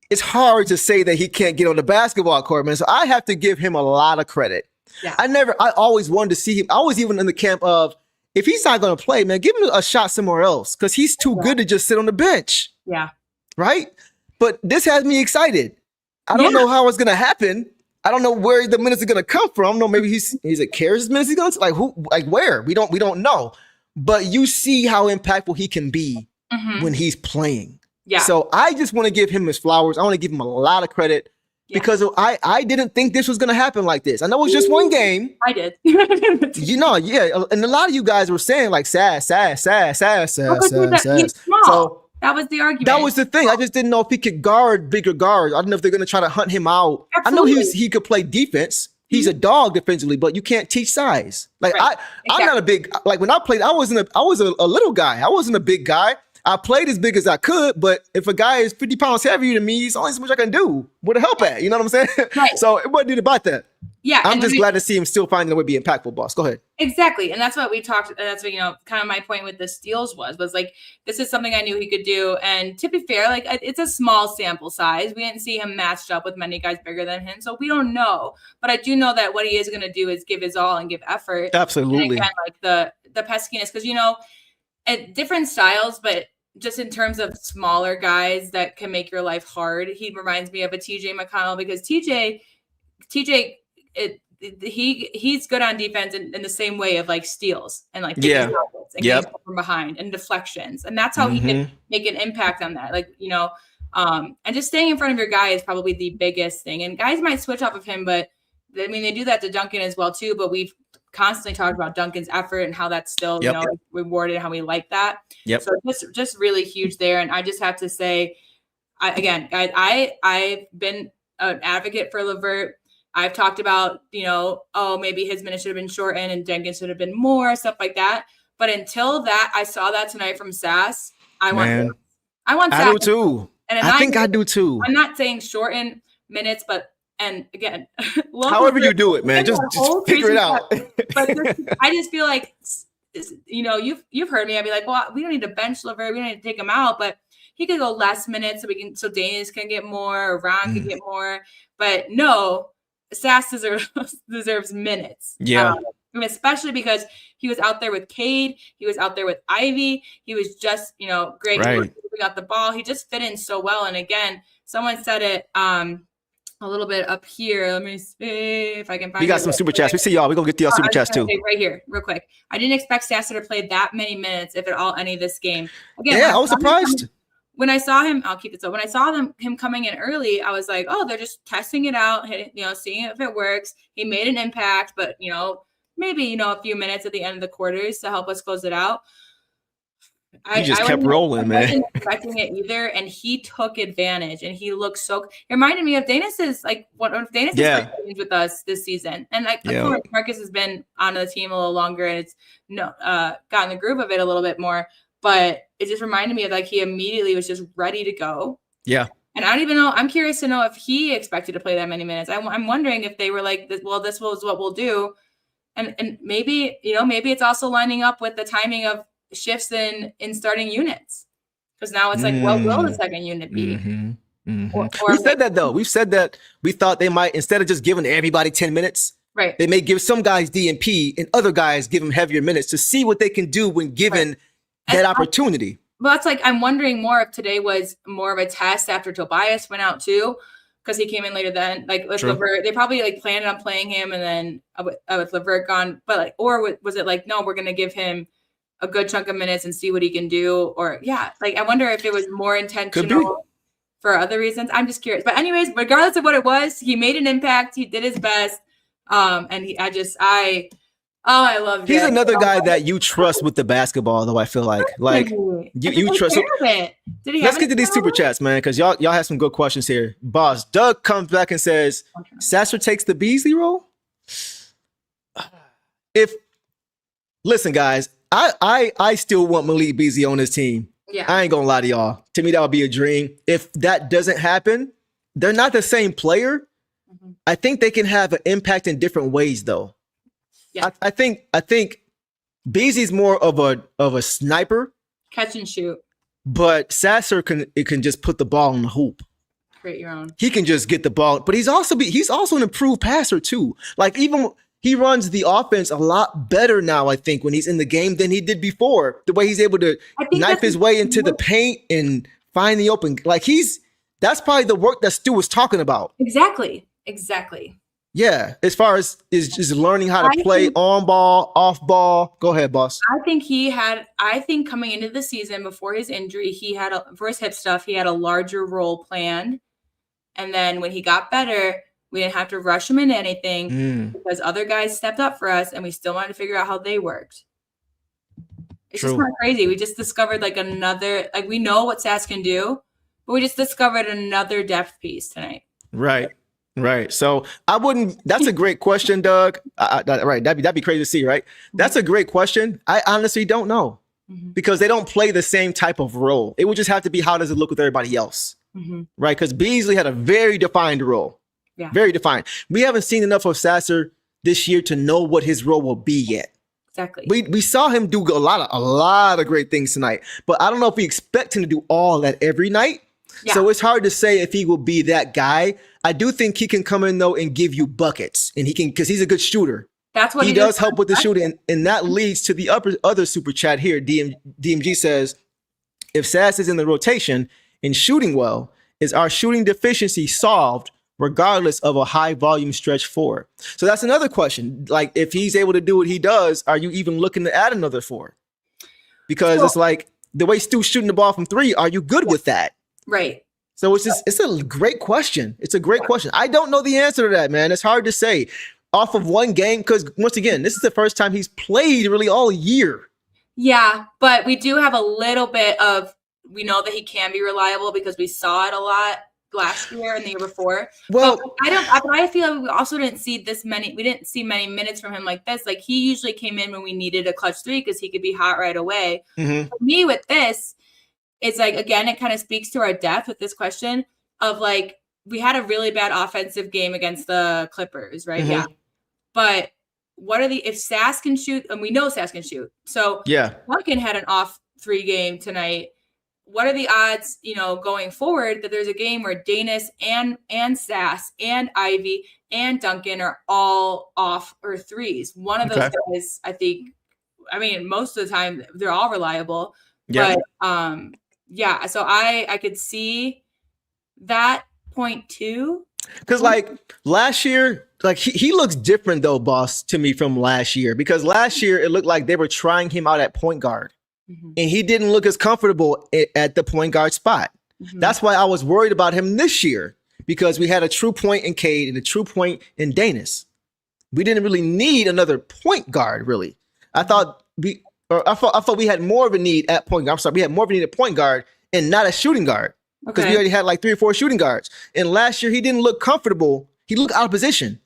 it's hard to say that he can't get on the basketball court, man. So I have to give him a lot of credit. Yeah. I always wanted to see him. I was even in the camp of, if he's not going to play, man, give him a shot somewhere else because he's too good to just sit on the bench. Yeah. Right? But this has me excited. I don't know how it's going to happen. I don't know where the minutes are going to come from. I don't know. Maybe he's at Karis' minutes he's going to, like, who, like where? We don't know. But you see how impactful he can be when he's playing. Yeah. So I just want to give him his flowers. I want to give him a lot of credit because I didn't think this was going to happen like this. I know it was just one game. I did. You know, yeah. And a lot of you guys were saying like, Saz. So that was the argument. That was the thing. I just didn't know if he could guard bigger guards. I don't know if they're going to try to hunt him out. Absolutely. I know he could play defense. He's a dog defensively, but you can't teach size. Like I'm not a big, like when I played, I was a little guy. I wasn't a big guy. I played as big as I could, but if a guy is 50 pounds heavier than me, it's only so much I can do. Where the help at? You know what I'm saying? Right. So it wasn't about that. Yeah. I'm just glad to see him still finding a way to be impactful, boss. Go ahead. Exactly. And that's what we talked, and that's what, kind of my point with the steals was like, this is something I knew he could do. And to be fair, like it's a small sample size. We didn't see him matched up with many guys bigger than him. So we don't know, but I do know that what he is going to do is give his all and give effort. Absolutely. And again, like the peskiness, because, at different styles, but just in terms of smaller guys that can make your life hard, he reminds me of a TJ McConnell because TJ, he's good on defense in the same way of like steals and like and getting from behind and deflections, and that's how he can make an impact on that. Like and just staying in front of your guy is probably the biggest thing. And guys might switch off of him, but I mean they do that to Duncan as well too. But we've constantly talked about Duncan's effort and how that's still rewarded, how we like that. So just really huge there. And I just have to say, I've been an advocate for LeVert. I've talked about, maybe his minutes should have been shortened and Jenkins should have been more, stuff like that. But until that, I saw that tonight from Sass. I want Sass. I do too. And I think I do too. I'm not saying shorten minutes, but and again, however you do it, man, just figure it out. But I just feel like, you've heard me. I'd be like, well, we don't need to bench LeVert. We don't need to take him out, but he could go less minutes so Daniss can get more, or Ron can get more. But no, Sass deserves minutes. Yeah. Especially because he was out there with Cade. He was out there with Ivy. He was just, great. Right. He got the ball. He just fit in so well. And again, someone said it a little bit up here. Let me see if I can find it. We got some super chats. We see y'all. We're going to get to y'all super chats too. Right here, real quick. I didn't expect Sasser to play that many minutes, if at all, any of this game. Again, I was surprised. When I saw him, I'll keep it so. When I saw him coming in early, I was like, oh, they're just testing it out, seeing if it works. He made an impact, but, maybe, a few minutes at the end of the quarters to help us close it out. He just kept rolling, man. I wasn't expecting it either, and he took advantage, and he looked so. It reminded me of Daniss' one of Daniss' with us this season, and of course Marcus has been on the team a little longer, and it's gotten the groove of it a little bit more. But it just reminded me of he immediately was just ready to go. Yeah. And I don't even know. I'm curious to know if he expected to play that many minutes. I'm wondering if they were like, well, this was what we'll do, and maybe maybe it's also lining up with the timing of shifts in starting units, because now it's like, what will the second unit be? We said that though. We've said that we thought they might, instead of just giving everybody 10 minutes, right? They may give some guys DNP and other guys give them heavier minutes to see what they can do when given that opportunity. Well, that's I'm wondering more if today was more of a test after Tobias went out too, because he came in later then. With LeVert, they probably planned on playing him, and then with LeVert gone, but or was it no, we're gonna give him a good chunk of minutes and see what he can do, or I wonder if it was more intentional for other reasons. I'm just curious. But anyways, regardless of what it was, he made an impact. He did his best. And I love. He's another guy that you trust with the basketball, though. I feel like you trust. Let's get to these super chats, man, because y'all have some good questions here. Boss Doug comes back and says, Sasser takes the Beasley role. Listen, guys, I still want Malik Beasley on this team. Yeah. I ain't gonna lie to y'all. To me, that would be a dream. If that doesn't happen, they're not the same player. I think they can have an impact in different ways, though. Yeah. I think Beasley's more of a sniper, Catch and shoot. but Sasser can just put the ball in the hoop. Create your own. He can just get the ball, but he's also an improved passer too. Like even he runs the offense a lot better now, I think, when he's in the game than he did before. The way he's able to knife his way into the paint and find the open. Like that's probably the work that Stu was talking about. Exactly. Yeah, as far as is just learning how to play on ball, off ball. Go ahead, boss. I think coming into the season before his injury, for his hip stuff, he had a larger role planned. And then when he got better, we didn't have to rush him into anything because other guys stepped up for us and we still wanted to figure out how they worked. It's just not crazy. We just discovered we know what Sass can do, but we just discovered another depth piece tonight. Right. So that's a great question, Doug. Right. That'd be crazy to see, right? That's a great question. I honestly don't know because they don't play the same type of role. It would just have to be, how does it look with everybody else? Right. Because Beasley had a very defined role. Yeah. Very defined. We haven't seen enough of Sasser this year to know what his role will be yet. Exactly. We saw him do a lot of great things tonight, but I don't know if we expect him to do all that every night. Yeah. So it's hard to say if he will be that guy. I do think he can come in though and give you buckets, and he can, because he's a good shooter. That's what he does help with the shooting, and that leads to the other super chat here. DMG says, if Sass is in the rotation and shooting well, is our shooting deficiency solved regardless of a high volume stretch four? So that's another question. Like, if he's able to do what he does, are you even looking to add another four? Because it's like the way Stu's shooting the ball from three, are you good with that? Right. So it's a great question. It's a great question. I don't know the answer to that, man. It's hard to say off of one game, because once again, this is the first time he's played really all year. Yeah, but we do have a little bit of, we know that he can be reliable because we saw it a lot last year and the year before. Well, but I feel like we also didn't see many minutes from him like this. Like, he usually came in when we needed a clutch three because he could be hot right away. For me with this, it's like, again, it kind of speaks to our depth with this question of like, we had a really bad offensive game against the Clippers, right? Yeah. But if Sass can shoot, and we know Sass can shoot. So Duncan had an off 3 game tonight. What are the odds, going forward that there's a game where Daniss and Sass and Ivy and Duncan are all off or threes? One of those guys, I mean, most of the time they're all reliable. Yeah. But so I could see that point too. Because like last year, like he looks different though, boss, to me from last year. Because last year it looked like they were trying him out at point guard. And he didn't look as comfortable at the point guard spot. That's why I was worried about him this year, because we had a true point in Cade and a true point in Daniss. We didn't really need another point guard, really. I thought we had more of a need at point guard. I'm sorry, we had more of a need at point guard and not a shooting guard, because we already had like 3 or 4 shooting guards. And last year he didn't look comfortable. He looked out of position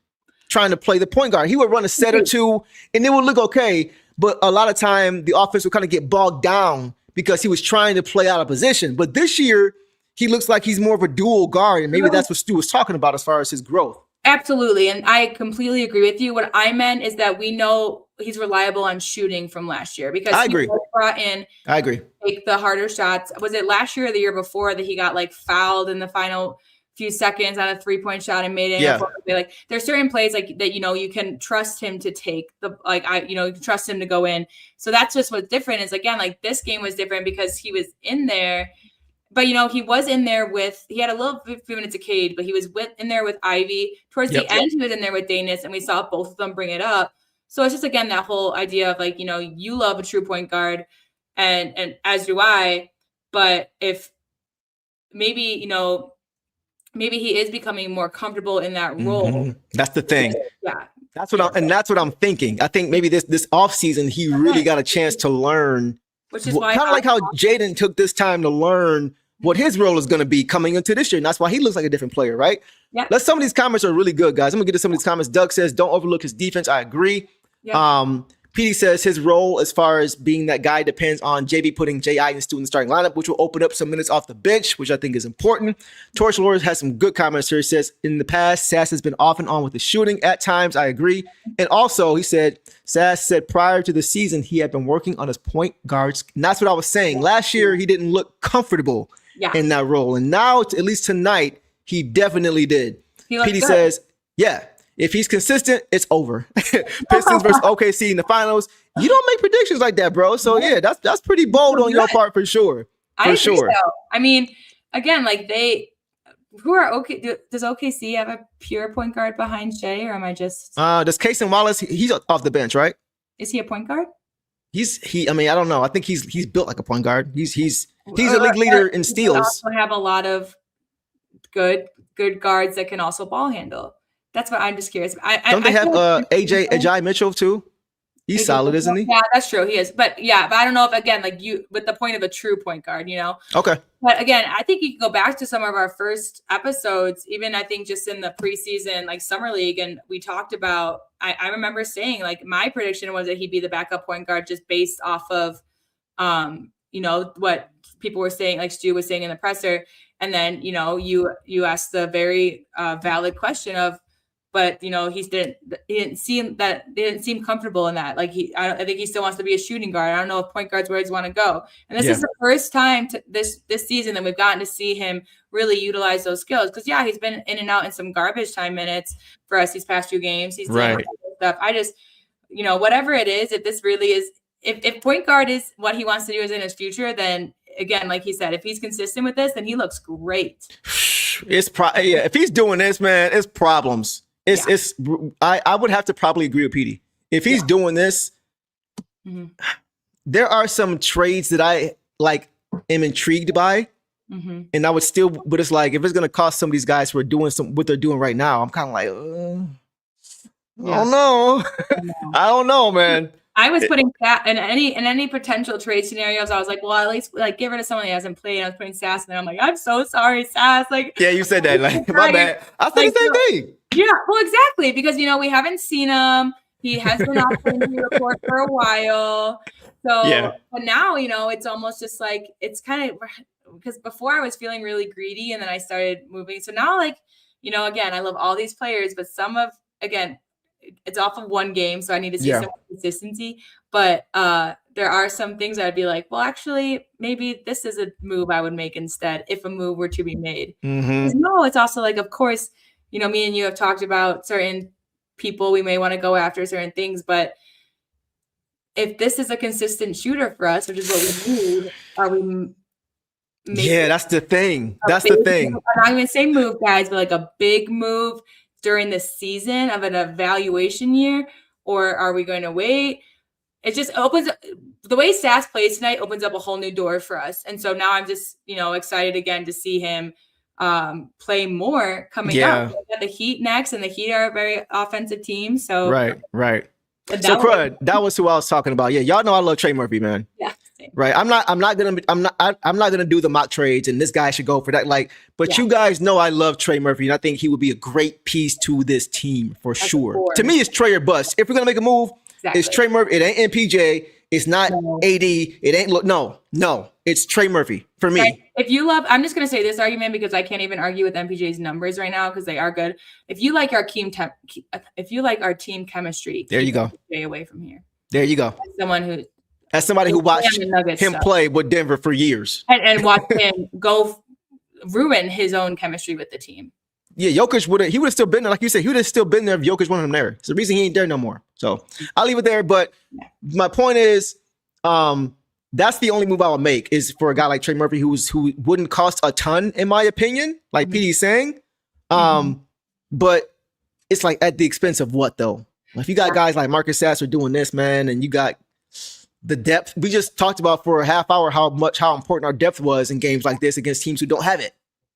trying to play the point guard. He would run a set or two and it would look okay. But a lot of time the offense would kind of get bogged down because he was trying to play out of position. But this year he looks like he's more of a dual guard. And maybe that's what Stu was talking about as far as his growth. Absolutely. And I completely agree with you. What I meant is that we know he's reliable on shooting from last year, because he brought in, take the harder shots. Was it last year or the year before that he got like fouled in the final few seconds on a 3-point shot and made it? Yeah. Like, there's certain plays like that, you can trust him to take you can trust him to go in. So that's just what's different is, again, like this game was different because he was in there. But, he was in there he had a little few minutes of Cade, but he was in there with Ivy. Towards the end, he was in there with Daniss, and we saw both of them bring it up. So it's just, again, that whole idea of like, you love a true point guard, and as do I. But if maybe, maybe he is becoming more comfortable in that role. That's the thing. Yeah. That's what I'm thinking. I think maybe this offseason, he really got a chance to learn. Which is why kind of like how Jaden took this time to learn what his role is going to be coming into this year. And that's why he looks like a different player, right? Yeah. Some of these comments are really good, guys. I'm going to get to some of these comments. Doug says, don't overlook his defense. I agree. Yeah. PD says his role as far as being that guy depends on JB putting J.I. and Stewart in the starting lineup, which will open up some minutes off the bench, which I think is important. Torch Lord has some good comments here. He says, in the past, Sass has been off and on with the shooting at times. I agree. And also, he said, Sass said prior to the season, he had been working on his point guards. And that's what I was saying. Last year, he didn't look comfortable in that role. And now, at least tonight, he definitely did. PD says, yeah. If he's consistent, it's over. Pistons versus OKC in the finals. You don't make predictions like that, bro. So yeah, that's pretty bold on your part for sure. For sure. So. I mean, again, like who are OK? Does OKC have a pure point guard behind Shea, or am I just? Does Cason Wallace? He's off the bench, right? Is he a point guard? I mean, I don't know. I think he's built like a point guard. He's a league leader in steals. We also have a lot of good guards that can also ball handle. That's what I'm just curious. Don't they have Ajay Mitchell too? He's solid, isn't he? Yeah, that's true. He is. But I don't know if, again, like with the point of a true point guard, Okay. But again, I think you can go back to some of our first episodes, even I think just in the preseason, like summer league. And we talked about, I remember saying like my prediction was that he'd be the backup point guard just based off of, what people were saying, like Stu was saying in the presser. And then, you asked the very valid question of, but he didn't seem comfortable in that. Like I think he still wants to be a shooting guard. I don't know if point guard's where he's want to go. And this is the first time this season that we've gotten to see him really utilize those skills. Because he's been in and out in some garbage time minutes for us these past few games. He's doing stuff. I just, whatever it is, if this really is, if point guard is what he wants to do is in his future, then again, like he said, if he's consistent with this, then he looks great. If he's doing this, man, it's problems. I would have to probably agree with PD. If he's doing this, there are some trades that I am intrigued by. And I would still, but it's like, if it's going to cost some of these guys who are doing what they're doing right now, I'm kind of like, I don't know. I don't know, man. I was putting that in any potential trade scenarios. I was like, well, at least give it to someone that hasn't played. I was putting Sass in there. I'm like, I'm so sorry, Sass. Yeah, you said that. Like, my bad. I said the same thing. Yeah, well, exactly, because we haven't seen him. He has been off the injury report for a while. So, but now it's almost just like it's kind of because before I was feeling really greedy, and then I started moving. So now, again, I love all these players, but it's off of one game, so I need to see some consistency. But there are some things I'd be like, well, actually, maybe this is a move I would make instead if a move were to be made. No, it's also like, of course, me and you have talked about certain people we may want to go after certain things, but if this is a consistent shooter for us, which is what we need, are we? That's the thing. That's the thing. I'm not even saying move, guys, but like a big move during the season of an evaluation year, or are we going to wait? It just opens up, the way Sass plays tonight opens up a whole new door for us. And so now I'm just, excited again to see him play more coming up. We got the Heat next, and the Heat are a very offensive team. So right. So Crud, that was who I was talking about. Yeah, y'all know I love Trey Murphy, man. Yeah. Same. Right. I'm not gonna do the mock trades and this guy should go for that. But you guys know I love Trey Murphy, and I think he would be a great piece to this team for sure. To me, it's Trey or bust. If we're gonna make a move, it's Trey Murphy. It ain't MPJ. It's not AD. It ain't no. It's Trey Murphy for me. Right. If you love, I'm just gonna say this argument because I can't even argue with MPJ's numbers right now because they are good. If you like our team chemistry, there you go. Stay away from here. There you go. As somebody who watched him play with Denver for years and watched him go ruin his own chemistry with the team. Yeah, Jokic would have still been there. Like you said, he would have still been there if Jokic wanted him there. It's the reason he ain't there no more. So I'll leave it there. But my point is, that's the only move I would make is for a guy like Trey Murphy who wouldn't cost a ton, in my opinion, like PD's saying. But it's like at the expense of what though? If you got guys like Marcus Sasser doing this, man, and you got the depth. We just talked about for a half hour how important our depth was in games like this against teams who don't have it.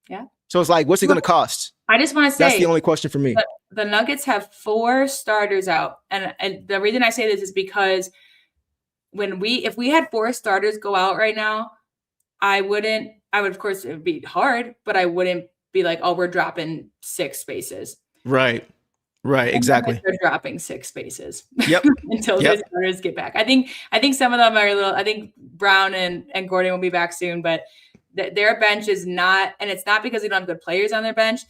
Yeah. So it's like, what's it going to cost? I just want to say that's the only question for me. The Nuggets have 4 starters out, and the reason I say this is because if we had 4 starters go out right now, I would of course it would be hard, but I wouldn't be like, oh, we're dropping 6 spaces. Right. Right, exactly. They're dropping 6 spaces. Yep. Until the starters get back. I think some of them are a little. I think Brown and Gordon will be back soon, but their bench is not, and it's not because we don't have good players on their bench.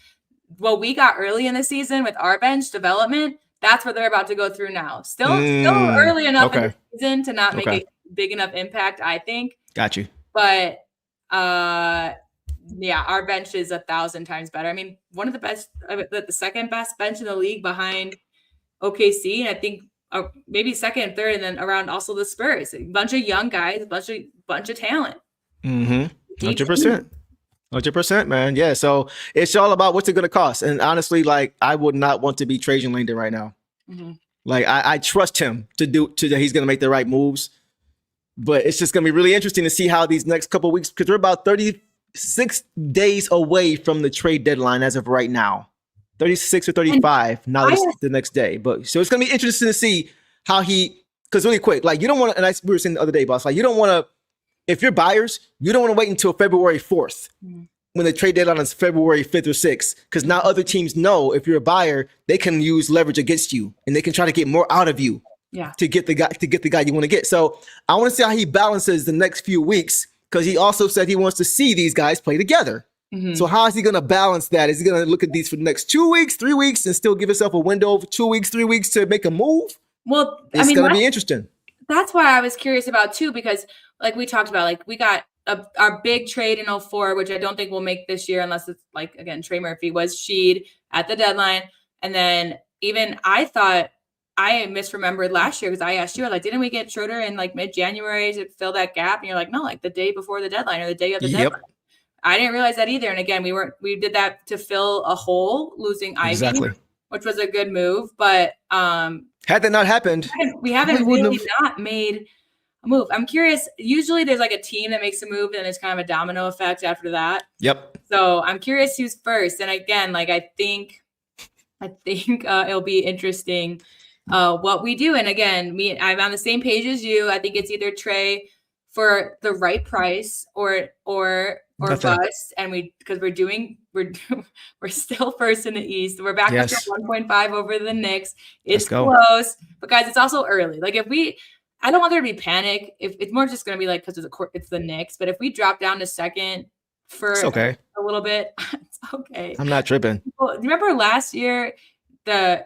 What we got early in the season with our bench development, that's what they're about to go through now. Still early enough in the season to not make a big enough impact, I think. Got you. But yeah, our bench is 1,000 times better. I mean, one of the best, the second best bench in the league behind OKC, and I think maybe second and third, and then around also the Spurs. A bunch of young guys, a bunch of talent. 100%, man. Yeah, so it's all about what's it going to cost. And honestly, like, I would not want to be Trajan Langdon right now. Like, I trust him that he's going to make the right moves. But it's just going to be really interesting to see how these next couple of weeks, because we're about 36 days away from the trade deadline as of right now. 36 or 35. Now it's the next day. But so it's going to be interesting to see how because really quick, like, you don't want to, and we were saying the other day, boss, like, you don't want to, if you're buyers, you don't want to wait until February 4th when the trade deadline is February 5th or 6th, because now other teams know if you're a buyer, they can use leverage against you and they can try to get more out of you to get the guy you want to get. So I want to see how he balances the next few weeks, because he also said he wants to see these guys play together. So how is he going to balance that? Is he going to look at these for the next 2 weeks, 3 weeks, and still give himself a window of 2 weeks, 3 weeks to make a move? Well, it's going to be interesting. That's why I was curious about too, because like we talked about, like we got our big trade in 04, which I don't think we'll make this year unless it's like, again, Trey Murphy was Sheed at the deadline. And then even I thought I misremembered last year because I asked you, like, didn't we get Schroeder in like mid-January to fill that gap? And you're like, no, like the day before the deadline or the day of the deadline. I didn't realize that either. And again, we did that to fill a hole, losing Ivy, which was a good move. But had that not happened, we haven't really not made a move. I'm curious. Usually there's like a team that makes a move and there's kind of a domino effect after that. So I'm curious who's first. And again, like I think it'll be interesting what we do. And again, I'm on the same page as you. I think it's either Trey for the right price or bust, and because we're still first in the East. We're back up to 1.5 over the Knicks. It's close, but guys, it's also early. Like I don't want there to be panic. If it's more just going to be like because it's the Knicks. But if we drop down to second for a little bit, it's okay. I'm not tripping. Well, remember last year? I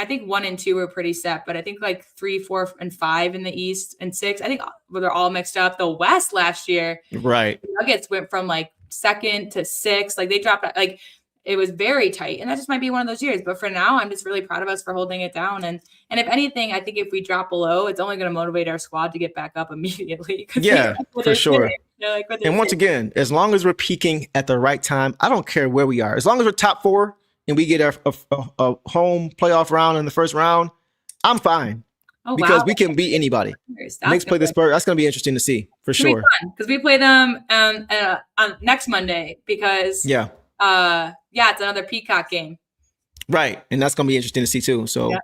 think 1 and 2 were pretty set, but I think like 3, 4, and 5 in the East and 6. I think they're all mixed up. The West last year, the Nuggets went from like 2nd to 6th. Like they dropped, like it was very tight, and that just might be one of those years. But for now, I'm just really proud of us for holding it down. And if anything, I think if we drop below, it's only going to motivate our squad to get back up immediately. Yeah, for sure. And once again, as long as we're peaking at the right time, I don't care where we are. As long as we're top 4. And we get a home playoff round in the first round, I'm fine. Because we can beat anybody. Knicks play the Spurs. That's going to be interesting to see for sure. Because we play them on next Monday. Because it's another Peacock game. Right, and that's going to be interesting to see too. So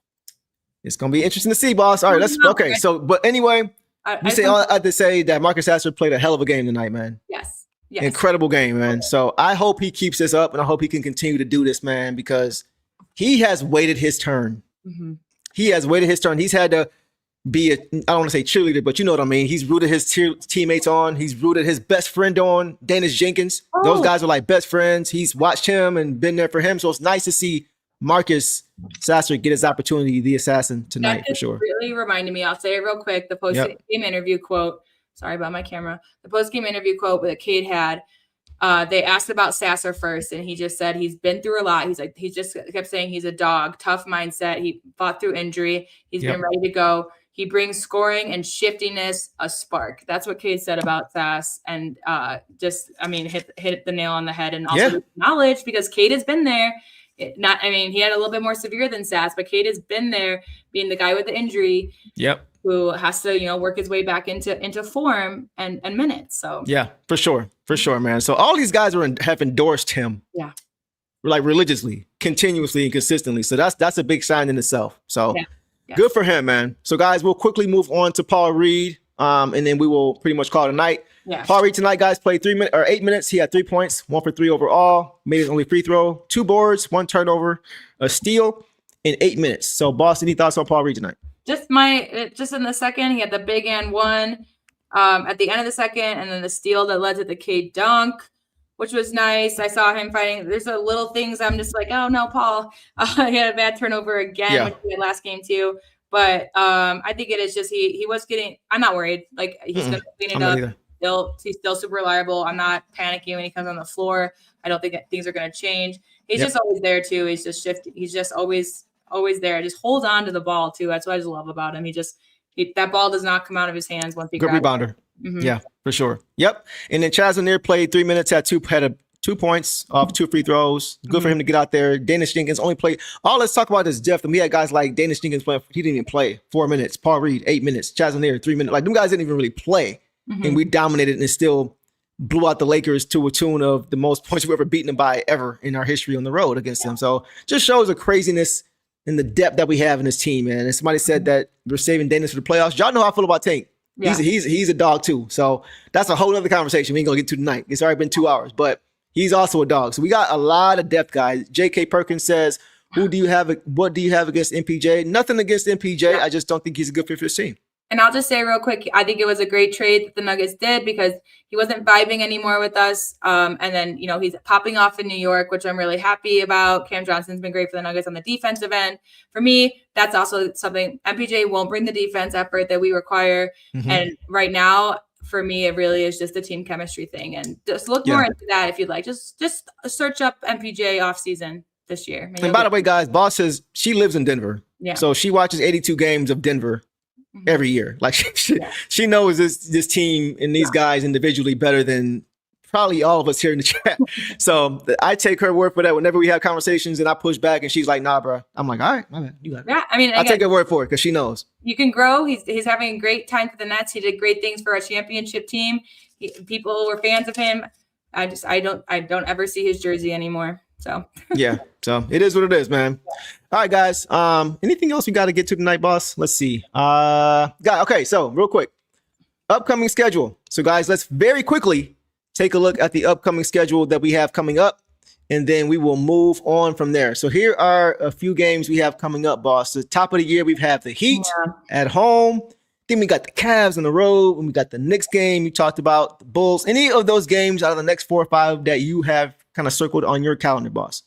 it's going to be interesting to see, boss. All right, So, but anyway, I had to say that Marcus Sasser played a hell of a game tonight, man. Yes. Incredible game, man. So I hope he keeps this up, and I hope he can continue to do this, man, because he has waited his turn. He has waited his turn. He's had to be I don't want to say cheerleader, but you know what I mean. He's rooted his teammates on. He's rooted his best friend on, Daniss Jenkins. Those guys are like best friends. He's watched him and been there for him. So it's nice to see Marcus Sasser get his opportunity, the assassin, tonight for sure. Really reminded me. I'll say it real quick. The post-game interview quote. Sorry about my camera. The post-game interview quote that Cade had, they asked about Sasser first, and he just said he's been through a lot. He's like, he just kept saying he's a dog, tough mindset. He fought through injury. He's been ready to go. He brings scoring and shiftiness, a spark. That's what Cade said about Sass, and hit the nail on the head, and also acknowledge because Cade has been there. He had a little bit more severe than Sass, but Cade has been there, being the guy with the injury. Who has to, work his way back into form and minutes. So for sure, man. So all these guys have endorsed him, like religiously, continuously, and consistently. So that's a big sign in itself. So good for him, man. So guys, we'll quickly move on to Paul Reed. and then we will pretty much call it a night. Yeah. Paul Reed tonight, guys, played 8 minutes. He had 3 points, 1 for 3 overall. Made his only free throw, 2 boards, 1 turnover, a steal in 8 minutes. So, boss, any thoughts on Paul Reed tonight? Just in the second, he had the big and one at the end of the second, and then the steal that led to the Cade dunk, which was nice. I saw him fighting. There's a little things I'm just like, oh no, Paul. He had a bad turnover again, which he had last game too. But I think it is just he was getting. I'm not worried. Like he's gonna clean it up. He's still super reliable. I'm not panicking when he comes on the floor. I don't think things are gonna change. He's just always there too. He's just shifting. He's just always there. Just hold on to the ball too. That's what I just love about him. That ball does not come out of his hands once he good rebounder. Yeah, for sure. Yep. And then Chaz Lanier played 3 minutes, had 2 points off 2 free throws. Good for him to get out there. Daniss Jenkins only played. Let's talk about this depth. And we had guys like Daniss Jenkins playing. He didn't even play 4 minutes. Paul Reed 8 minutes. Chaz Lanier 3 minutes. Like them guys didn't even really play, and we dominated and still blew out the Lakers to a tune of the most points we've ever beaten them by ever in our history on the road against them. So just shows the craziness and the depth that we have in this team, man. And somebody said that we're saving Daniss for the playoffs. Y'all know how I feel about Tank. Yeah. He's a dog too. So that's a whole other conversation we ain't gonna get to tonight. It's already been 2 hours, but he's also a dog. So we got a lot of depth, guys. J.K. Perkins says, what do you have against MPJ? Nothing against MPJ. I just don't think he's a good fit for this team. And I'll just say real quick, I think it was a great trade that the Nuggets did because he wasn't vibing anymore with us. And then, he's popping off in New York, which I'm really happy about. Cam Johnson's been great for the Nuggets on the defensive end. For me, that's also something MPJ won't bring the defense effort that we require. And right now, for me, it really is just a team chemistry thing. And just look more into that if you'd like. Just search up MPJ offseason this year. And by the way, guys, boss says she lives in Denver. Yeah. So she watches 82 games of Denver every year. Like she knows this team and these guys individually better than probably all of us here in the chat. So I take her word for that whenever we have conversations and I push back and she's like, nah, bro. I'm like, all right, my man, you got it. Yeah, I mean, I'll take her word for it because she knows. You can grow. He's having a great time for the Nets. He did great things for our championship team. People were fans of him. I don't ever see his jersey anymore. So yeah, so it is what it is, man. All right, guys. Anything else we got to get to tonight, boss? Let's see. Okay, so real quick, upcoming schedule. So, guys, let's very quickly take a look at the upcoming schedule that we have coming up, and then we will move on from there. So here are a few games we have coming up, boss. The top of the year, we have the Heat at home. Then we got the Cavs on the road, and we got the Knicks game. You talked about the Bulls. Any of those games out of the next 4 or 5 that you have kind of circled on your calendar, boss?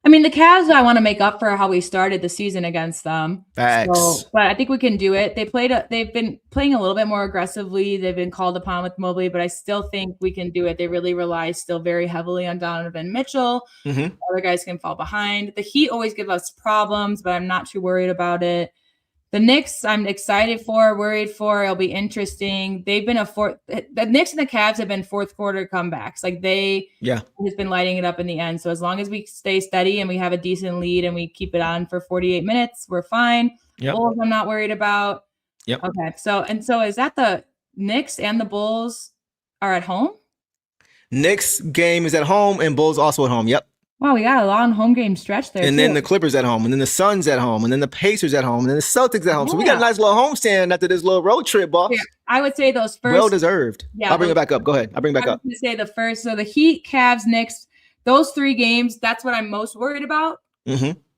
I mean, the Cavs, I want to make up for how we started the season against them. Facts. So, but I think we can do it. They've been playing a little bit more aggressively. They've been called upon with Mobley, but I still think we can do it. They really rely still very heavily on Donovan Mitchell. Other guys can fall behind. The Heat always give us problems, but I'm not too worried about it. The Knicks, I'm excited for, worried for. It'll be interesting. They've been the Knicks and the Cavs have been fourth quarter comebacks. Like they have been lighting it up in the end. So as long as we stay steady and we have a decent lead and we keep it on for 48 minutes, we're fine. Bulls, I'm not worried about. Okay. So is that the Knicks and the Bulls are at home? Knicks game is at home and Bulls also at home. Yep. Wow, we got a long home game stretch there. And then the Clippers at home, and then the Suns at home, and then the Pacers at home, and then the Celtics at home. So we got a nice little homestand after this little road trip, boss. Yeah, I would say those first. Well deserved. Yeah, I'll bring it back up. Go ahead. I'll bring it back up. I was going to say the first. So the Heat, Cavs, Knicks, those 3 games, that's what I'm most worried about.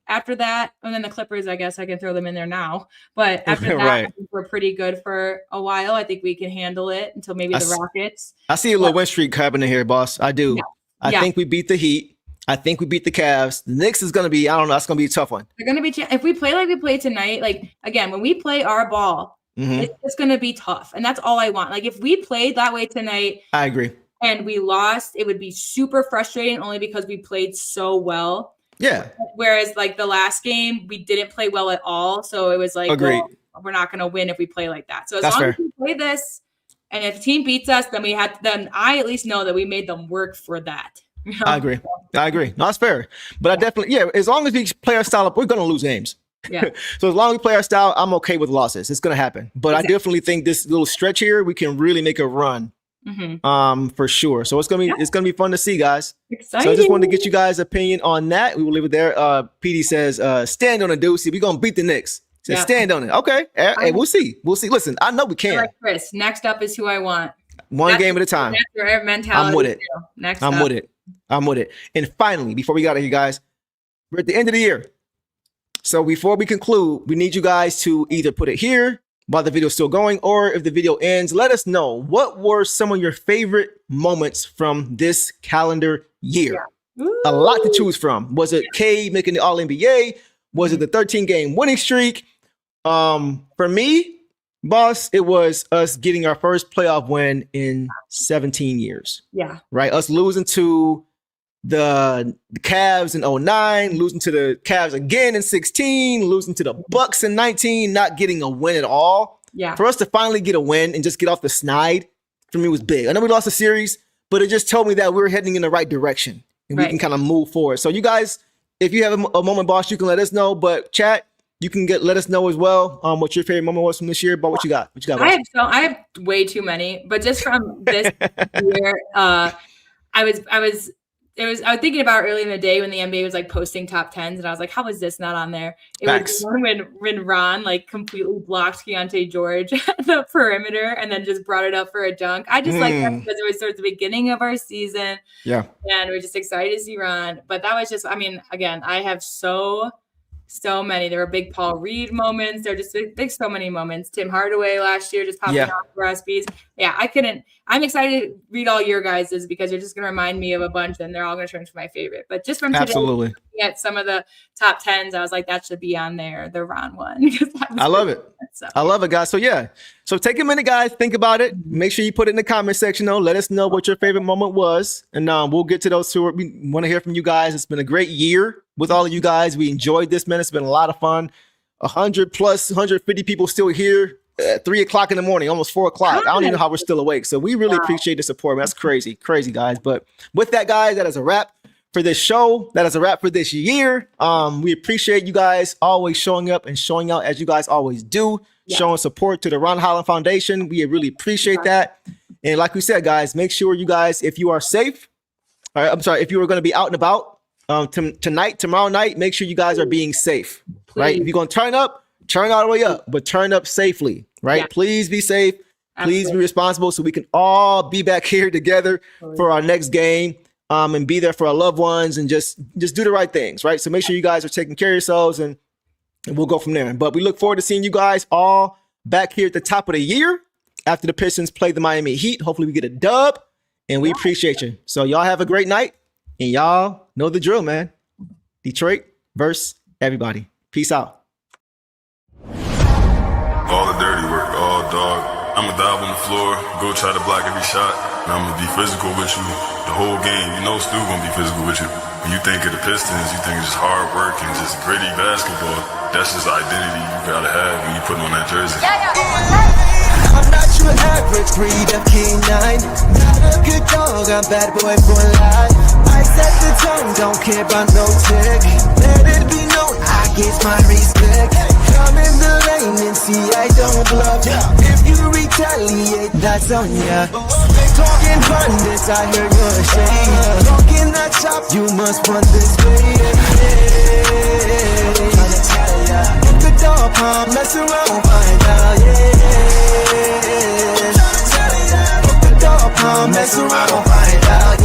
After that, and then the Clippers, I guess I can throw them in there now. But after that, I think we're pretty good for a while. I think we can handle it until maybe the Rockets. I see a little win streak happening here, boss. I do. I think we beat the Heat. I think we beat the Cavs. The Knicks is going to be, I don't know, that's going to be a tough one. They're going to be, if we play like we played tonight, like, again, when we play our ball, it's going to be tough. And that's all I want. Like, if we played that way tonight. I agree. And we lost, it would be super frustrating only because we played so well. Yeah. Whereas, like, the last game, we didn't play well at all. So it was like, well, we're not going to win if we play like that. So as long as we play this, and if the team beats us, then I at least know that we made them work for that. You know? I agree. No, that's fair. But I definitely, as long as we play our style up, we're going to lose games. Yeah. So as long as we play our style, I'm okay with losses. It's going to happen. But I definitely think this little stretch here, we can really make a run. For sure. So it's going to be fun to see, guys. Exciting. So I just wanted to get you guys' opinion on that. We will leave it there. PD says, stand on a deuce. We're going to beat the Knicks. Said stand on it. Okay. Hey, we'll see. We'll see. Listen, I know we can. Like Chris, next up is who I want. One game at a time. That's your mentality. I'm with it. I'm with it. I'm with it. And finally, before we got here, guys, we're at the end of the year. So before we conclude, we need you guys to either put it here while the video is still going, or if the video ends, let us know what were some of your favorite moments from this calendar year. Yeah. A lot to choose from. Was it Cade making the All-NBA? Was it the 13-game winning streak? For me, boss, it was us getting our first playoff win in 17 years. Yeah. Right? Us losing to the Cavs in 09, losing to the Cavs again in 16, losing to the Bucks in 19, not getting a win at all. Yeah. For us to finally get a win and just get off the snide, for me, was big. I know we lost the series, but it just told me that we were heading in the right direction and we can kind of move forward. So you guys, if you have a moment, boss, you can let us know. But chat, you can let us know as well what your favorite moment was from this year. But what you got? What you got? I have way too many, but just from this year, I was thinking about early in the day when the NBA was like posting top 10s, and I was like, how is this not on there? It was when Ron like completely blocked Keontae George at the perimeter and then just brought it up for a dunk. I just like that because it was sort of the beginning of our season. Yeah. And we're just excited to see Ron. But that was just, I mean, again, I have so many. There were big Paul Reed moments. There were just big so many moments. Tim Hardaway last year just popping off for SBs. Yeah, I'm excited to read all your guys's because you're just going to remind me of a bunch and they're all going to turn into my favorite. But just from today, looking at some of the top 10s, I was like, that should be on there, the Ron one. I love it. I love it, guys. So yeah. So take a minute, guys. Think about it. Make sure you put it in the comment section, though. Let us know what your favorite moment was. And we'll get to those two. We want to hear from you guys. It's been a great year with all of you guys. We enjoyed this, man. It's been a lot of fun. 150 people still here at 3 o'clock in the morning, almost 4 o'clock. I don't even know how we're still awake. So we really appreciate the support, man. That's crazy, guys. But with that, guys, that is a wrap for this show. That is a wrap for this year. We appreciate you guys always showing up and showing out as you guys always do, showing support to the Ron Holland Foundation. We really appreciate that. And like we said, guys, make sure you guys, if you are safe, if you are going to be out and about tomorrow night, make sure you guys are being safe, right? If you're going to turn up, turn all the way up, but turn up safely, right? Yeah. Please be safe. Please be responsible so we can all be back here together for our next game and be there for our loved ones and just do the right things, right? So make sure you guys are taking care of yourselves and we'll go from there. But we look forward to seeing you guys all back here at the top of the year after the Pistons play the Miami Heat. Hopefully we get a dub and we appreciate you. So y'all have a great night and y'all know the drill, man. Detroit versus everybody. Peace out. All the dirty work, all dog. I'ma dive on the floor, go try to block every shot, and I'ma be physical with you the whole game. You know Stu gonna be physical with you. When you think of the Pistons, you think it's just hard work and just gritty basketball. That's just the identity you gotta have when you put on that jersey. I'm not your average breed of canine. Not a good dog, I'm bad boy for life. I set the tone, don't care about no tick. Let it be known, I get my respect. Come in the lane and see I don't bluff. If you retaliate, that's on ya. Talking hundreds, I heard your shade. Talking that shop, you must run this way. Look the dog palm, mess around, find out, Look the dog palm, mess around, find out,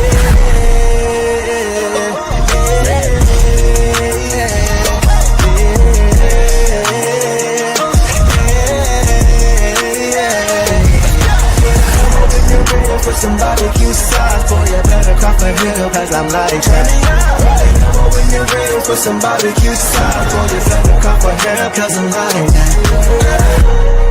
For some barbecue sauce, boy, you better crop a hill, cause I'm like that. When you're ready for some barbecue sauce, boy, you better crop a hill, cause I'm like that.